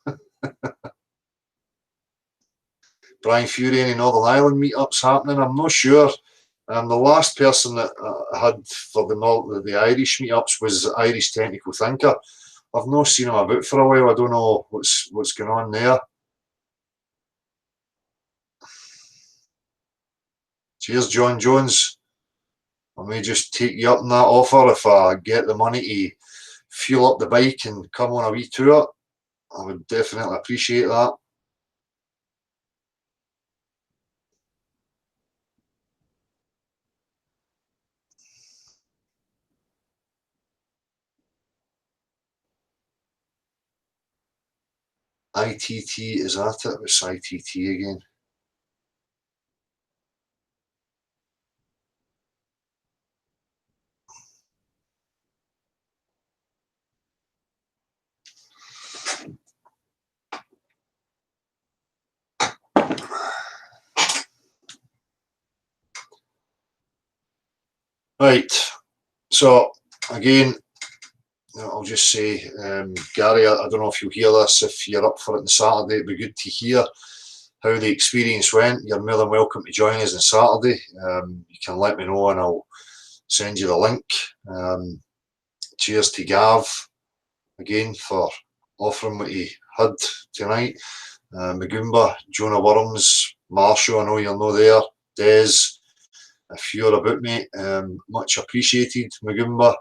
Brian Fury, any Northern Ireland meetups happening? I'm not sure. The last person that I had for the Irish meetups was Irish Technical Thinker. I've not seen him about for a while. I don't know what's going on there. Cheers, John Jones. I may just take you up on that offer if I get the money to fuel up the bike and come on a wee tour. I would definitely appreciate that. ITT, is that it? It's ITT again. Right, so again, I'll just say, Gary, I don't know if you'll hear this. If you're up for it on Saturday, it'd be good to hear how the experience went. You're more than welcome to join us on Saturday. You can let me know and I'll send you the link. Cheers to Gav again for offering what he had tonight. Magumba, Jonah Worms, Marshall, I know you'll know there. Des, if you're about, mate, much appreciated. Magumba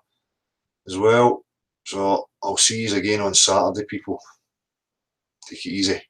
as well. So I'll see you again on Saturday, people. Take it easy.